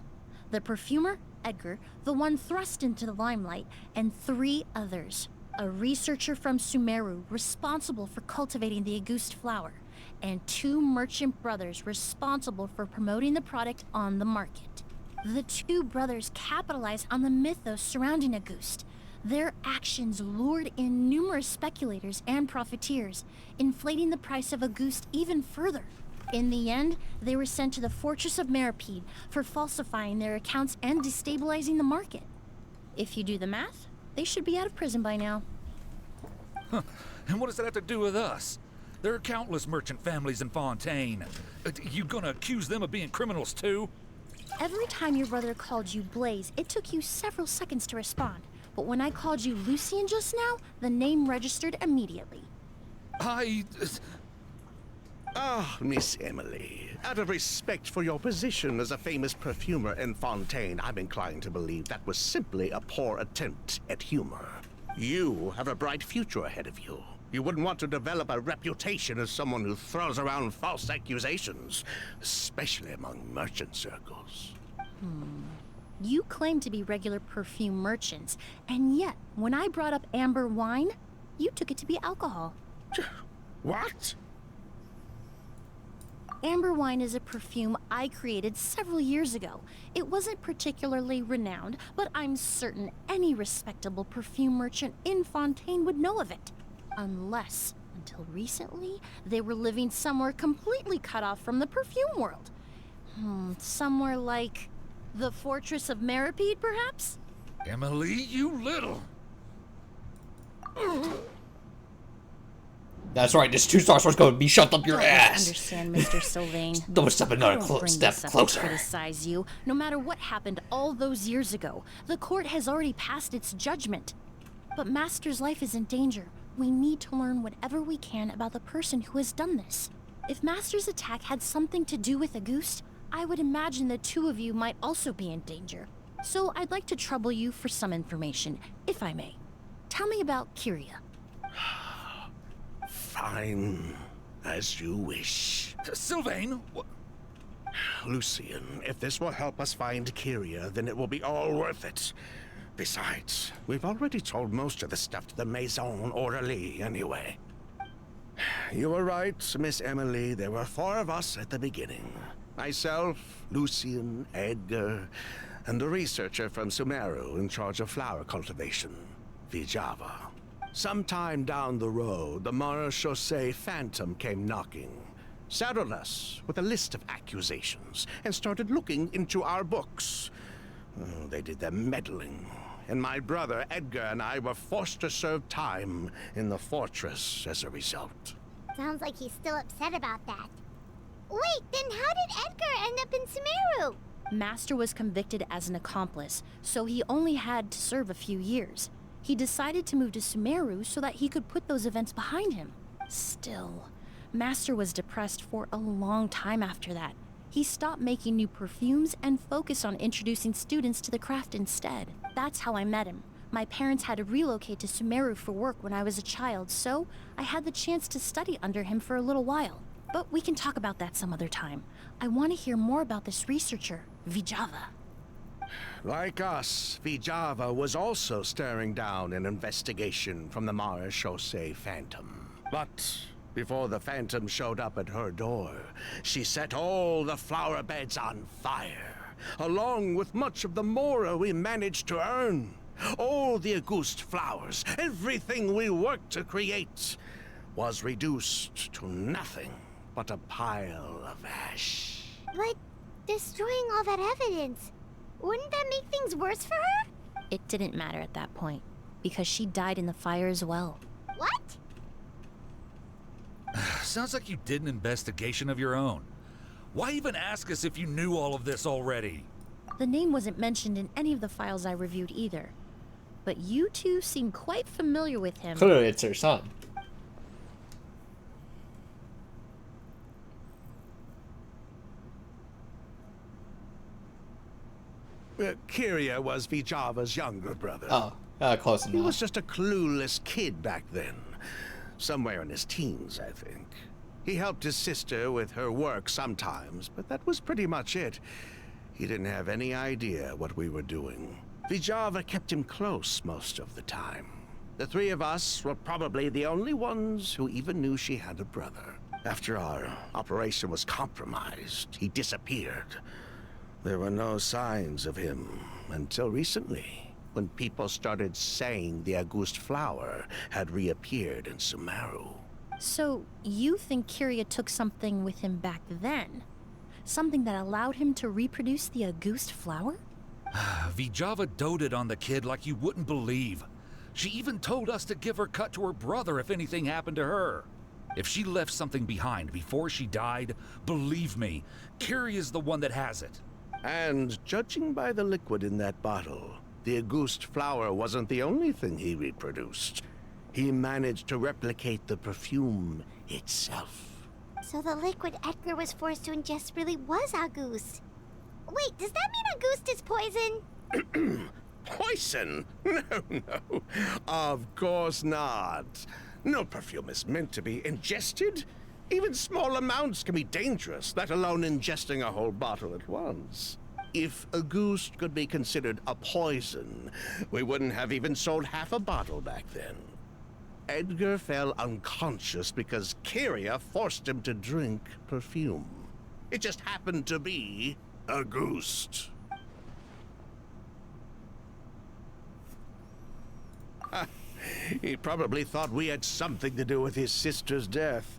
The perfumer, Edgar, the one thrust into the limelight, and 3 others. A researcher from Sumeru responsible for cultivating the Auguste flower, and 2 merchant brothers responsible for promoting the product on the market. The 2 brothers capitalized on the mythos surrounding Auguste. Their actions lured in numerous speculators and profiteers, inflating the price of Auguste even further. In the end, they were sent to the Fortress of Meripede for falsifying their accounts and destabilizing the market. If you do the math, they should be out of prison by now. And what does that have to do with us? There are countless merchant families in Fontaine. You gonna accuse them of being criminals too? Every time your brother called you Blaze, it took you several seconds to respond. But when I called you Lucian just now, the name registered immediately. Ah, Miss Emilie, out of respect for your position as a famous perfumer in Fontaine, I'm inclined to believe that was simply a poor attempt at humor. You have a bright future ahead of you. You wouldn't want to develop a reputation as someone who throws around false accusations, especially among merchant circles. You claim to be regular perfume merchants, and yet, when I brought up amber wine, you took it to be alcohol. What? Amber wine is a perfume I created several years ago. It wasn't particularly renowned, but I'm certain any respectable perfume merchant in Fontaine would know of it. Unless, until recently, they were living somewhere completely cut off from the perfume world. Somewhere like the Fortress of Meripede, perhaps? Emilie, you little... That's right, this 2-star source code be shoved up your ass. Understand, Mr. Sylvain. Don't step another step To closer. criticize you. No matter what happened all those years ago, the court has already passed its judgment. But Master's life is in danger. We need to learn whatever we can about the person who has done this. If Master's attack had something to do with Auguste, I would imagine the two of you might also be in danger. So I'd like to trouble you for some information, if I may. Tell me about Kyria. Fine, as you wish. Sylvain, Lucian, if this will help us find Kyria, then it will be all worth it. Besides, we've already told most of the stuff to the Maison Orderly anyway. You were right, Miss Emilie. There were 4 of us at the beginning. Myself, Lucian, Edgar, and a researcher from Sumeru in charge of flower cultivation, Vijava. Sometime down the road, the Marechaussee Phantom came knocking, saddled us with a list of accusations, and started looking into our books. They did their meddling, and my brother Edgar and I were forced to serve time in the fortress as a result. Sounds like he's still upset about that. Wait, then how did Edgar end up in Sumeru? Master was convicted as an accomplice, so he only had to serve a few years. He decided to move to Sumeru so that he could put those events behind him. Still, Master was depressed for a long time after that. He stopped making new perfumes and focused on introducing students to the craft instead. That's how I met him. My parents had to relocate to Sumeru for work when I was a child, so I had the chance to study under him for a little while. But we can talk about that some other time. I want to hear more about this researcher, Vijava. Like us, Vijava was also staring down an investigation from the Marechaussee Phantom. But before the Phantom showed up at her door, she set all the flower beds on fire, along with much of the mora we managed to earn. All the Auguste flowers, everything we worked to create, was reduced to nothing but a pile of ash. But destroying all that evidence, wouldn't that make things worse for her? It didn't matter at that point, because she died in the fire as well. What? Sounds like you did an investigation of your own. Why even ask us if you knew all of this already? The name wasn't mentioned in any of the files I reviewed either. But you two seem quite familiar with him. Clearly it's her son. Kyria was Vijava's younger brother. Close enough. He was just a clueless kid back then. Somewhere in his teens, I think. He helped his sister with her work sometimes, but that was pretty much it. He didn't have any idea what we were doing. Vijava kept him close most of the time. The 3 of us were probably the only ones who even knew she had a brother. After our operation was compromised, he disappeared. There were no signs of him until recently, when people started saying the Auguste flower had reappeared in Sumeru. So, you think Kyria took something with him back then? Something that allowed him to reproduce the Auguste flower? Vijava doted on the kid like you wouldn't believe. She even told us to give her cut to her brother if anything happened to her. If she left something behind before she died, believe me, Kyria's the one that has it. And judging by the liquid in that bottle, the Auguste flower wasn't the only thing he reproduced. He managed to replicate the perfume itself. So the liquid Edgar was forced to ingest really was Auguste. Wait, does that mean Auguste is poison? Poison? No. Of course not. No perfume is meant to be ingested. Even small amounts can be dangerous, let alone ingesting a whole bottle at once. If Auguste could be considered a poison, we wouldn't have even sold half a bottle back then. Edgar fell unconscious because Kyria forced him to drink perfume. It just happened to be Auguste. He probably thought we had something to do with his sister's death.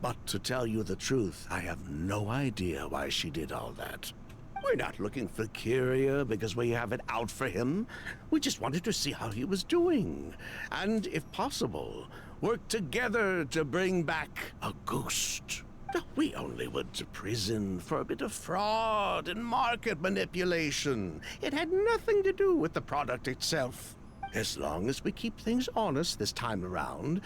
But to tell you the truth, I have no idea why she did all that. We're not looking for Kyria because we have it out for him. We just wanted to see how he was doing. And, if possible, work together to bring back Auguste. We only went to prison for a bit of fraud and market manipulation. It had nothing to do with the product itself. As long as we keep things honest this time around,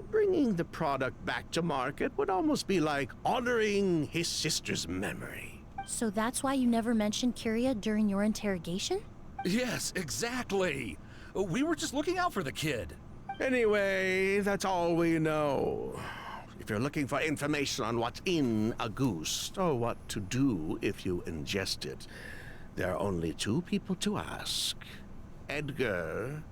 bringing the product back to market would almost be like honoring his sister's memory. So that's why you never mentioned Kyria during your interrogation? Yes, exactly. We were just looking out for the kid. Anyway, that's all we know. If you're looking for information on what's in Auguste, or what to do if you ingest it, there are only two people to ask. Edgar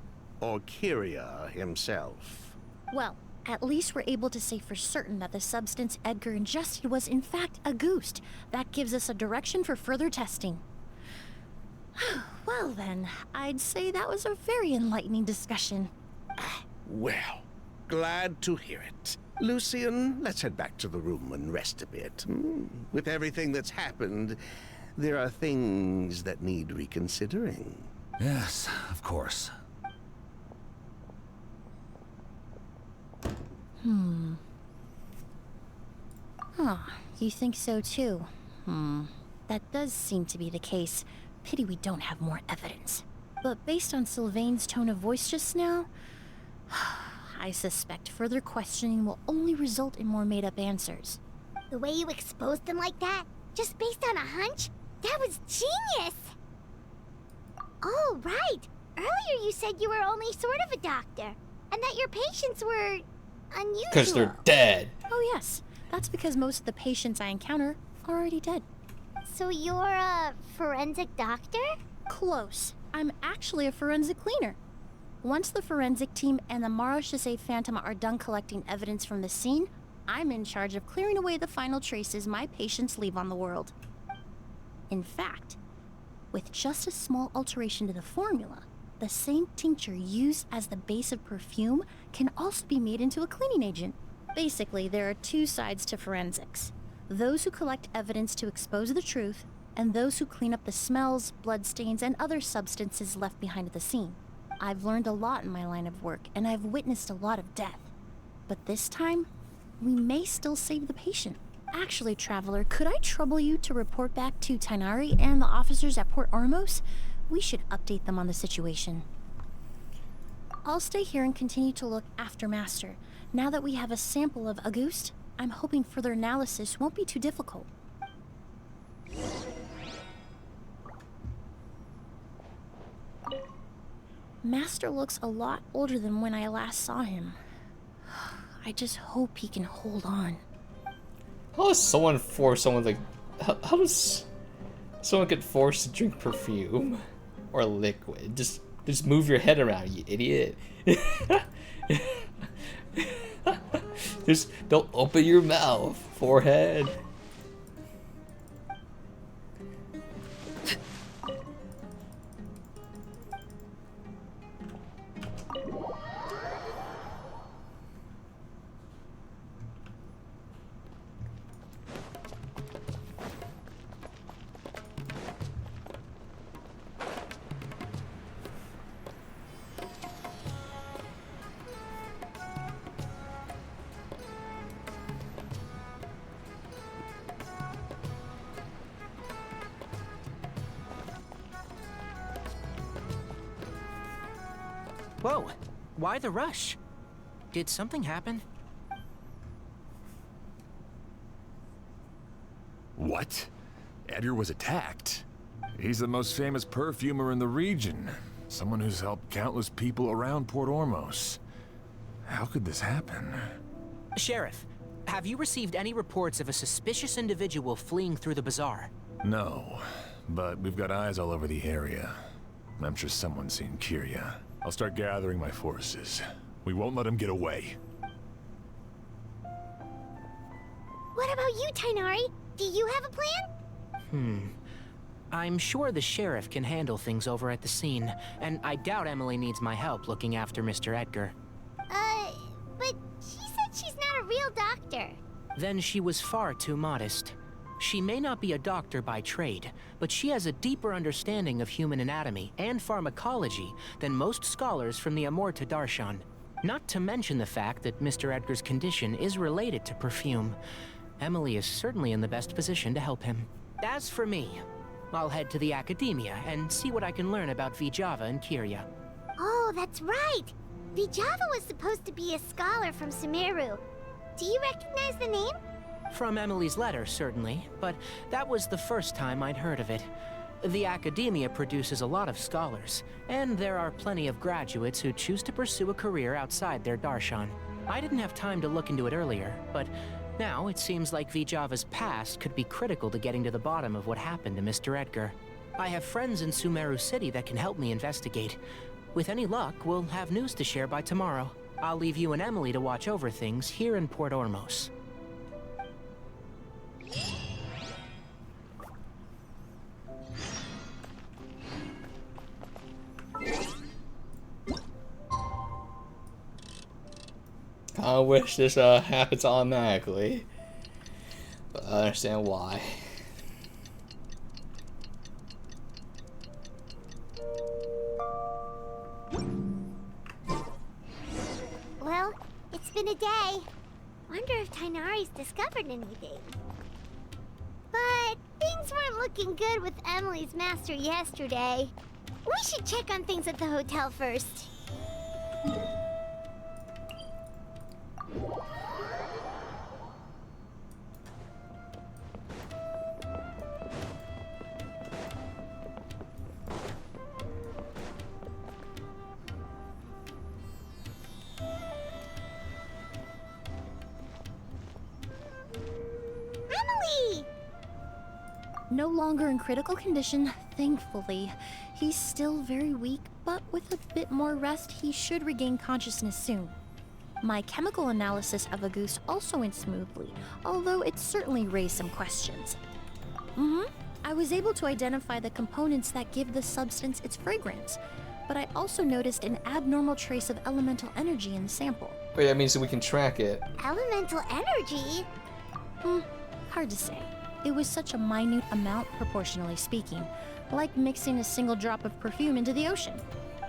or Kyria himself. Well, at least we're able to say for certain that the substance Edgar ingested was in fact Auguste. That gives us a direction for further testing. Well then, I'd say that was a very enlightening discussion. Well, glad to hear it. Lucian, let's head back to the room and rest a bit. With everything that's happened, there are things that need reconsidering. Yes, of course. You think so too? That does seem to be the case. Pity we don't have more evidence. But based on Sylvain's tone of voice just now, I suspect further questioning will only result in more made-up answers. The way you exposed them like that, just based on a hunch? That was genius! Oh, right! Earlier you said you were only sort of a doctor, and that your patients were unusual. Because they're dead. Oh yes, that's because most of the patients I encounter are already dead. So you're a forensic doctor? Close. I'm actually a forensic cleaner. Once the forensic team and the Marechaussee Phantom are done collecting evidence from the scene, I'm in charge of clearing away the final traces my patients leave on the world. In fact, with just a small alteration to the formula, the same tincture used as the base of perfume can also be made into a cleaning agent. Basically, there are two sides to forensics. Those who collect evidence to expose the truth, and those who clean up the smells, bloodstains, and other substances left behind at the scene. I've learned a lot in my line of work, and I've witnessed a lot of death. But this time, we may still save the patient. Actually, Traveler, could I trouble you to report back to Tighnari and the officers at Port Ormos? We should update them on the situation. I'll stay here and continue to look after Master. Now that we have a sample of Auguste, I'm hoping further analysis won't be too difficult. Master looks a lot older than when I last saw him. I just hope he can hold on. How does someone force someone like... How does someone get forced to drink perfume? Or liquid? Just move your head around, you idiot. Just don't open your mouth, forehead. Whoa, why the rush? Did something happen? What? Edgar was attacked? He's the most famous perfumer in the region. Someone who's helped countless people around Port Ormos. How could this happen? Sheriff, have you received any reports of a suspicious individual fleeing through the bazaar? No, but we've got eyes all over the area. I'm sure someone's seen Kyria. I'll start gathering my forces. We won't let him get away. What about you, Tighnari? Do you have a plan? I'm sure the sheriff can handle things over at the scene, and I doubt Emilie needs my help looking after Mr. Edgar. But she said she's not a real doctor. Then she was far too modest. She may not be a doctor by trade, but she has a deeper understanding of human anatomy and pharmacology than most scholars from the Amorta Darshan. Not to mention the fact that Mr. Edgar's condition is related to perfume. Emilie is certainly in the best position to help him. As for me, I'll head to the academia and see what I can learn about Vijava and Kyria. Oh, that's right! Vijava was supposed to be a scholar from Sumeru. Do you recognize the name? From Emilie's letter, certainly, but that was the first time I'd heard of it. The academia produces a lot of scholars, and there are plenty of graduates who choose to pursue a career outside their darshan. I didn't have time to look into it earlier, but now it seems like Vijava's past could be critical to getting to the bottom of what happened to Mr. Edgar. I have friends in Sumeru City that can help me investigate. With any luck, we'll have news to share by tomorrow. I'll leave you and Emilie to watch over things here in Port Ormos. I wish this happens automatically, but I understand why. Well, it's been a day. Wonder if Tighnari's discovered anything. But things weren't looking good with Emilie's master yesterday. We should check on things at the hotel first. Emilie! No longer in critical condition, thankfully. He's still very weak, but with a bit more rest, he should regain consciousness soon. My chemical analysis of Auguste also went smoothly, although it certainly raised some questions. I was able to identify the components that give the substance its fragrance, but I also noticed an abnormal trace of elemental energy in the sample. Wait, that means that we can track it. Elemental energy? Hard to say. It was such a minute amount, proportionally speaking, like mixing a single drop of perfume into the ocean.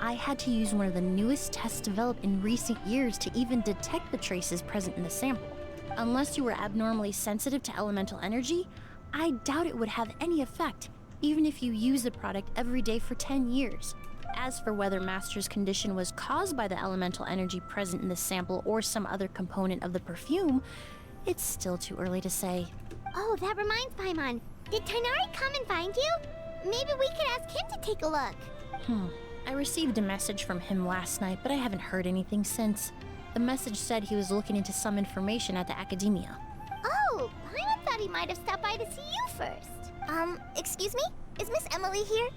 I had to use one of the newest tests developed in recent years to even detect the traces present in the sample. Unless you were abnormally sensitive to elemental energy, I doubt it would have any effect, even if you use the product every day for 10 years. As for whether Master's condition was caused by the elemental energy present in the sample or some other component of the perfume, it's still too early to say. Oh, that reminds Paimon. Did Tighnari come and find you? Maybe we could ask him to take a look. I received a message from him last night, but I haven't heard anything since. The message said he was looking into some information at the academia. Oh, Paimon thought he might have stopped by to see you first. Excuse me? Is Miss Emilie here?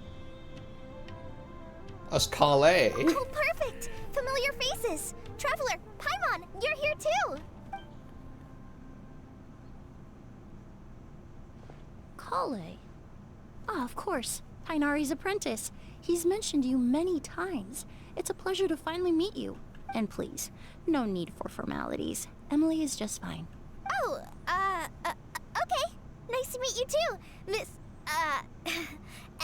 Us Calais. Oh, perfect! Familiar faces! Traveler, Paimon, you're here too! Calais? Ah, of course. Tighnari's apprentice. He's mentioned you many times. It's a pleasure to finally meet you. And please, no need for formalities. Emilie is just fine. Oh, okay. Nice to meet you too, Miss,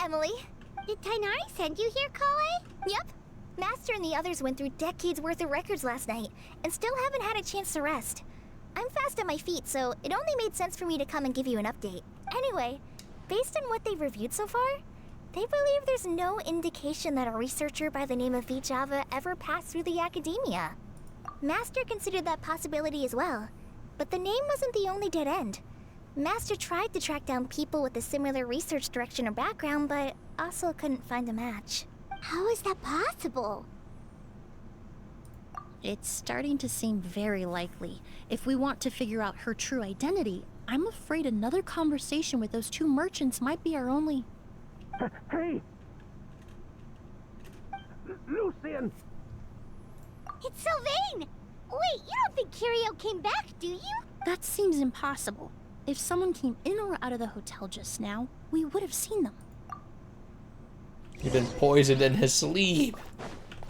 Emilie. Did Tighnari send you here, Calais? Yep. Master and the others went through decades worth of records last night, and still haven't had a chance to rest. I'm fast on my feet, so it only made sense for me to come and give you an update. Anyway, based on what they've reviewed so far, They believe there's no indication that a researcher by the name of Vijava ever passed through the academia. Master considered that possibility as well, but the name wasn't the only dead end. Master tried to track down people with a similar research direction or background, but also couldn't find a match. How is that possible? It's starting to seem very likely. If we want to figure out her true identity, I'm afraid another conversation with those two merchants might be our only... Hey! Lucian! It's Sylvain! Wait, you don't think Curio came back, do you? That seems impossible. If someone came in or out of the hotel just now, we would have seen them. He'd been poisoned in his sleep.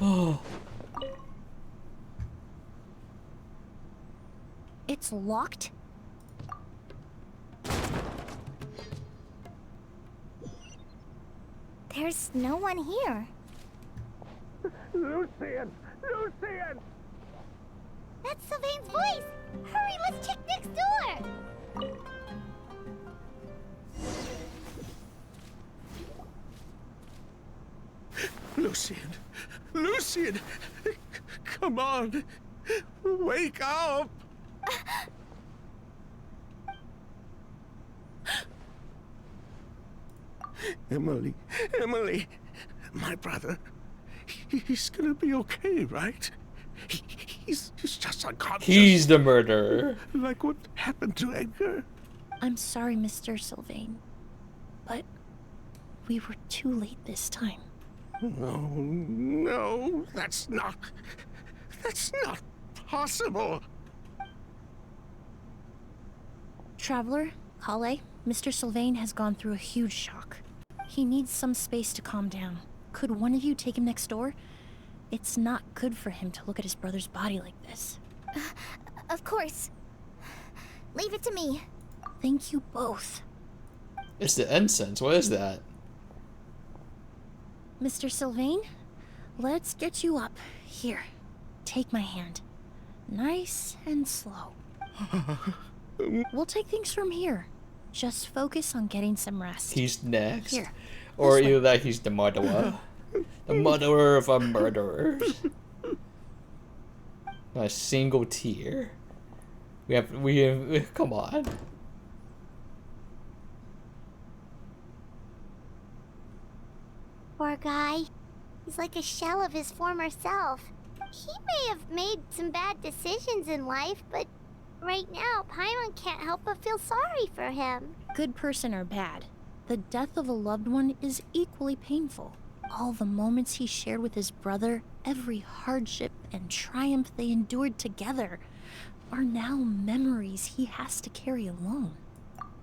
Oh. It's locked? There's no one here. Lucian! Lucian! That's Sylvain's voice! Hurry, let's check next door! Lucian! Lucian! Come on! Wake up! Emilie, Emilie, my brother, he's gonna be okay, right? He's just unconscious. He's the murderer. Like what happened to Edgar. I'm sorry, Mr. Sylvain, but we were too late this time. No, no, that's not possible. Traveler, Kale, Mr. Sylvain has gone through a huge shock. He needs some space to calm down. Could one of you take him next door? It's not good for him to look at his brother's body like this. Of course. Leave it to me. Thank you both. It's the incense. What is that? Mr. Sylvain, let's get you up. Here, take my hand. Nice and slow. We'll take things from here. Just focus on getting some rest. He's next. Here. Or either that he's the murderer. The murderer of our murderers. Not a single tear. We have, come on. Poor guy. He's like a shell of his former self. He may have made some bad decisions in life, but right now, Paimon can't help but feel sorry for him. Good person or bad, the death of a loved one is equally painful. All the moments he shared with his brother, every hardship and triumph they endured together, are now memories he has to carry alone.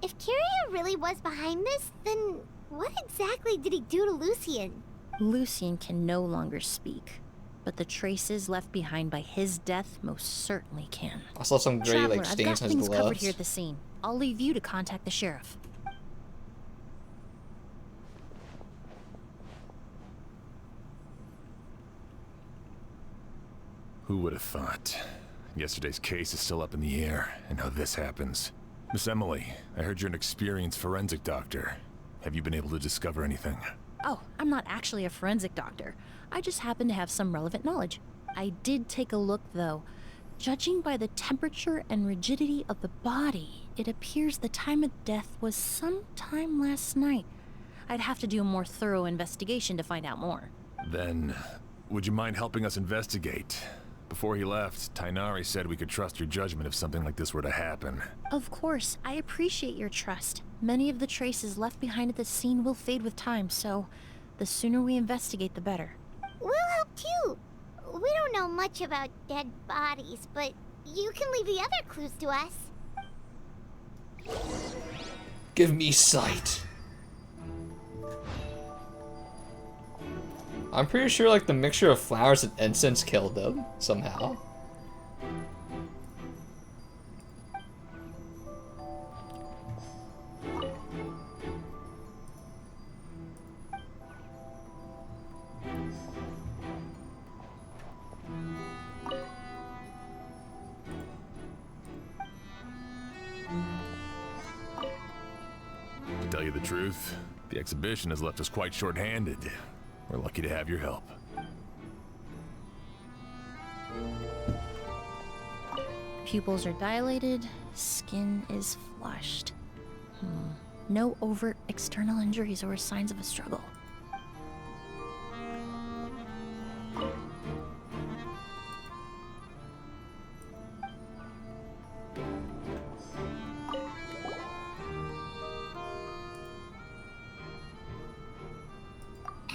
If Curio really was behind this, then what exactly did he do to Lucian? Lucian can no longer speak, but the traces left behind by his death most certainly can. I saw some gray Traveler, like I've stains got on his things covered gloves. here at the scene. I'll leave you to contact the sheriff. Who would have thought? Yesterday's case is still up in the air, and now this happens. Miss Emilie, I heard you're an experienced forensic doctor. Have you been able to discover anything? Oh, I'm not actually a forensic doctor. I just happen to have some relevant knowledge. I did take a look, though. Judging by the temperature and rigidity of the body, it appears the time of death was sometime last night. I'd have to do a more thorough investigation to find out more. Then, would you mind helping us investigate? Before he left, Tainari said we could trust your judgment if something like this were to happen. Of course, I appreciate your trust. Many of the traces left behind at the scene will fade with time, so the sooner we investigate, the better. We'll help too. We don't know much about dead bodies, but you can leave the other clues to us. Give me sight. I'm pretty sure like the mixture of flowers and incense killed them somehow. To tell you the truth, The exhibition has left us quite short-handed. We're lucky to have your help. Pupils are dilated, skin is flushed. No overt external injuries or signs of a struggle.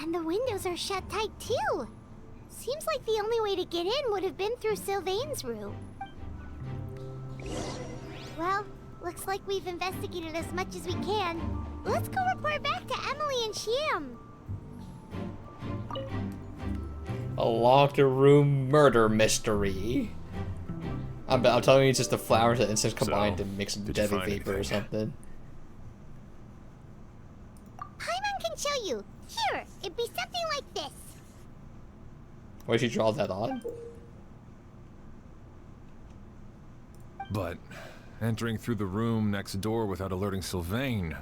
And the windows are shut tight too. Seems like the only way to get in would have been through Sylvain's room. Well, looks like we've investigated as much as we can. Let's go report back to Emilie and Sham. A locked room murder mystery. I'm telling you, it's just the flowers and insects combined to make some deadly vapor or something. Paimon can show you. Here, it'd be something like this. Why did you draw that on? But entering through the room next door without alerting Sylvain...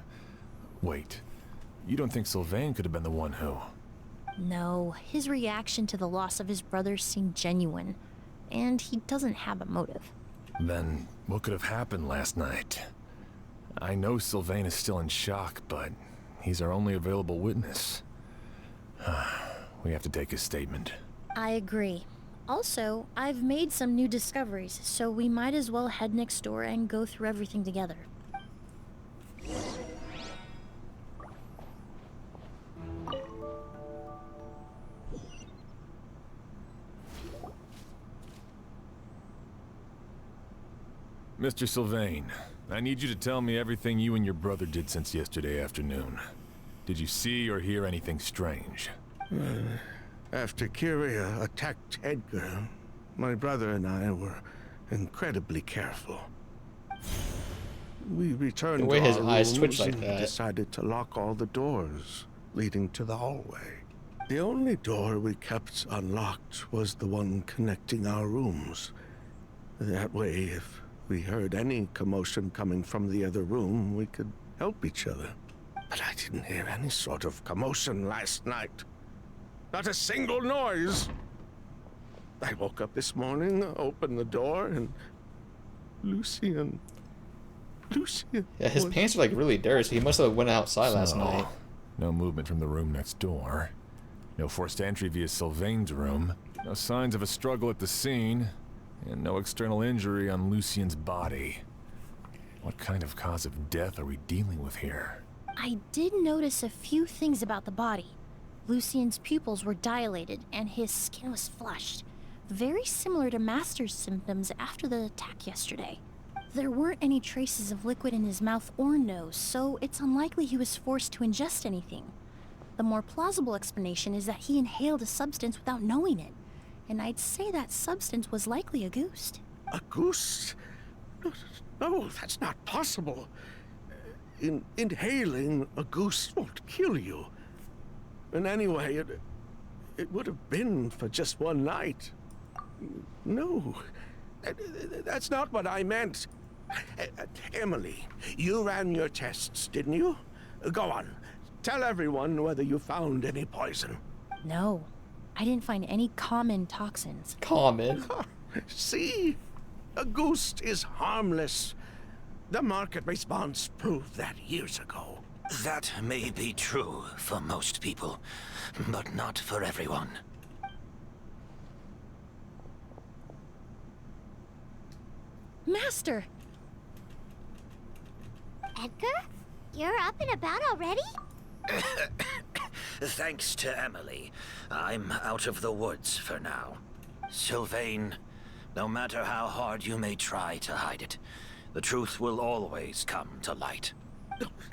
Wait, you don't think Sylvain could have been the one who... No, his reaction to the loss of his brother seemed genuine, and he doesn't have a motive. Then what could have happened last night? I know Sylvain is still in shock, but he's our only available witness. We have to take his statement. I agree. Also, I've made some new discoveries, so we might as well head next door and go through everything together. Mr. Sylvain, I need you to tell me everything you and your brother did since yesterday afternoon. Did you see or hear anything strange? After Kyria attacked Edgar, my brother and I were incredibly careful. We returned the way to his our eyes rooms twitch like and that. decided to lock all the doors leading to the hallway. The only door we kept unlocked was the one connecting our rooms. That way, if we heard any commotion coming from the other room, we could help each other. But I didn't hear any sort of commotion last night. Not a single noise. I woke up this morning, opened the door, and Lucian. Yeah, his pants are like really dirty, so he must have went outside last night. No movement from the room next door. No forced entry via Sylvain's room. No signs of a struggle at the scene. And no external injury on Lucian's body. What kind of cause of death are we dealing with here? I did notice a few things about the body. Lucian's pupils were dilated, and his skin was flushed. Very similar to Master's symptoms after the attack yesterday. There weren't any traces of liquid in his mouth or nose, so it's unlikely he was forced to ingest anything. The more plausible explanation is that he inhaled a substance without knowing it. And I'd say that substance was likely a goose. A goose? No, that's not possible. Inhaling a goose won't kill you. And anyway, it would have been for just one night. No, that's not what I meant. Emilie, you ran your tests, didn't you? Go on, tell everyone whether you found any poison. No, I didn't find any common toxins. Common? See? A goose is harmless. The market response proved that years ago. That may be true for most people, but not for everyone. Master! Edgar? You're up and about already? Thanks to Emilie, I'm out of the woods for now. Sylvain, no matter how hard you may try to hide it, the truth will always come to light.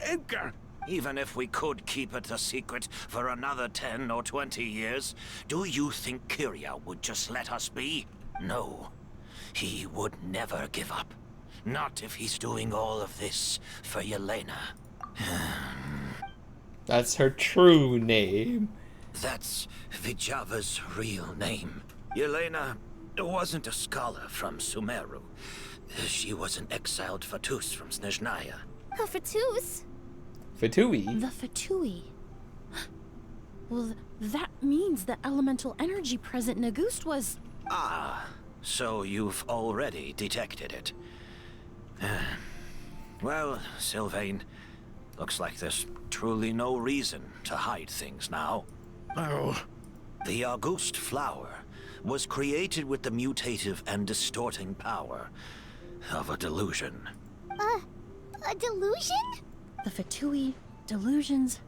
Edgar! Even if we could keep it a secret for another 10 or 20 years, do you think Kyria would just let us be? No. He would never give up. Not if he's doing all of this for Yelena. That's her true name. That's Vijava's real name. Yelena wasn't a scholar from Sumeru. She was an exiled Fatus from Snezhnaya. A Fatus? Fatui? The Fatui. Well, that means the elemental energy present in Auguste was... Ah, so you've already detected it. Well, Sylvain, looks like there's truly no reason to hide things now. Oh. The Auguste flower was created with the mutative and distorting power of a delusion. A delusion? The Fatui, delusions...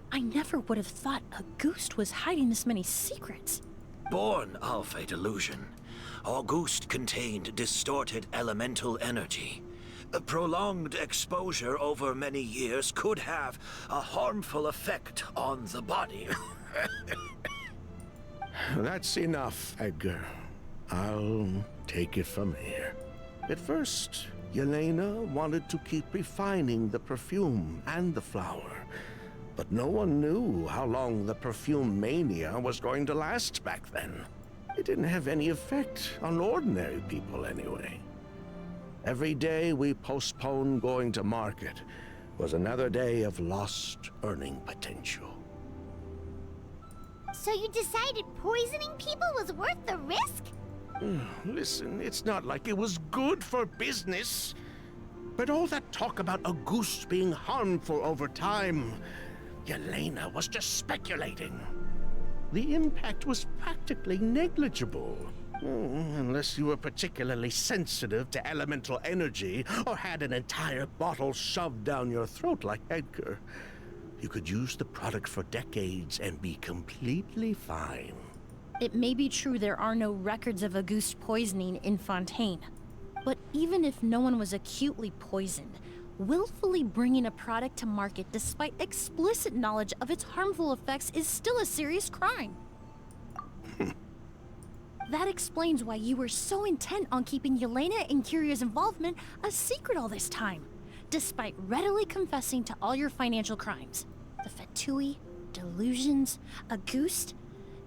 I never would have thought Auguste was hiding this many secrets. Born of a delusion, Auguste contained distorted elemental energy. A prolonged exposure over many years could have a harmful effect on the body. That's enough, Edgar. I'll take it from here. At first, Yelena wanted to keep refining the perfume and the flower. But no one knew how long the perfume mania was going to last back then. It didn't have any effect on ordinary people anyway. Every day we postponed going to market was another day of lost earning potential. So you decided poisoning people was worth the risk? Listen, it's not like it was good for business. But all that talk about Auguste being harmful over time, Yelena was just speculating. The impact was practically negligible. Unless you were particularly sensitive to elemental energy or had an entire bottle shoved down your throat like Edgar. You could use the product for decades and be completely fine. It may be true there are no records of Auguste poisoning in Fontaine. But even if no one was acutely poisoned, willfully bringing a product to market despite explicit knowledge of its harmful effects is still a serious crime. That explains why you were so intent on keeping Yelena and Kiria's involvement a secret all this time, despite readily confessing to all your financial crimes. The Fatui, delusions, Auguste.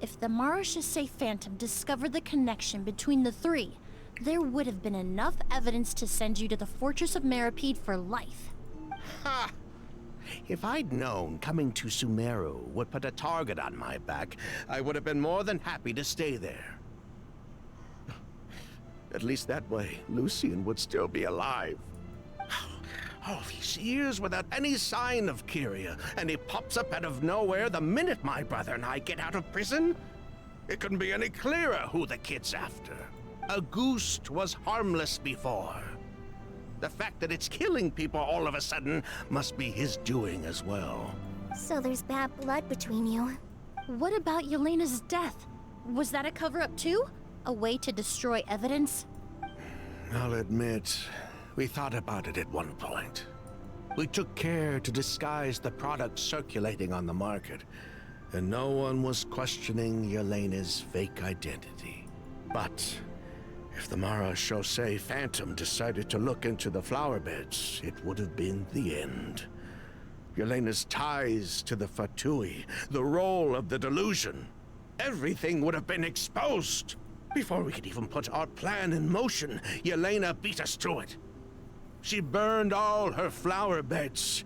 If the Marechaussee Phantom discovered the connection between the three, there would have been enough evidence to send you to the Fortress of Meripede for life. Ha! If I'd known coming to Sumeru would put a target on my back, I would have been more than happy to stay there. At least that way, Lucien would still be alive. All these years without any sign of Kyria, and he pops up out of nowhere the minute my brother and I get out of prison? It couldn't be any clearer who the kid's after. Auguste was harmless before. The fact that it's killing people all of a sudden must be his doing as well. So there's bad blood between you. What about Yelena's death? Was that a cover-up too? A way to destroy evidence? I'll admit, we thought about it at one point. We took care to disguise the product circulating on the market, and no one was questioning Yelena's fake identity. But if the Marechaussee Phantom decided to look into the flower beds, it would have been the end. Yelena's ties to the Fatui, the role of the delusion, everything would have been exposed. Before we could even put our plan in motion, Yelena beat us to it. She burned all her flower beds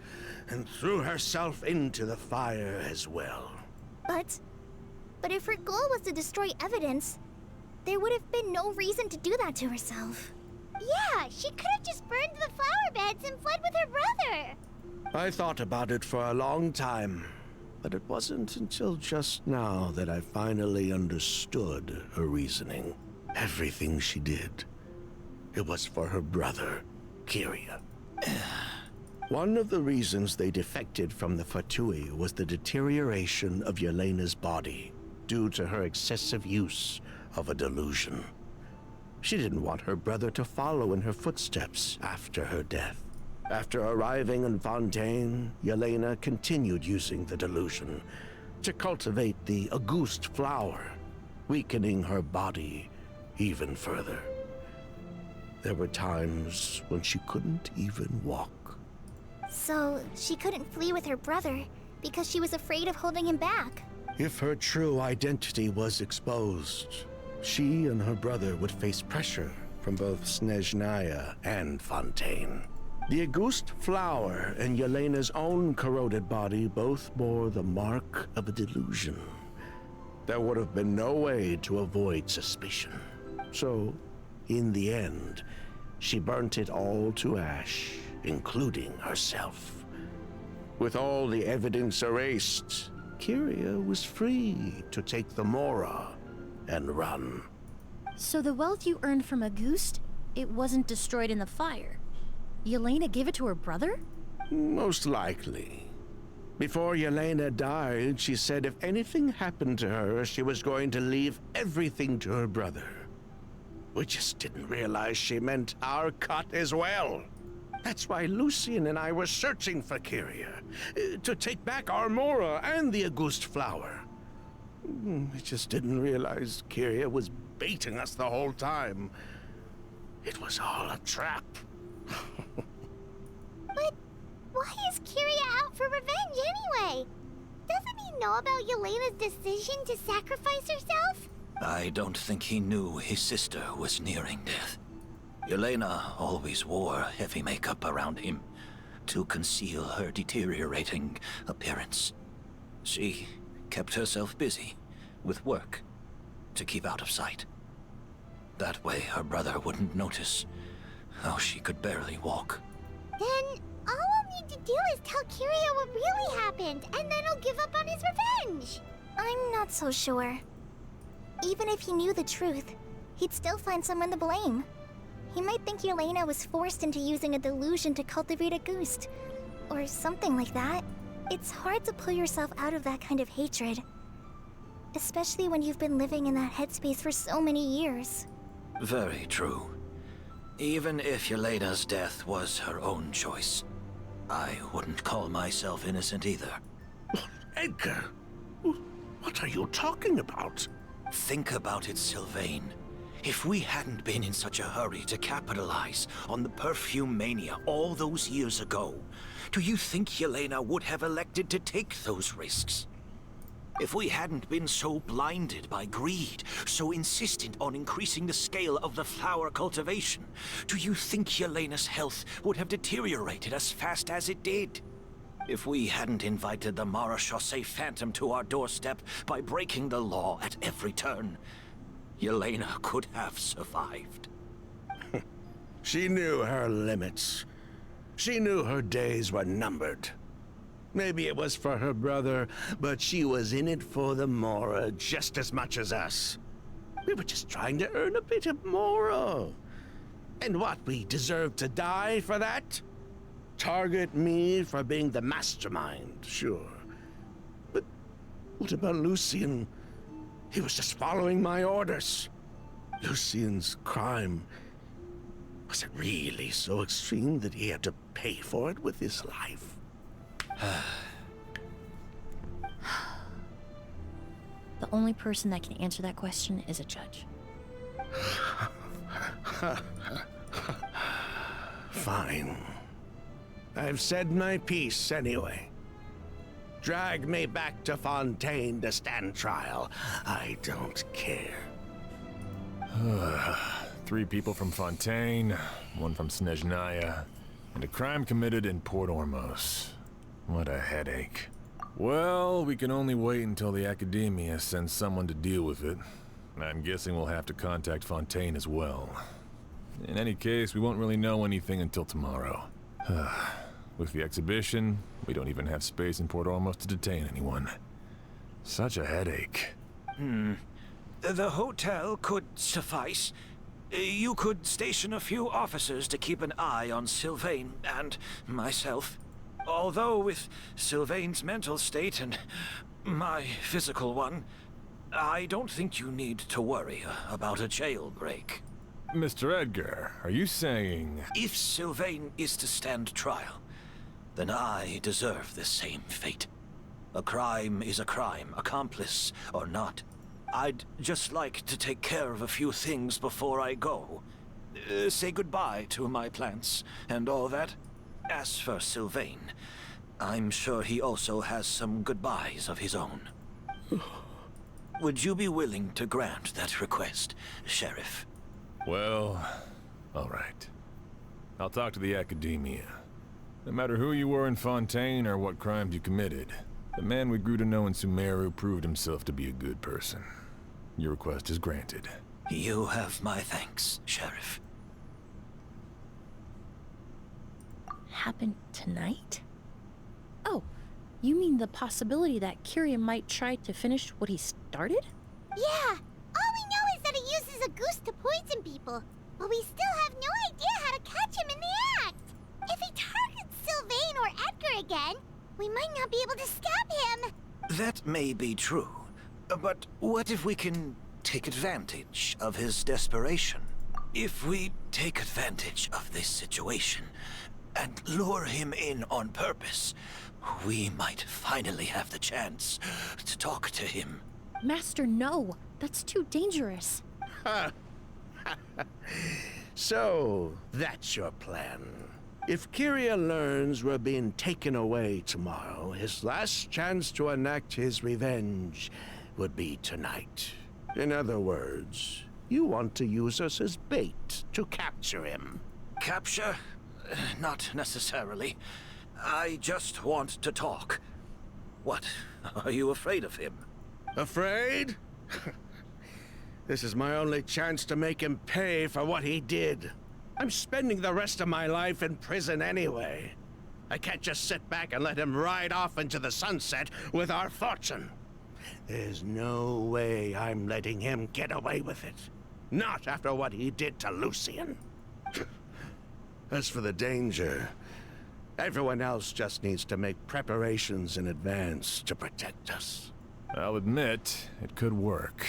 and threw herself into the fire as well. But if her goal was to destroy evidence, there would have been no reason to do that to herself. Yeah, she could have just burned the flower beds and fled with her brother. I thought about it for a long time, but it wasn't until just now that I finally understood her reasoning. Everything she did, it was for her brother, Kyria. One of the reasons they defected from the Fatui was the deterioration of Yelena's body due to her excessive use of a delusion. She didn't want her brother to follow in her footsteps after her death. After arriving in Fontaine, Yelena continued using the delusion to cultivate the Auguste flower, weakening her body even further. There were times when she couldn't even walk. So she couldn't flee with her brother because she was afraid of holding him back. If her true identity was exposed, she and her brother would face pressure from both Snezhnaya and Fontaine. The Auguste flower and Yelena's own corroded body both bore the mark of a delusion. There would have been no way to avoid suspicion. So, in the end, she burnt it all to ash, including herself. With all the evidence erased, Kyria was free to take the Mora and run. So the wealth you earned from Auguste, it wasn't destroyed in the fire. Yelena gave it to her brother? Most likely. Before Yelena died, she said if anything happened to her, she was going to leave everything to her brother. We just didn't realize she meant our cut as well. That's why Lucien and I were searching for Kyria, to take back our Mora and the Auguste flower. We just didn't realize Kyria was baiting us the whole time. It was all a trap. But why is Kyria out for revenge anyway? Doesn't he know about Yelena's decision to sacrifice herself? I don't think he knew his sister was nearing death. Yelena always wore heavy makeup around him to conceal her deteriorating appearance. She kept herself busy with work to keep out of sight. That way her brother wouldn't notice how she could barely walk. Then all we'll need to do is tell Kyria what really happened, and then he'll give up on his revenge. I'm not so sure. Even if he knew the truth, he'd still find someone to blame. He might think Yelena was forced into using a delusion to cultivate Auguste, or something like that. It's hard to pull yourself out of that kind of hatred, especially when you've been living in that headspace for so many years. Very true. Even if Yelena's death was her own choice, I wouldn't call myself innocent either. Edgar, what are you talking about? Think about it, Sylvain. If we hadn't been in such a hurry to capitalize on the perfume mania all those years ago, do you think Yelena would have elected to take those risks? If we hadn't been so blinded by greed, so insistent on increasing the scale of the flower cultivation, do you think Yelena's health would have deteriorated as fast as it did? If we hadn't invited the Marechaussee Phantom to our doorstep by breaking the law at every turn, Yelena could have survived. She knew her limits. She knew her days were numbered. Maybe it was for her brother, but she was in it for the Mora just as much as us. We were just trying to earn a bit of Mora. And what, we deserve to die for that? Target me for being the mastermind, sure. But what about Lucien? He was just following my orders. Lucien's crime, was it really so extreme that he had to pay for it with his life? The only person that can answer that question is a judge. Fine. I've said my piece anyway. Drag me back to Fontaine to stand trial. I don't care. 3 people from Fontaine, 1 from Snezhnaya, and a crime committed in Port Ormos. What a headache. Well, we can only wait until the Academia sends someone to deal with it. I'm guessing we'll have to contact Fontaine as well. In any case, we won't really know anything until tomorrow. With the exhibition, we don't even have space in Port Ormos to detain anyone. Such a headache. The hotel could suffice. You could station a few officers to keep an eye on Sylvain and myself. Although with Sylvain's mental state and my physical one, I don't think you need to worry about a jailbreak. Mr. Edgar, are you saying... If Sylvain is to stand trial, then I deserve the same fate. A crime is a crime, accomplice or not. I'd just like to take care of a few things before I go. Say goodbye to my plants and all that. As for Sylvain, I'm sure he also has some goodbyes of his own. Would you be willing to grant that request, Sheriff? Well, all right. I'll talk to the Academia. No matter who you were in Fontaine or what crimes you committed, the man we grew to know in Sumeru proved himself to be a good person. Your request is granted. You have my thanks, Sheriff. Happen tonight? Oh, you mean the possibility that Kyria might try to finish what he started? Yeah, all we know is that he uses a goose to poison people, but we still have no idea how to catch him in the act. If he targets Sylvain or Edgar again, we might not be able to stab him. That may be true, but what if we can take advantage of his desperation? If we take advantage of this situation and lure him in on purpose, we might finally have the chance to talk to him. Master, no. That's too dangerous. So, that's your plan. If Kyria learns we're being taken away tomorrow, his last chance to enact his revenge would be tonight. In other words, you want to use us as bait to capture him. Capture? Not necessarily. I just want to talk. What? Are you afraid of him? Afraid? This is my only chance to make him pay for what he did. I'm spending the rest of my life in prison anyway. I can't just sit back and let him ride off into the sunset with our fortune. There's no way I'm letting him get away with it. Not after what he did to Lucien. As for the danger, everyone else just needs to make preparations in advance to protect us. I'll admit, it could work.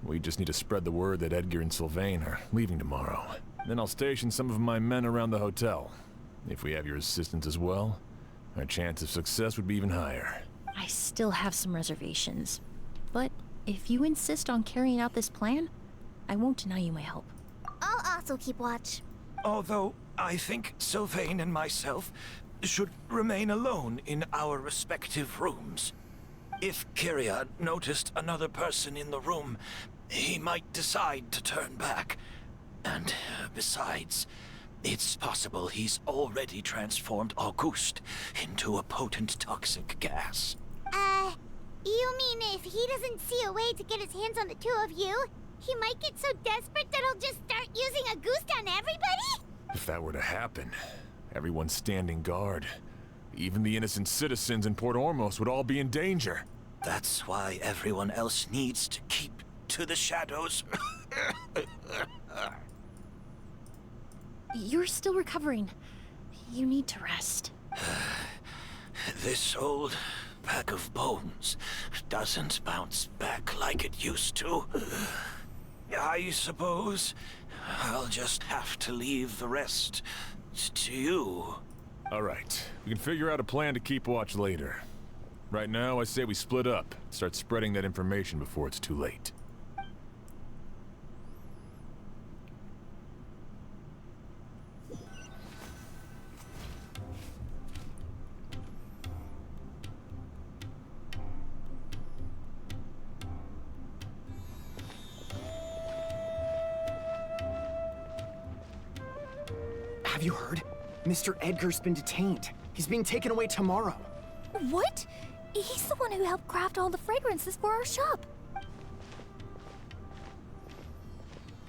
We just need to spread the word that Edgar and Sylvain are leaving tomorrow. Then I'll station some of my men around the hotel. If we have your assistance as well, our chance of success would be even higher. I still have some reservations. But if you insist on carrying out this plan, I won't deny you my help. I'll also keep watch. Although I think Sylvain and myself should remain alone in our respective rooms. If Kyria noticed another person in the room, he might decide to turn back. And besides, it's possible he's already transformed Auguste into a potent toxic gas. You mean if he doesn't see a way to get his hands on the two of you, he might get so desperate that he'll just start using Auguste on everybody? If that were to happen, everyone's standing guard. Even the innocent citizens in Port Ormos would all be in danger. That's why everyone else needs to keep to the shadows. You're still recovering. You need to rest. This old pack of bones doesn't bounce back like it used to. I suppose I'll just have to leave the rest to you. All right, we can figure out a plan to keep watch later. Right now, I say we split up, start spreading that information before it's too late. Have you heard? Mr. Edgar's been detained. He's being taken away tomorrow. What? He's the one who helped craft all the fragrances for our shop.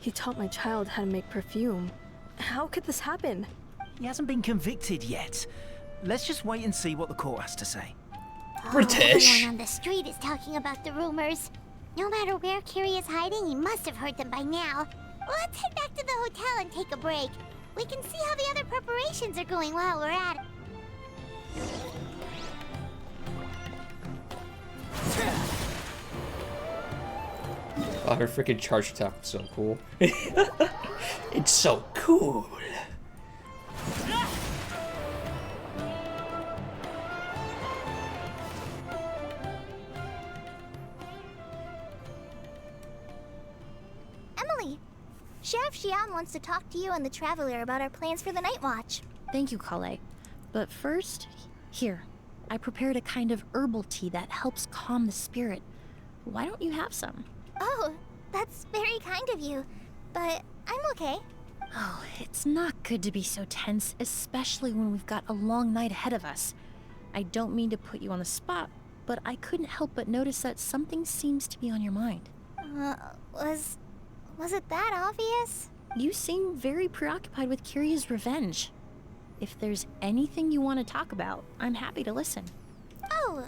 He taught my child how to make perfume. How could this happen? He hasn't been convicted yet. Let's just wait and see what the court has to say. Everyone on the street is talking about the rumors. No matter where Kyria is hiding, he must have heard them by now. Let's head back to the hotel and take a break. We can see how the other preparations are going while we're at it. Oh, her freaking charge attack is so cool. It's so cool. Emilie, Sheriff Xian wants to talk to you and the Traveler about our plans for the Night Watch. Thank you, Kale. But first, here. I prepared a kind of herbal tea that helps calm the spirit. Why don't you have some? Oh, that's very kind of you. But I'm okay. Oh, it's not good to be so tense, especially when we've got a long night ahead of us. I don't mean to put you on the spot, but I couldn't help but notice that something seems to be on your mind. Was it that obvious? You seem very preoccupied with Kyria's revenge. If there's anything you want to talk about, I'm happy to listen. Oh,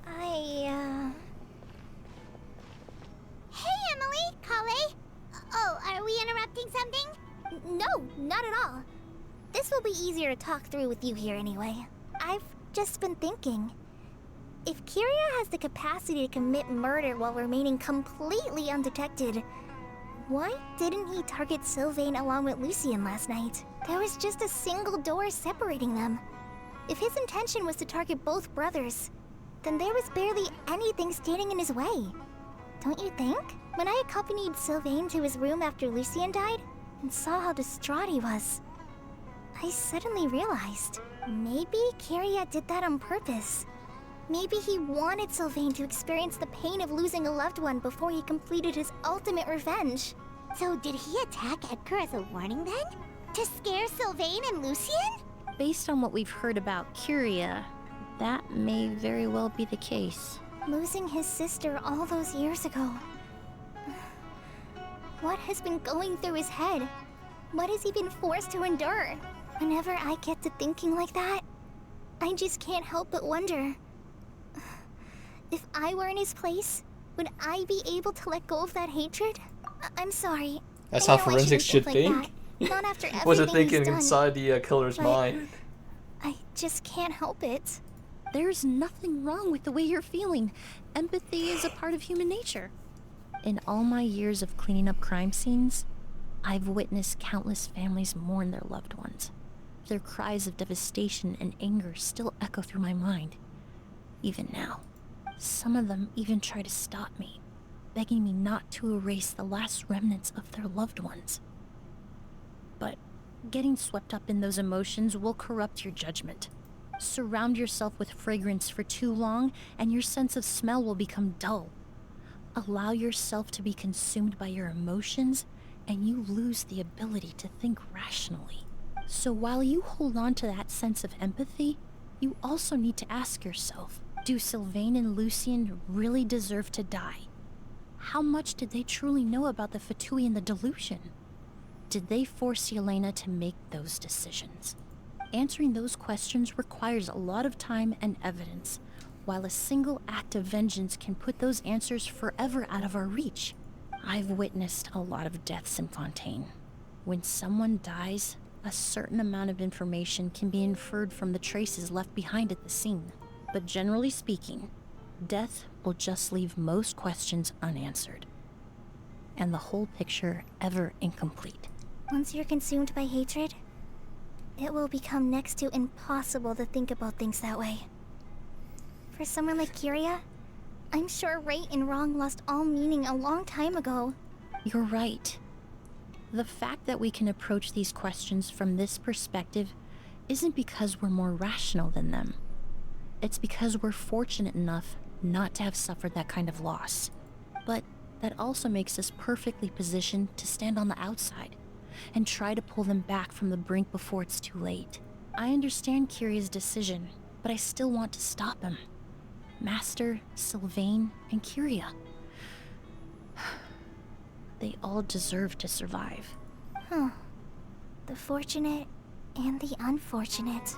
Hey, Emily, Kale. Oh, are we interrupting something? No, not at all. This will be easier to talk through with you here anyway. I've just been thinking. If Kyria has the capacity to commit murder while remaining completely undetected, why didn't he target Sylvain along with Lucien last night? There was just a single door separating them. If his intention was to target both brothers, then there was barely anything standing in his way. Don't you think? When I accompanied Sylvain to his room after Lucien died, and saw how distraught he was, I suddenly realized, maybe Kyria did that on purpose. Maybe he wanted Sylvain to experience the pain of losing a loved one before he completed his ultimate revenge. So did he attack Edgar as a warning then? To scare Sylvain and Lucien? Based on what we've heard about Kyria, that may very well be the case. Losing his sister all those years ago. What has been going through his head? What has he been forced to endure? Whenever I get to thinking like that, I just can't help but wonder. If I were in his place, would I be able to let go of that hatred? I'm sorry. That's how forensics should think. Like not after everything What's it thinking he's done, inside the killer's but mind? I just can't help it. There's nothing wrong with the way you're feeling. Empathy is a part of human nature. In all my years of cleaning up crime scenes, I've witnessed countless families mourn their loved ones. Their cries of devastation and anger still echo through my mind, even now. Some of them even try to stop me, begging me not to erase the last remnants of their loved ones. But getting swept up in those emotions will corrupt your judgment. Surround yourself with fragrance for too long, and your sense of smell will become dull. Allow yourself to be consumed by your emotions, and you lose the ability to think rationally. So while you hold on to that sense of empathy, you also need to ask yourself, do Sylvain and Lucien really deserve to die? How much did they truly know about the Fatui and the delusion? Did they force Yelena to make those decisions? Answering those questions requires a lot of time and evidence, while a single act of vengeance can put those answers forever out of our reach. I've witnessed a lot of deaths in Fontaine. When someone dies, a certain amount of information can be inferred from the traces left behind at the scene. But generally speaking, death will just leave most questions unanswered, and the whole picture ever incomplete. Once you're consumed by hatred, it will become next to impossible to think about things that way. For someone like Kyria, I'm sure right and wrong lost all meaning a long time ago. You're right. The fact that we can approach these questions from this perspective isn't because we're more rational than them. It's because we're fortunate enough not to have suffered that kind of loss. But that also makes us perfectly positioned to stand on the outside and try to pull them back from the brink before it's too late. I understand Kyria's decision, but I still want to stop him. Master, Sylvain, and Kyria. They all deserve to survive. Huh. The fortunate and the unfortunate.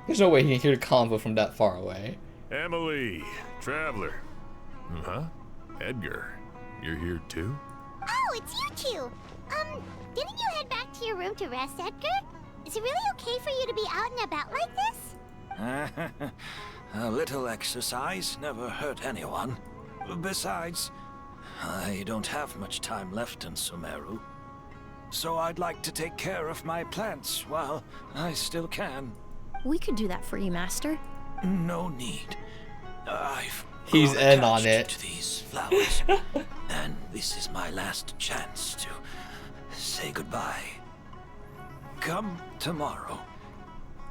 There's no way he can hear the convo from that far away. Emilie, traveler. Huh? Edgar, you're here too? Oh, it's you two! Didn't you head back to your room to rest, Edgar? Is it really okay for you to be out and about like this? A little exercise never hurt anyone. Besides, I don't have much time left in Sumeru. So I'd like to take care of my plants while I still can. We could do that for you, Master. No need. He's in on it. To these flowers, and this is my last chance to say goodbye. Come tomorrow.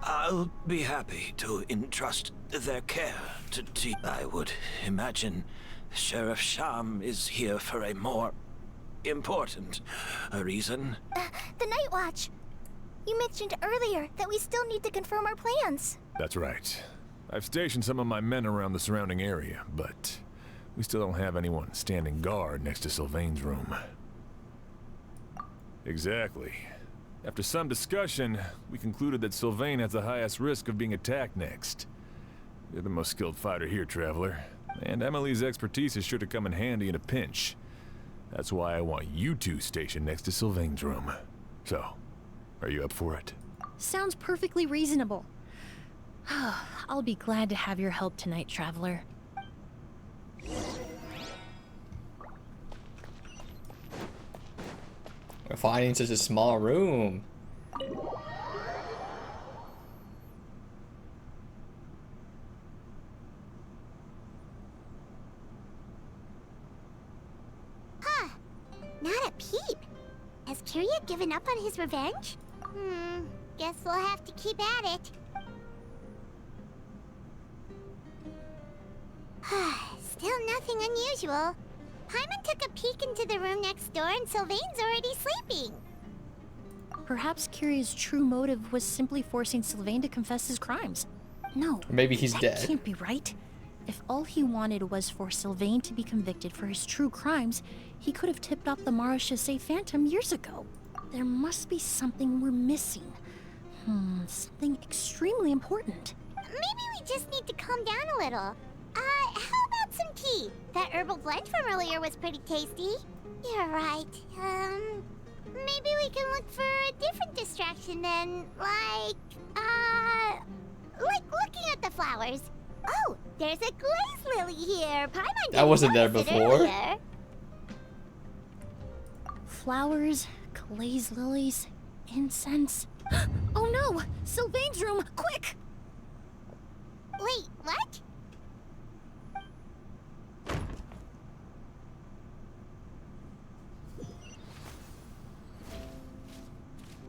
I'll be happy to entrust their care to I would imagine Sheriff Sham is here for a more important reason. The Night Watch. You mentioned earlier that we still need to confirm our plans. That's right. I've stationed some of my men around the surrounding area, but we still don't have anyone standing guard next to Sylvain's room. Exactly. After some discussion, we concluded that Sylvain has the highest risk of being attacked next. You're the most skilled fighter here, Traveler, and Emilie's expertise is sure to come in handy in a pinch. That's why I want you two stationed next to Sylvain's room. So, are you up for it? Sounds perfectly reasonable. I'll be glad to have your help tonight, Traveler. We're finding such a small room. Huh. Not a peep. Has Kiria given up on his revenge? Guess we'll have to keep at it. Still nothing unusual. Paimon took a peek into the room next door and Sylvain's already sleeping. Perhaps Kiria's true motive was simply forcing Sylvain to confess his crimes. No. Or maybe he's that dead. Can't be right. If all he wanted was for Sylvain to be convicted for his true crimes, he could have tipped off the Marechaussee Phantom years ago. There must be something we're missing. Something extremely important. Maybe we just need to calm down a little. How about some tea? That herbal blend from earlier was pretty tasty. You're right. Maybe we can look for a different distraction then, like looking at the flowers. Oh, there's a glaze lily here. Paimon That wasn't there notice it before. earlier. Flowers, glaze lilies, incense. Oh no! Sylvain's room! Quick! Wait, what?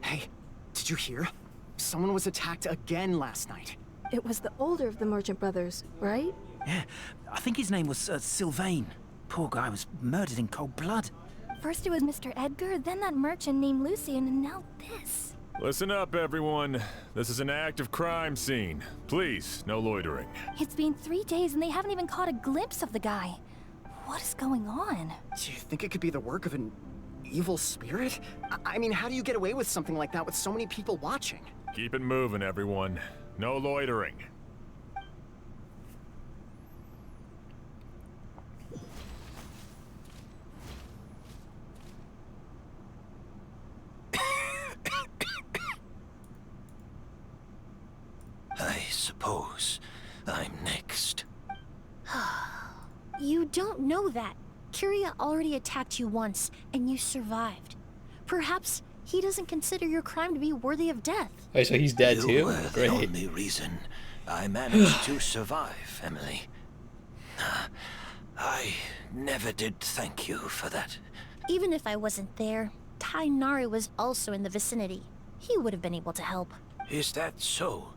Hey, did you hear? Someone was attacked again last night. It was the older of the merchant brothers, right? Yeah, I think his name was Sylvain. Poor guy was murdered in cold blood. First it was Mr. Edgar, then that merchant named Lucian, and now this. Listen up, everyone. This is an active crime scene. Please, no loitering. It's been 3 days and they haven't even caught a glimpse of the guy. What is going on? Do you think it could be the work of an evil spirit? I mean, how do you get away with something like that with so many people watching? Keep it moving, everyone. No loitering. I suppose I'm next. You don't know that. Kiria already attacked you once, and you survived. Perhaps he doesn't consider your crime to be worthy of death. Wait, so he's dead You too? were the Great. only reason I managed to survive, Emilie. I never did thank you for that. Even if I wasn't there, Tainari was also in the vicinity. He would have been able to help. Is that so?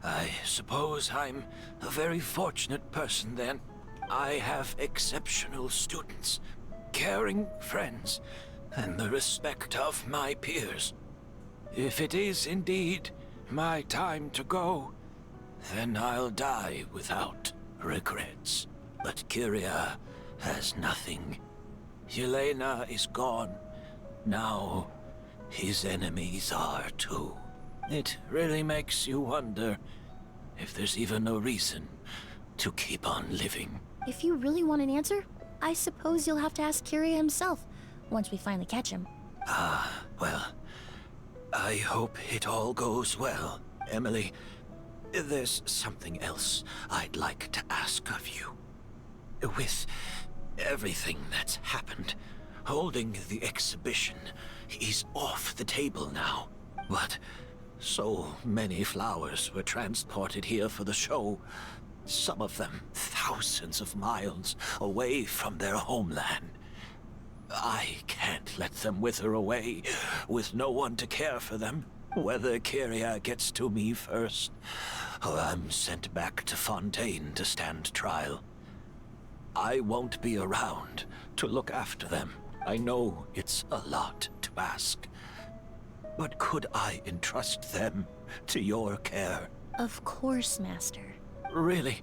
I suppose I'm a very fortunate person then. I have exceptional students, caring friends, and the respect of my peers. If it is indeed my time to go, then I'll die without regrets. But Kiria has nothing. Yelena is gone. Now, his enemies are too. It really makes you wonder if there's even a reason to keep on living. If you really want an answer, I suppose you'll have to ask Kiria himself, once we finally catch him. Well, I hope it all goes well, Emilie. There's something else I'd like to ask of you. With everything that's happened, holding the exhibition is off the table now. But so many flowers were transported here for the show. Some of them thousands of miles away from their homeland. I can't let them wither away with no one to care for them. Whether Kyria gets to me first, or I'm sent back to Fontaine to stand trial. I won't be around to look after them. I know it's a lot to ask. But could I entrust them to your care? Of course, Master. Really?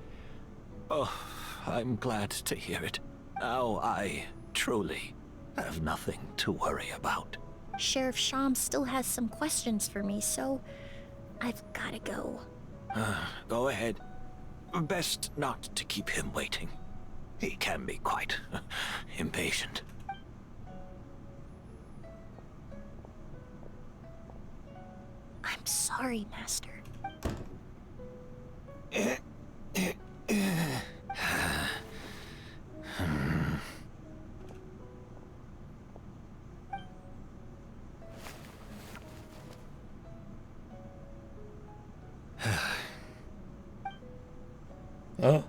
Oh, I'm glad to hear it. Now I truly have nothing to worry about. Sheriff Sham still has some questions for me, so I've gotta go. Go ahead. Best not to keep him waiting. He can be quite impatient. I'm sorry, Master. Oh.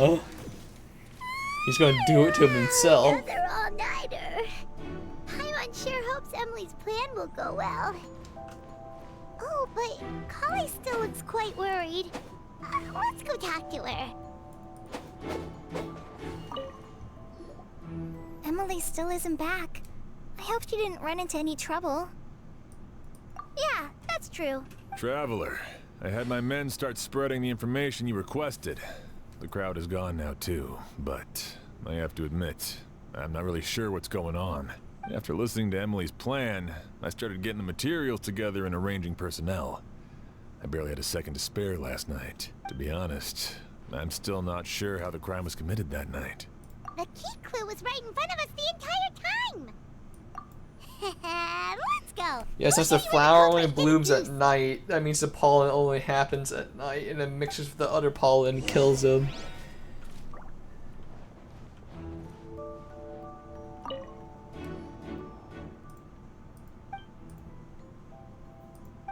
Oh. He's gonna do it to himself. Another all-nighter. Paimon sure hopes Emilie's plan will go well. Oh, but Kali still looks quite worried. Let's go talk to her. Emilie still isn't back. I hope she didn't run into any trouble. Yeah, that's true. Traveler, I had my men start spreading the information you requested. The crowd is gone now too, but I have to admit, I'm not really sure what's going on. After listening to Emilie's plan, I started getting the materials together and arranging personnel. I barely had a second to spare last night. To be honest, I'm still not sure how the crime was committed that night. The key clue was right in front of us the entire time! Let's go! Yeah, since the flower only blooms at night, that means the pollen only happens at night and then mixes with the other pollen and kills them.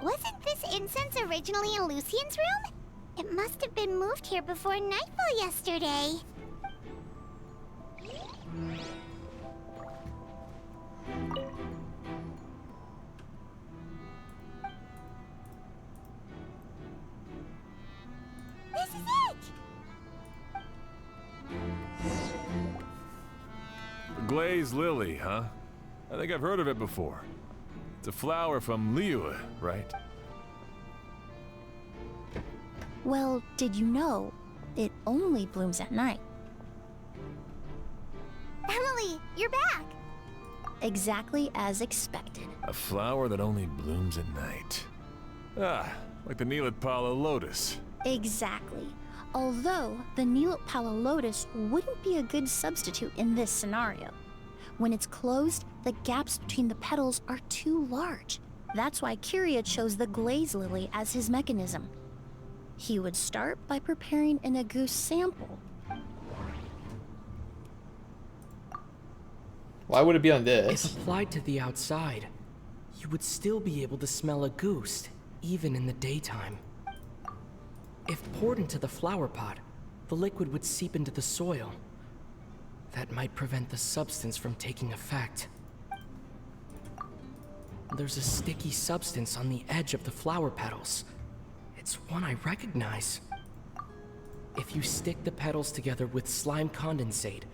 Wasn't this incense originally in Lucien's room? It must have been moved here before nightfall yesterday. This is it! The glazed lily, huh? I think I've heard of it before. It's a flower from Liyue, right? Well, did you know it only blooms at night? Emilie, you're back! Exactly as expected. A flower that only blooms at night. Ah, like the Neelit Pala lotus. Exactly. Although the Neelit Pala lotus wouldn't be a good substitute in this scenario. When it's closed, the gaps between the petals are too large. That's why Kyria chose the glaze lily as his mechanism. He would start by preparing an Auguste sample. Why would it be on this? If applied to the outside, you would still be able to smell Auguste, even in the daytime. If poured into the flower pot, the liquid would seep into the soil. That might prevent the substance from taking effect. There's a sticky substance on the edge of the flower petals. It's one I recognize. If you stick the petals together with slime condensate,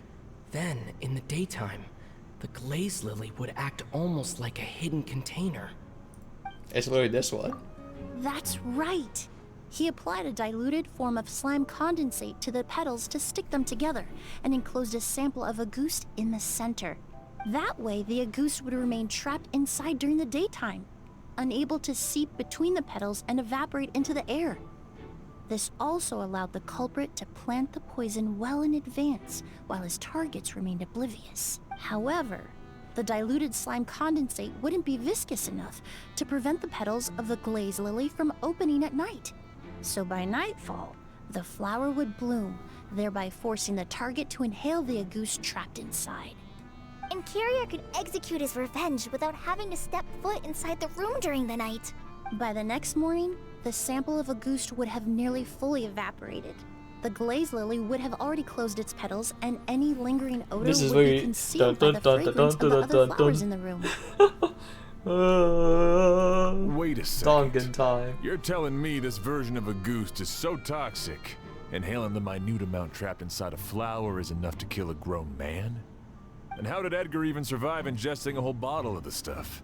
then, in the daytime, the glaze lily would act almost like a hidden container. It's literally this one. That's right! He applied a diluted form of slime condensate to the petals to stick them together, and enclosed a sample of Auguste in the center. That way, the Auguste would remain trapped inside during the daytime, unable to seep between the petals and evaporate into the air. This also allowed the culprit to plant the poison well in advance, while his targets remained oblivious. However, the diluted slime condensate wouldn't be viscous enough to prevent the petals of the glaze lily from opening at night. So by nightfall, the flower would bloom, thereby forcing the target to inhale the Auguste trapped inside. And Kyria could execute his revenge without having to step foot inside the room during the night. By the next morning, the sample of Auguste would have nearly fully evaporated. The glaze lily would have already closed its petals, and any lingering odor would be concealed by the fragrance of the other flowers in the room. a second. Dunkin' time. You're telling me this version of a goose is so toxic, inhaling the minute amount trapped inside a flower is enough to kill a grown man? And how did Edgar even survive ingesting a whole bottle of the stuff?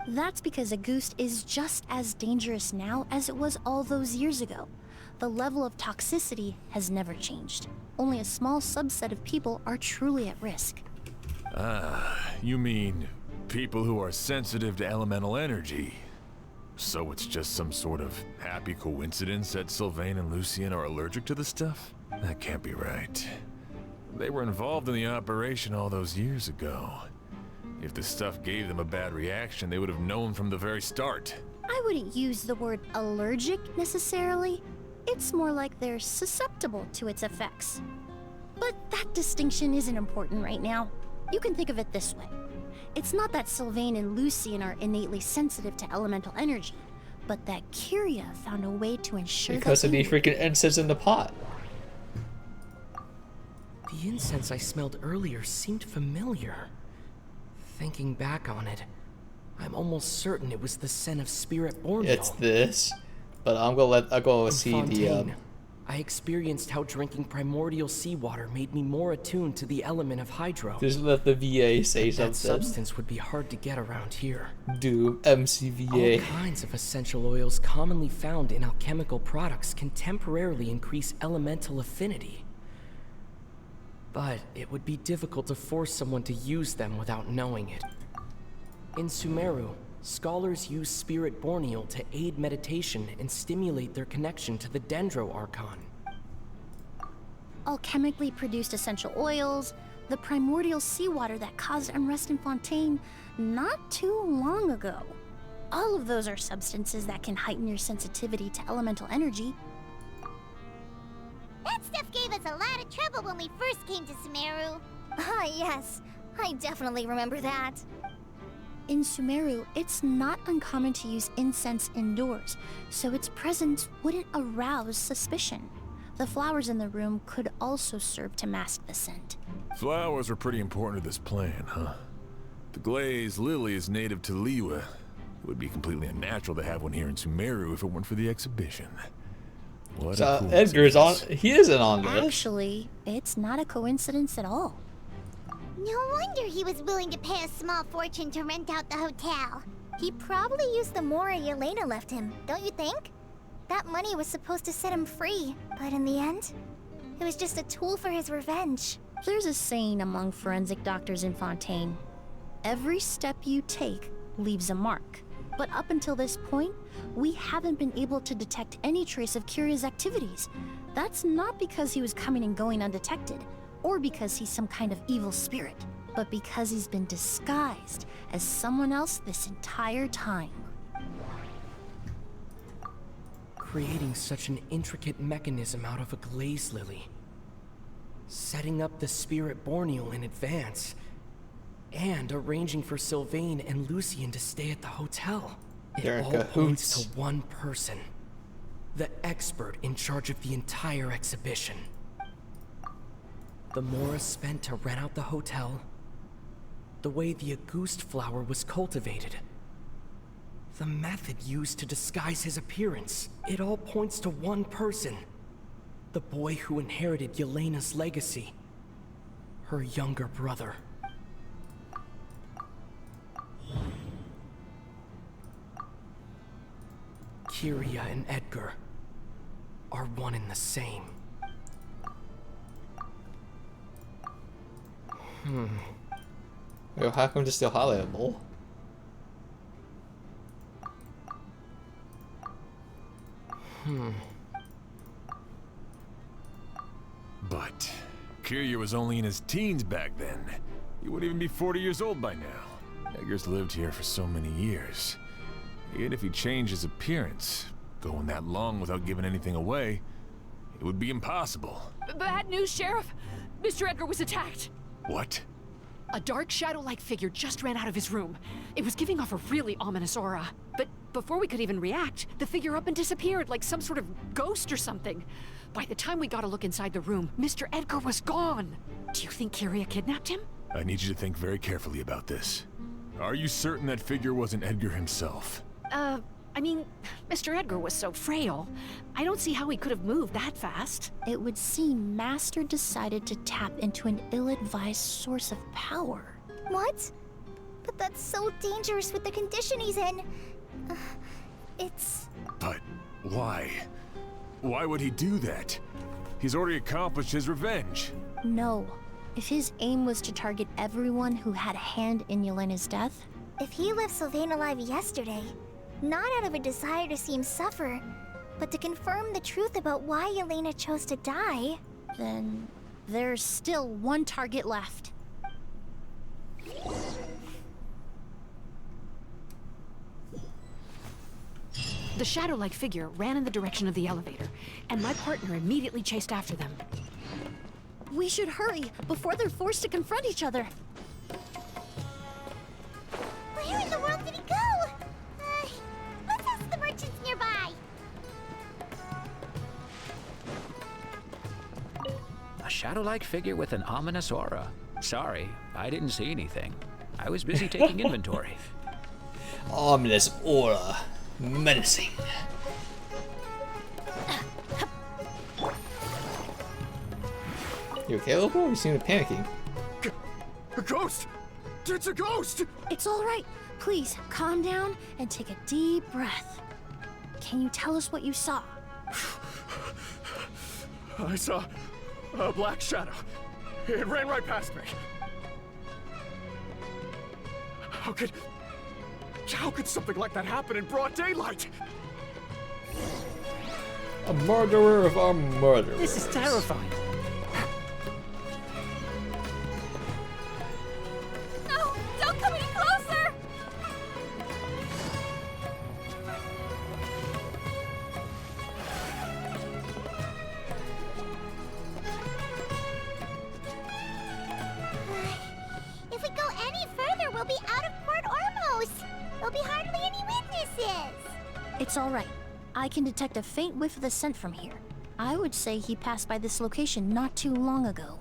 That's because a goose is just as dangerous now as it was all those years ago. The level of toxicity has never changed. Only a small subset of people are truly at risk. Ah, you mean people who are sensitive to elemental energy. So it's just some sort of happy coincidence that Sylvain and Lucien are allergic to the stuff? That can't be right. They were involved in the operation all those years ago. If the stuff gave them a bad reaction, they would have known from the very start. I wouldn't use the word allergic necessarily. It's more like they're susceptible to its effects. But that distinction isn't important right now. You can think of it this way. It's not that Sylvain and Lucien are innately sensitive to elemental energy, but that Kyria found a way to ensure because of the freaking incense in the pot. The incense I smelled earlier seemed familiar. Thinking back on it, I'm almost certain it was the scent of Spirit Borneo. It's this, but I'll go see Fontaine, I experienced how drinking primordial seawater made me more attuned to the element of hydro. Just let the VA say something. That substance would be hard to get around here. Do MCVA. All kinds of essential oils commonly found in alchemical products can temporarily increase elemental affinity. But it would be difficult to force someone to use them without knowing it. In Sumeru, scholars use Spirit Borneo to aid meditation and stimulate their connection to the Dendro Archon. Alchemically produced essential oils, the primordial seawater that caused unrest in Fontaine not too long ago. All of those are substances that can heighten your sensitivity to elemental energy. That stuff gave us a lot of trouble when we first came to Sumeru. Ah, yes. I definitely remember that. In Sumeru, it's not uncommon to use incense indoors, so its presence wouldn't arouse suspicion. The flowers in the room could also serve to mask the scent. Flowers were pretty important to this plan, huh? The glazed lily is native to Liyue. It would be completely unnatural to have one here in Sumeru if it weren't for the exhibition. What a coincidence. Edgar's on. He isn't on this. Actually, it's not a coincidence at all. No wonder he was willing to pay a small fortune to rent out the hotel. He probably used the Mora Yelena left him, don't you think? That money was supposed to set him free, but in the end, it was just a tool for his revenge. There's a saying among forensic doctors in Fontaine. Every step you take leaves a mark. But up until this point, we haven't been able to detect any trace of Kyria's activities. That's not because he was coming and going undetected, or because he's some kind of evil spirit, but because he's been disguised as someone else this entire time. Creating such an intricate mechanism out of a glaze lily. Setting up the Spirit Borneo in advance. And arranging for Sylvain and Lucien to stay at the hotel. It all points to one person. The expert in charge of the entire exhibition. The Mora spent to rent out the hotel. The way the Auguste flower was cultivated. The method used to disguise his appearance. It all points to one person. The boy who inherited Yelena's legacy. Her younger brother. Kyria and Edgar are one and the same. Well, how come it's still highlightable? But Kyria was only in his teens back then. He wouldn't even be 40 years old by now. Edgar's lived here for so many years. Even if he changed his appearance, going that long without giving anything away, it would be impossible. Bad news, Sheriff. Mr. Edgar was attacked. What? A dark shadow-like figure just ran out of his room. It was giving off a really ominous aura. But before we could even react, the figure up and disappeared like some sort of ghost or something. By the time we got a look inside the room, Mr. Edgar was gone. Do you think Kyria kidnapped him? I need you to think very carefully about this. Are you certain that figure wasn't Edgar himself? I mean, Mr. Edgar was so frail. I don't see how he could have moved that fast. It would seem Master decided to tap into an ill-advised source of power. What? But that's so dangerous with the condition he's in. It's... But why? Why would he do that? He's already accomplished his revenge. No. If his aim was to target everyone who had a hand in Yelena's death... If he left Sylvain alive yesterday, not out of a desire to see him suffer, but to confirm the truth about why Yelena chose to die... Then there's still one target left. The shadow-like figure ran in the direction of the elevator, and my partner immediately chased after them. We should hurry before they're forced to confront each other. Where in the world did he go? Let's ask the merchants nearby. A shadow-like figure with an ominous aura. Sorry, I didn't see anything. I was busy taking inventory. Ominous aura. Menacing. You okay, Lobo? You seem to be panicking. A ghost! It's a ghost! It's all right. Please, calm down and take a deep breath. Can you tell us what you saw? I saw a black shadow. It ran right past me. How could something like that happen in broad daylight? A murderer of our murderers. This is terrifying. No! Don't come any closer! If we go any further, we'll be out of Port Ormos. There'll be hardly any witnesses. It's all right. I can detect a faint whiff of the scent from here. I would say he passed by this location not too long ago.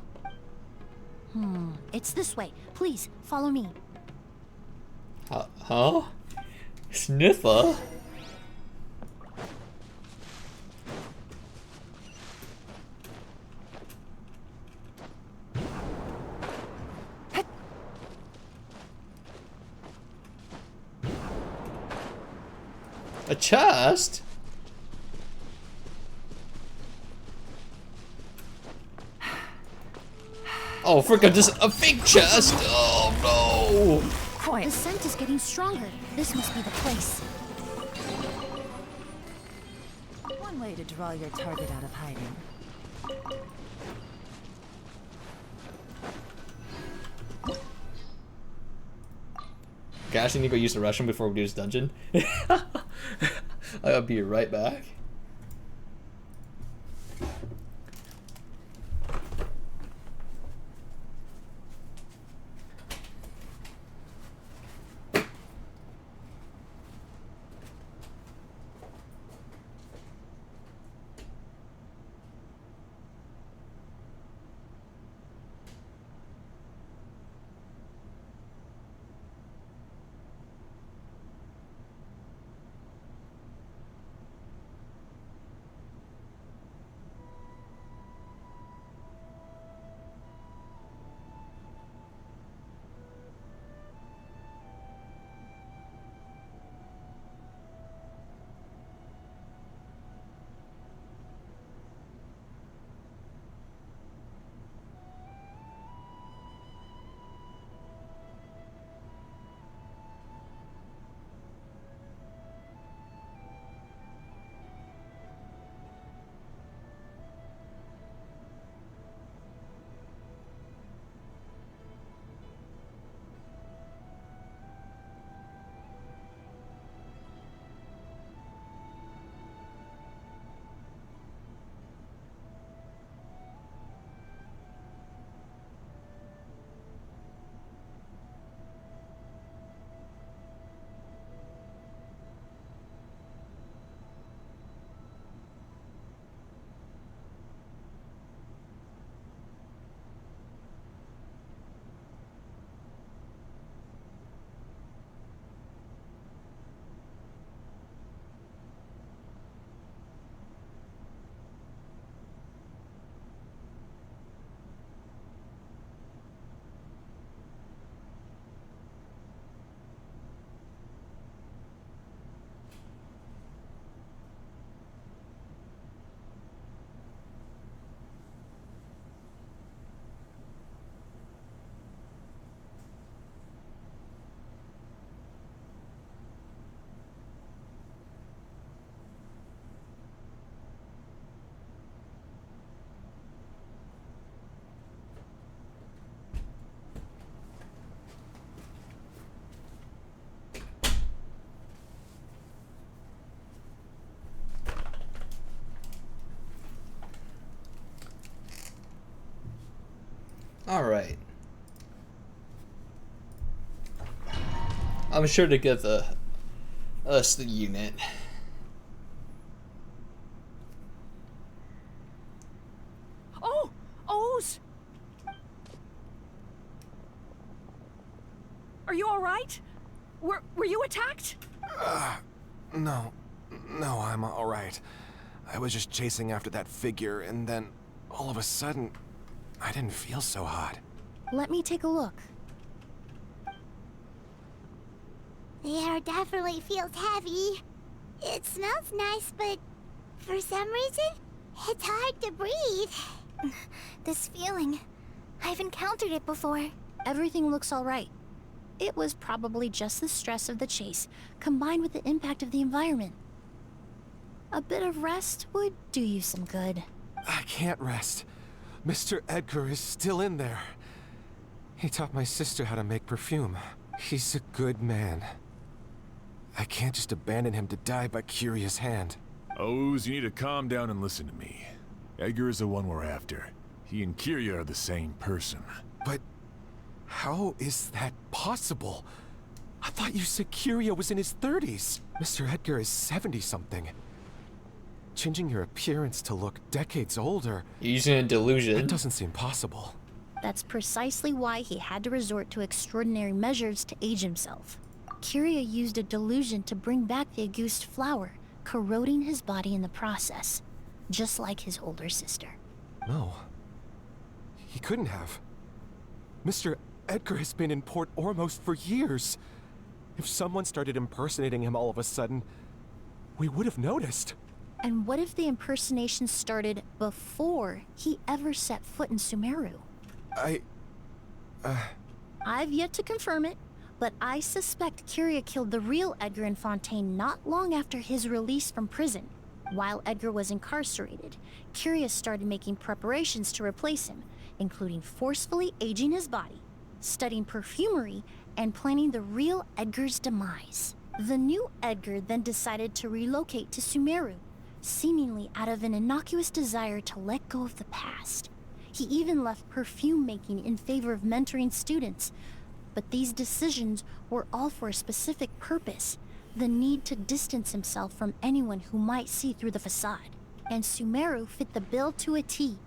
It's this way. Please, follow me. Huh? Sniffer? A chest? Oh, frickin' just a fake chest! Oh no! Quiet. The scent is getting stronger. This must be the place. One way to draw your target out of hiding. Gosh, I need to go use the restroom before we do this dungeon. I'll be right back. Alright. I'm sure to give us the unit. Oh! O's! Are you alright? Were you attacked? No, I'm all right. I was just chasing after that figure, and then all of a sudden, I didn't feel so hot. Let me take a look. The air definitely feels heavy. It smells nice, but for some reason, it's hard to breathe. This feeling, I've encountered it before. Everything looks all right. It was probably just the stress of the chase, combined with the impact of the environment. A bit of rest would do you some good. I can't rest. Mr. Edgar is still in there. He taught my sister how to make perfume. He's a good man. I can't just abandon him to die by Curia's hand. Oz, you need to calm down and listen to me. Edgar is the one we're after. He and Curia are the same person. But how is that possible? I thought you said Curia was in his 30s. Mr. Edgar is 70-something. Changing your appearance to look decades older... Using a delusion. That doesn't seem possible. That's precisely why he had to resort to extraordinary measures to age himself. Curia used a delusion to bring back the Auguste flower, corroding his body in the process, just like his older sister. No. He couldn't have. Mr. Edgar has been in Port Ormos for years. If someone started impersonating him all of a sudden, we would have noticed. And what if the impersonation started before he ever set foot in Sumeru? I've yet to confirm it, but I suspect Curia killed the real Edgar in Fontaine not long after his release from prison. While Edgar was incarcerated, Curia started making preparations to replace him, including forcefully aging his body, studying perfumery, and planning the real Edgar's demise. The new Edgar then decided to relocate to Sumeru, seemingly out of an innocuous desire to let go of the past. He even left perfume making in favor of mentoring students. But these decisions were all for a specific purpose, the need to distance himself from anyone who might see through the facade. And Sumeru fit the bill to a T,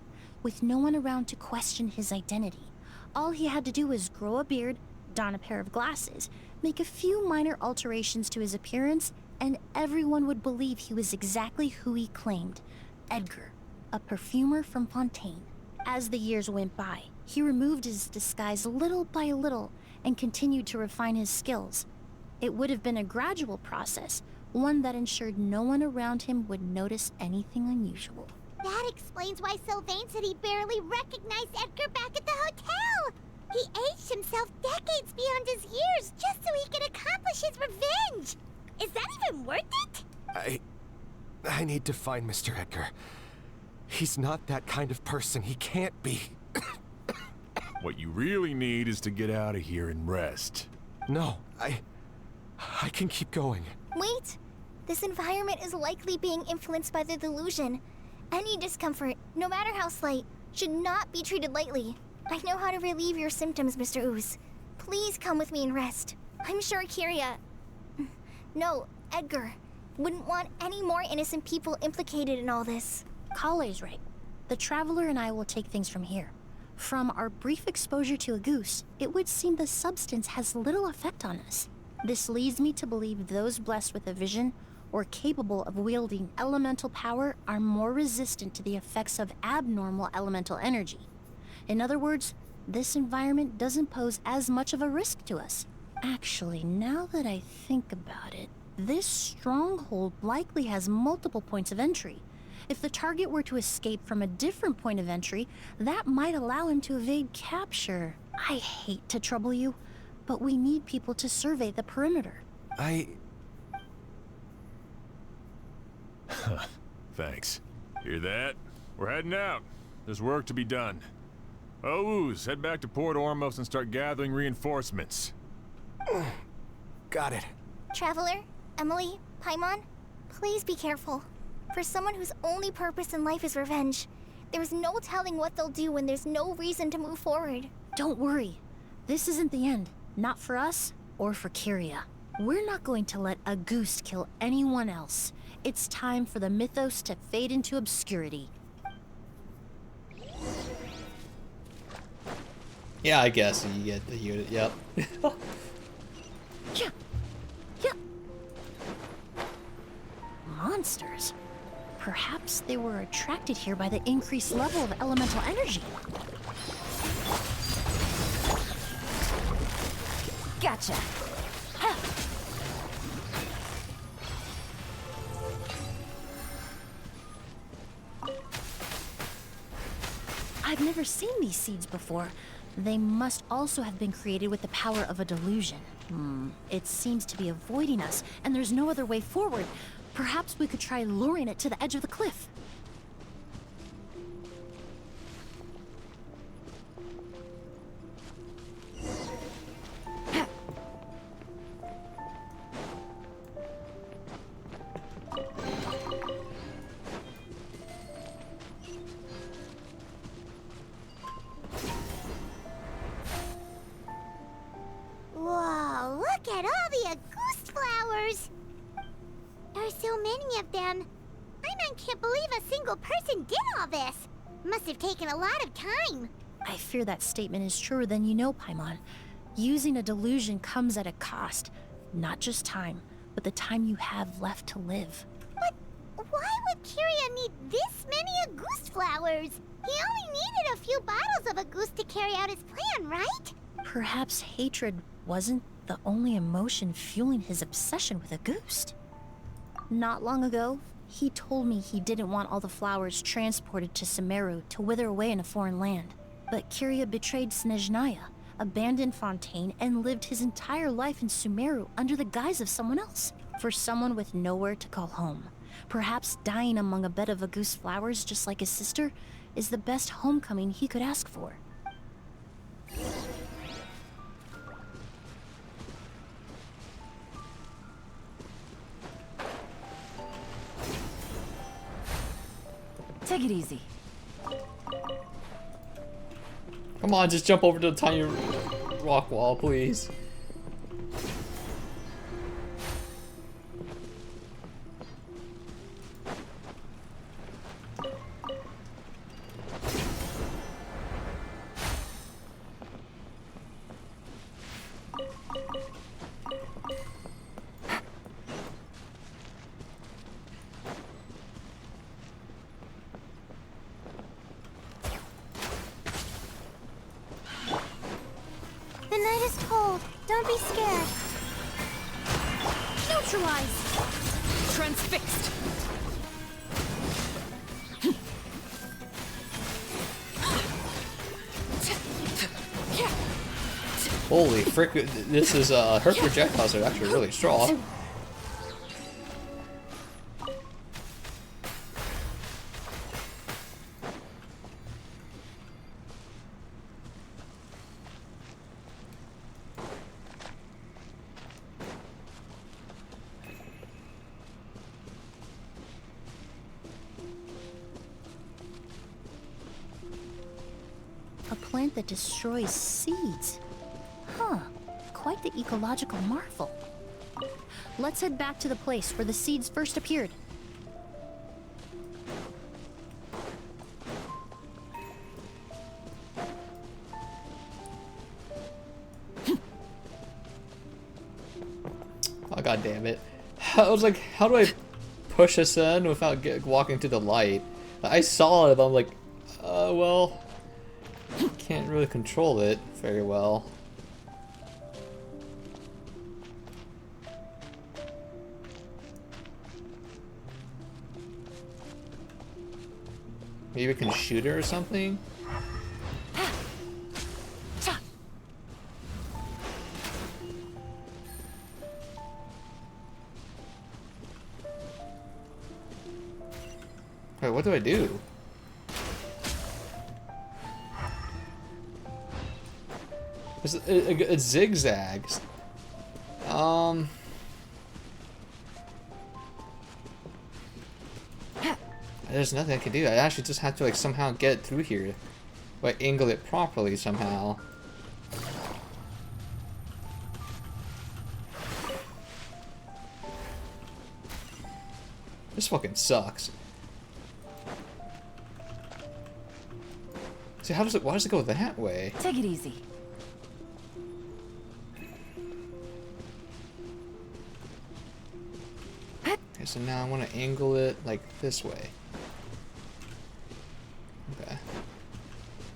with no one around to question his identity. All he had to do was grow a beard, don a pair of glasses, make a few minor alterations to his appearance, and everyone would believe he was exactly who he claimed, Edgar, a perfumer from Fontaine. As the years went by, he removed his disguise little by little and continued to refine his skills. It would have been a gradual process, one that ensured no one around him would notice anything unusual. That explains why Sylvain said he barely recognized Edgar back at the hotel. He aged himself decades beyond his years just so he could accomplish his revenge. Is that even worth it? I need to find Mr. Edgar. He's not that kind of person. He can't be. What you really need is to get out of here and rest. No, I can keep going. Wait! This environment is likely being influenced by the delusion. Any discomfort, no matter how slight, should not be treated lightly. I know how to relieve your symptoms, Mr. Ooze. Please come with me and rest. I'm sure Curia... No, Edgar wouldn't want any more innocent people implicated in all this. Kale's right. The Traveler and I will take things from here. From our brief exposure to a goose, it would seem the substance has little effect on us. This leads me to believe those blessed with a vision or capable of wielding elemental power are more resistant to the effects of abnormal elemental energy. In other words, this environment doesn't pose as much of a risk to us. Actually, now that I think about it, this stronghold likely has multiple points of entry. If the target were to escape from a different point of entry, that might allow him to evade capture. I hate to trouble you, but we need people to survey the perimeter. Thanks. Hear that? We're heading out. There's work to be done. Ooze, head back to Port Ormos and start gathering reinforcements. Got it. Traveler, Emilie, Paimon, please be careful. For someone whose only purpose in life is revenge, There's no telling what they'll do when there's no reason to move forward. Don't worry. This isn't the end. Not for us or for Kyria. We're not going to let a goose kill anyone else. It's time for the mythos to fade into obscurity. Yeah, I guess you get the unit. Yep. Yeah. Yeah. Monsters. Perhaps they were attracted here by the increased level of elemental energy. Gotcha. I've never seen these seeds before. They must also have been created with the power of a delusion. It seems to be avoiding us, and there's no other way forward. Perhaps we could try luring it to the edge of the cliff. Whoa, look at all the Auguste flowers! There are so many of them. Paimon can't believe a single person did all this. Must have taken a lot of time. I fear that statement is truer than you know, Paimon. Using a delusion comes at a cost. Not just time, but the time you have left to live. But why would Kyria need this many Auguste flowers? He only needed a few bottles of Auguste to carry out his plan, right? Perhaps hatred wasn't the only emotion fueling his obsession with Auguste. Not long ago, he told me he didn't want all the flowers transported to Sumeru to wither away in a foreign land. But Kyria betrayed Snezhnaya, abandoned Fontaine, and lived his entire life in Sumeru under the guise of someone else. For someone with nowhere to call home. Perhaps dying among a bed of Auguste flowers just like his sister is the best homecoming he could ask for. Take it easy. Come on, just jump over to the tiny rock wall, please. The night is cold. Don't be scared. Neutralize! Transfixed! Holy frick, this is, her projectiles are actually really strong. A plant that destroys seeds. Huh, quite the ecological marvel. Let's head back to the place where the seeds first appeared. Oh, god damn it. I was like, how do I push us in without walking to the light? I saw it, but I'm like, well, can't really control it very well. Maybe we can shoot her or something? Wait, what do I do? It zigzags. I There's nothing I can do. I actually just have to like somehow get it through here. Like angle it properly somehow. This fucking sucks. See, how does it? Why does it go that way? Take it easy. Okay, so now I want to angle it like this way. Okay.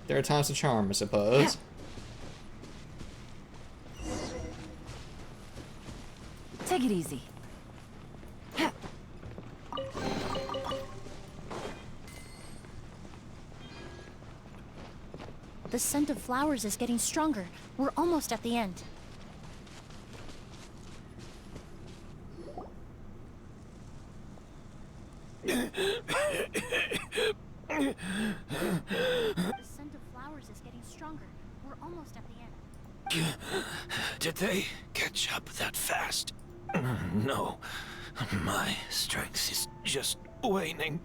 There are times to charm, I suppose. Take it easy. The scent of flowers is getting stronger. We're almost at the end. The scent of flowers is getting stronger. We're almost at the end. Did they catch up that fast? No. My strength is just waning.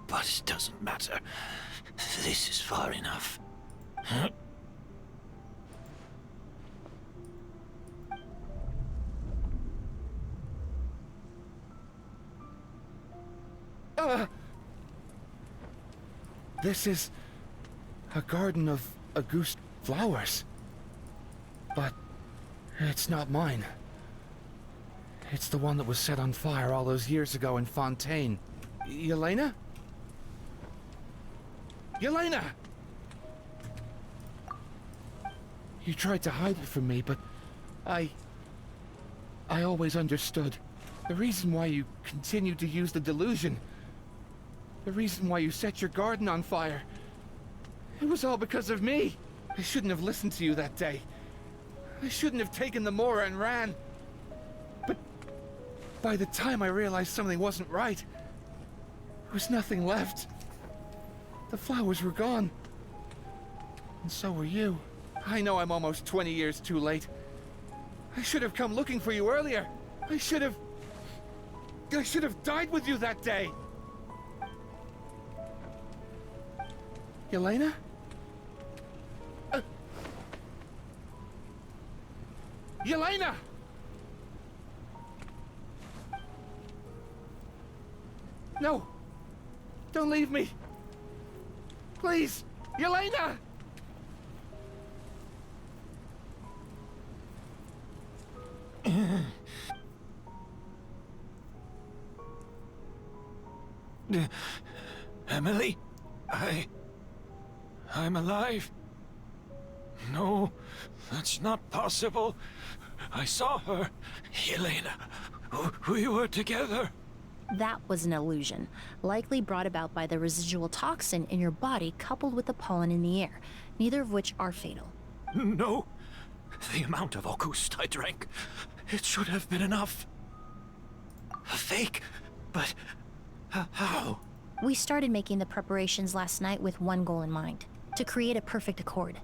But it doesn't matter. This is far enough. This is a garden of Auguste flowers. But it's not mine. It's the one that was set on fire all those years ago in Fontaine. Yelena? Yelena! You tried to hide it from me, but I always understood. The reason why you continued to use the delusion, the reason why you set your garden on fire, it was all because of me. I shouldn't have listened to you that day. I shouldn't have taken the Mora and ran. But by the time I realized something wasn't right, there was nothing left. The flowers were gone. And so were you. I know I'm almost 20 years too late. I should have come looking for you earlier. I should have died with you that day. Yelena? Yelena! No! Don't leave me! Please! Yelena! Emilie? I'm alive. No, that's not possible. I saw her. Yelena. We were together. That was an illusion, likely brought about by the residual toxin in your body coupled with the pollen in the air, neither of which are fatal. No. The amount of Auguste I drank, it should have been enough. A fake? But how? We started making the preparations last night with one goal in mind, to create a perfect accord.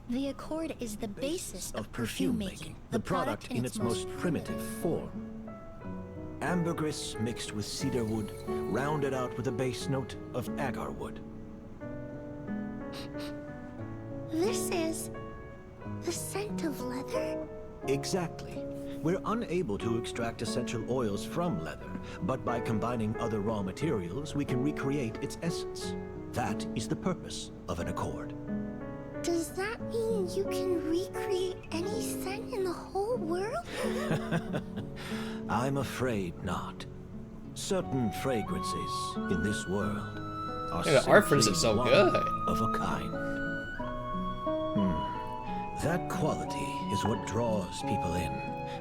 The accord is the basis of perfume making, the product in its most primitive form. Ambergris mixed with cedar wood, rounded out with a base note of agar wood. This is the scent of leather? Exactly. We're unable to extract essential oils from leather, but by combining other raw materials, we can recreate its essence. That is the purpose of an accord. Does that mean you can recreate any scent in the whole world? I'm afraid not. Certain fragrances in this world are the art for this is so one good. of a kind. That quality is what draws people in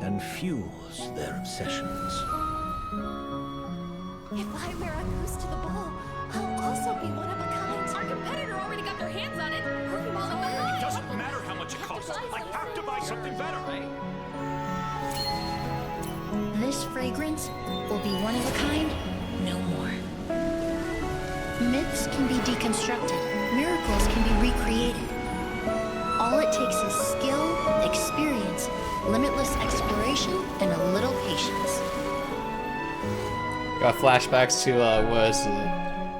and fuels their obsessions. If I wear a goose to the ball, I'll also be one of a kind. Our competitor already got their hands on it. It doesn't matter how much it costs. I have to buy something better. This fragrance will be one of a kind, no more. Myths can be deconstructed, miracles can be recreated, All it takes is skill, experience, limitless exploration, and a little patience. Got flashbacks to was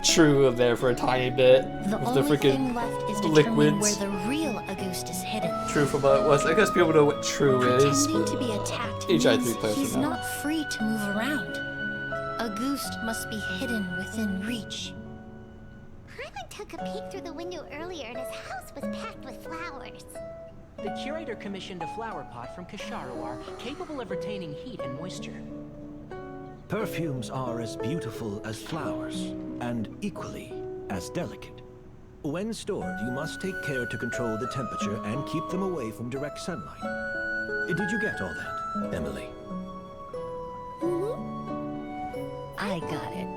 True there for a tiny bit The with the only freaking thing left is determining where liquids. the real Auguste is hidden. True for what it was. I guess people know what True is. Pretending to be attacked HI3 means players he's would know. not free to move around. Auguste must be hidden within reach. Paimon took a peek through the window earlier and his house was packed with flowers. The curator commissioned a flower pot from Kasharawar, capable of retaining heat and moisture. Perfumes are as beautiful as flowers, and equally as delicate. When stored, you must take care to control the temperature and keep them away from direct sunlight. Did you get all that, Emilie? I got it.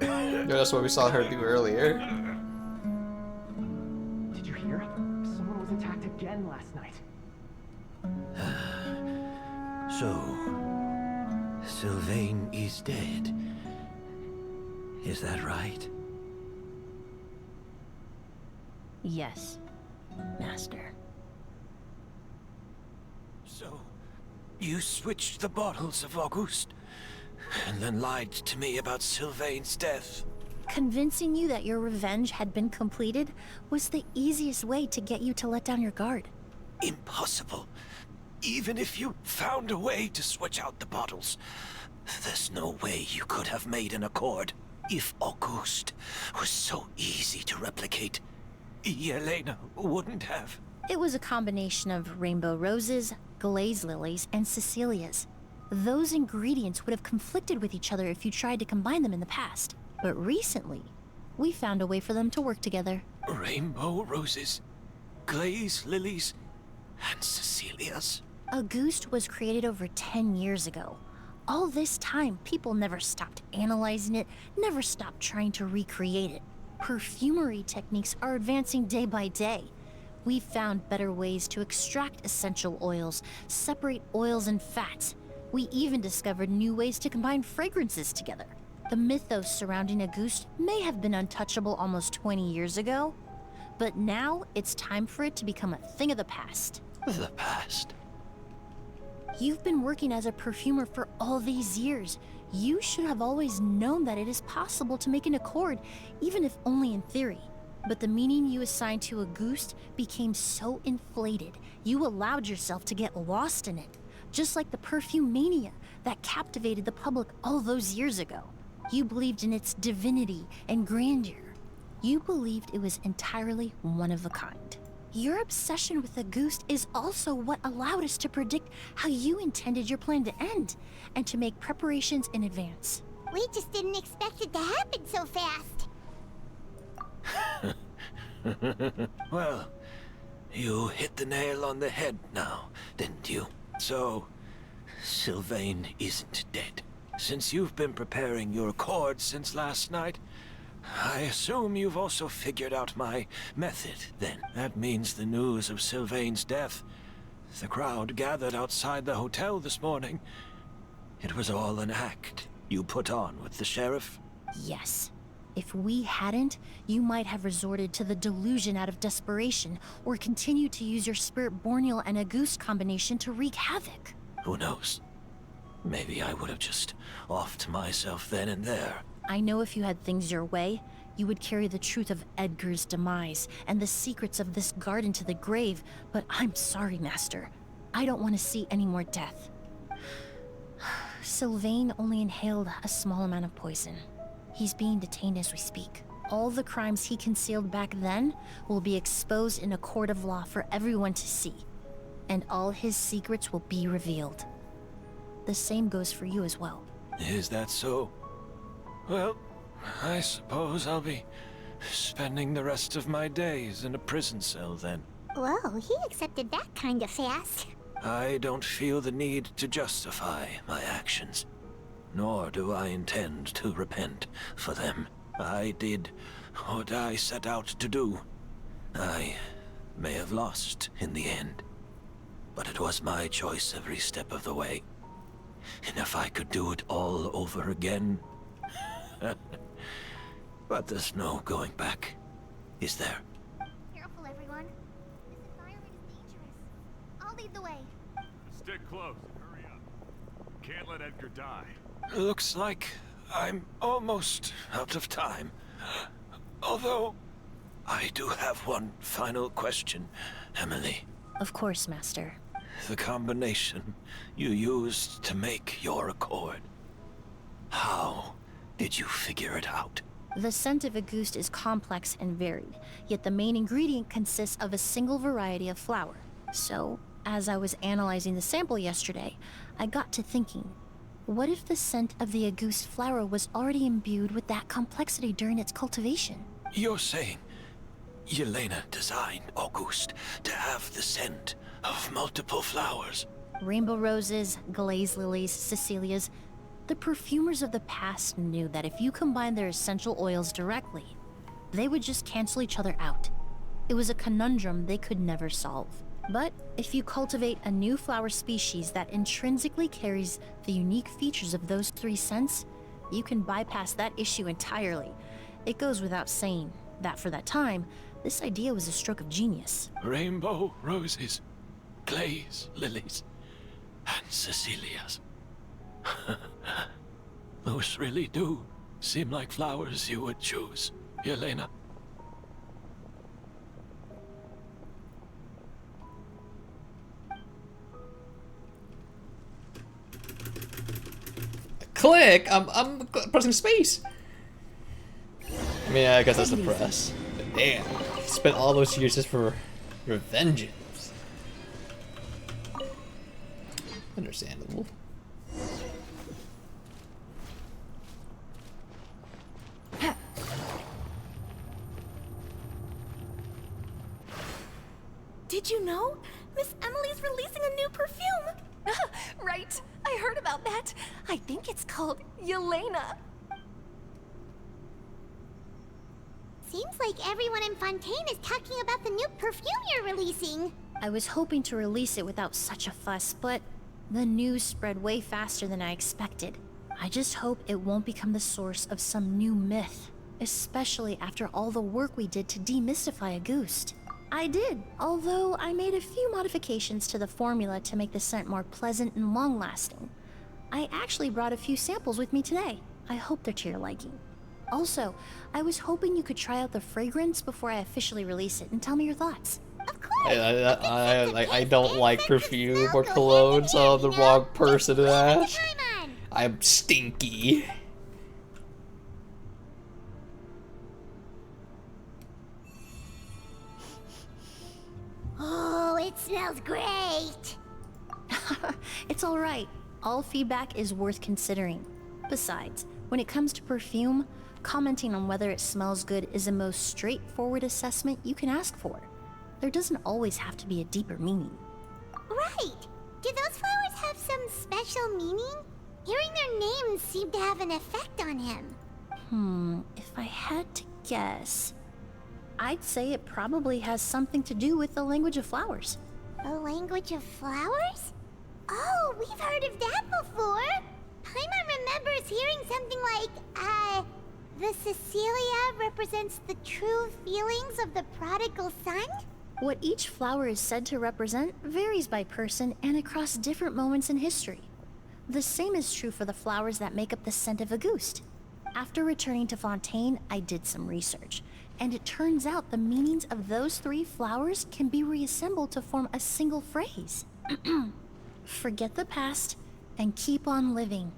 Yeah, that's what we saw her do earlier. Did you hear? Someone was attacked again last night. So, Sylvain is dead. Is that right? Yes, Master. So, you switched the bottles of Auguste, and then lied to me about Sylvain's death. Convincing you that your revenge had been completed was the easiest way to get you to let down your guard. Impossible. Even if you found a way to switch out the bottles, there's no way you could have made an accord. If Auguste was so easy to replicate, Yelena wouldn't have. It was a combination of rainbow roses, glaze lilies, and Cecilias. Those ingredients would have conflicted with each other if you tried to combine them in the past. But recently, we found a way for them to work together. Rainbow roses, glaze lilies, and Cecilias. Auguste was created over 10 years ago. All this time, people never stopped analyzing it, never stopped trying to recreate it. Perfumery techniques are advancing day by day. We've found better ways to extract essential oils, separate oils and fats. We even discovered new ways to combine fragrances together. The mythos surrounding Auguste may have been untouchable almost 20 years ago, but now it's time for it to become a thing of the past. The past? You've been working as a perfumer for all these years. You should have always known that it is possible to make an accord, even if only in theory. But the meaning you assigned to Auguste became so inflated, you allowed yourself to get lost in it. Just like the perfume mania that captivated the public all those years ago. You believed in its divinity and grandeur. You believed it was entirely one of a kind. Your obsession with Auguste is also what allowed us to predict how you intended your plan to end, and to make preparations in advance. We just didn't expect it to happen so fast. Well, you hit the nail on the head now, didn't you? So, Sylvain isn't dead. Since you've been preparing your accord since last night, I assume you've also figured out my method, then. That means the news of Sylvain's death. The crowd gathered outside the hotel this morning. It was all an act you put on with the sheriff? Yes. If we hadn't, you might have resorted to the delusion out of desperation, or continued to use your Spirit Borneal and Auguste combination to wreak havoc. Who knows? Maybe I would have just offed myself then and there. I know if you had things your way, you would carry the truth of Edgar's demise and the secrets of this garden to the grave, but I'm sorry, Master. I don't want to see any more death. Sylvain only inhaled a small amount of poison. He's being detained as we speak. All the crimes he concealed back then will be exposed in a court of law for everyone to see, and all his secrets will be revealed. The same goes for you as well. Is that so? Well, I suppose I'll be spending the rest of my days in a prison cell then. Whoa, he accepted that kind of fast. I don't feel the need to justify my actions, nor do I intend to repent for them. I did what I set out to do. I may have lost in the end, but it was my choice every step of the way. And if I could do it all over again... But there's no going back, is there? Careful, everyone. This environment is dangerous. I'll lead the way. Stick close. Hurry up. Can't let Edgar die. Looks like I'm almost out of time. Although, I do have one final question, Emilie. Of course, Master. The combination you used to make your accord. How did you figure it out? The scent of a goose is complex and varied, yet the main ingredient consists of a single variety of flower. So, as I was analyzing the sample yesterday, I got to thinking, what if the scent of the Auguste flower was already imbued with that complexity during its cultivation? You're saying Yelena designed Auguste to have the scent of multiple flowers? Rainbow roses, glaze lilies, Cecilias. The perfumers of the past knew that if you combine their essential oils directly, they would just cancel each other out. It was a conundrum they could never solve. But if you cultivate a new flower species that intrinsically carries the unique features of those three scents, you can bypass that issue entirely. It goes without saying that for that time, this idea was a stroke of genius. Rainbow roses, glaze lilies, and Cecilias. Those really do seem like flowers you would choose, Yelena. Click! I'm pressing space! I mean, I guess that's the press. But damn, spent all those years just for revengeance. Understandable. Did you know? Miss Emilie's releasing a new perfume! Right, I heard about that. I think it's called Yelena. Seems like everyone in Fontaine is talking about the new perfume you're releasing. I was hoping to release it without such a fuss, but the news spread way faster than I expected. I just hope it won't become the source of some new myth, especially after all the work we did to demystify Auguste. I did, although I made a few modifications to the formula to make the scent more pleasant and long-lasting. I actually brought a few samples with me today. I hope they're to your liking. Also, I was hoping you could try out the fragrance before I officially release it and tell me your thoughts. I don't like perfume or cologne, so I'm the wrong person to ask. I'm stinky. Oh, it smells great. It's alright. All feedback is worth considering. Besides, when it comes to perfume, commenting on whether it smells good is the most straightforward assessment you can ask for. There doesn't always have to be a deeper meaning. Right. Do those flowers have some special meaning? Hearing their names seemed to have an effect on him. If I had to guess, I'd say it probably has something to do with the language of flowers. The language of flowers? Oh, we've heard of that before. Paimon remembers hearing something like, the Cecilia represents the true feelings of the prodigal son? What each flower is said to represent varies by person and across different moments in history. The same is true for the flowers that make up the scent of Auguste. After returning to Fontaine, I did some research, and it turns out the meanings of those three flowers can be reassembled to form a single phrase. Forget the past and keep on living.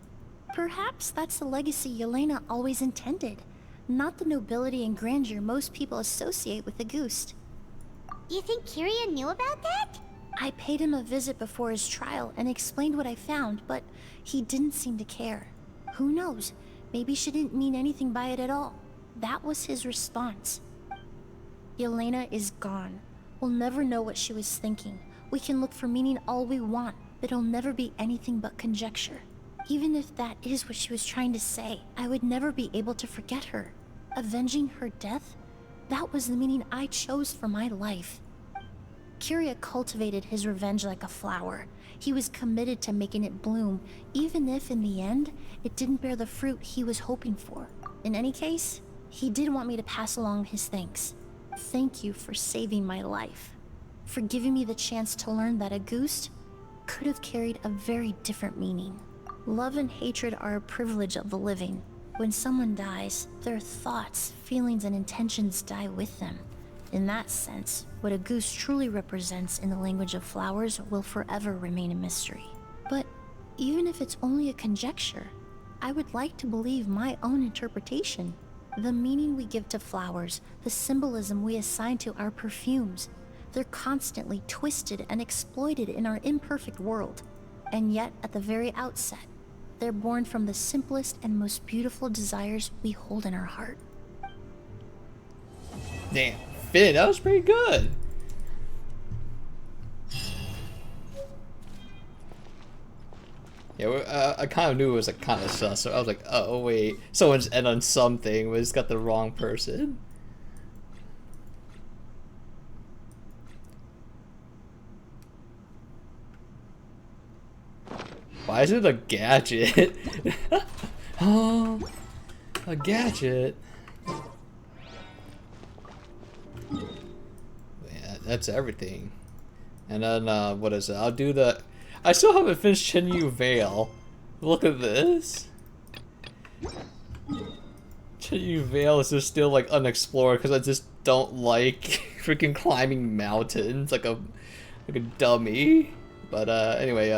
Perhaps that's the legacy Yelena always intended, not the nobility and grandeur most people associate with Auguste. Do you think Kyria knew about that? I paid him a visit before his trial and explained what I found, but he didn't seem to care. Who knows? Maybe she didn't mean anything by it at all. That was his response. Yelena is gone. We'll never know what she was thinking. We can look for meaning all we want, but it'll never be anything but conjecture. Even if that is what she was trying to say, I would never be able to forget her. Avenging her death? That was the meaning I chose for my life. Valkyria cultivated his revenge like a flower. He was committed to making it bloom, even if in the end, it didn't bear the fruit he was hoping for. In any case, he did want me to pass along his thanks. Thank you for saving my life. For giving me the chance to learn that a goose could have carried a very different meaning. Love and hatred are a privilege of the living. When someone dies, their thoughts, feelings, and intentions die with them. In that sense, what a goose truly represents in the language of flowers will forever remain a mystery. But even if it's only a conjecture, I would like to believe my own interpretation. The meaning we give to flowers, the symbolism we assign to our perfumes, they're constantly twisted and exploited in our imperfect world. And yet, at the very outset, they're born from the simplest and most beautiful desires we hold in our heart. Damn, Finn, that was pretty good. Yeah, I kind of knew it was like kind of sus, so I was like, oh wait, someone's end on something, but it's got the wrong person. Why is it a gadget? Oh, a gadget. Yeah, that's everything. And then, what is it? I'll do the... I still haven't finished Chenyu Vale. Look at this. Chenyu Vale is just still, like, unexplored because I just don't like freaking climbing mountains like a dummy. But, anyway,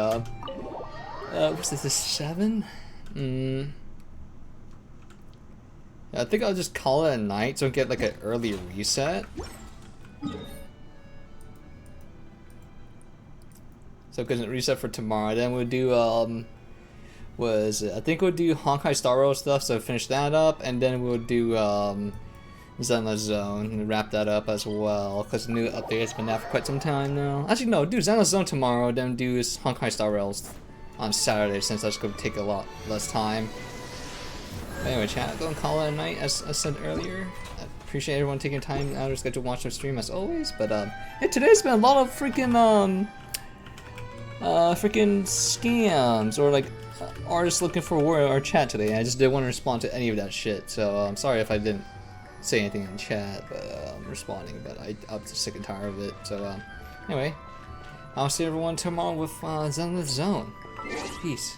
what's this, 7? I think I'll just call it a night so I get like an early reset. So it doesn't reset for tomorrow. Then we'll do what is it? I think we'll do Honkai Star Rail stuff, so finish that up, and then we'll do Zenless Zone and wrap that up as well, because the new update has been out for quite some time now. Actually no, do Zenless Zone tomorrow, then do Honkai Star Rails on Saturday, since that's going to take a lot less time. But anyway, chat, go and call it a night, as I said earlier. I appreciate everyone taking time out of their schedule to watch our stream as always. But hey, today's been a lot of freaking freaking scams or like artists looking for war in our chat today. I just didn't want to respond to any of that shit. So I'm sorry if I didn't say anything in chat, but I'm responding. But I'm just sick and tired of it. So anyway, I'll see everyone tomorrow with Zenless Zone. Peace.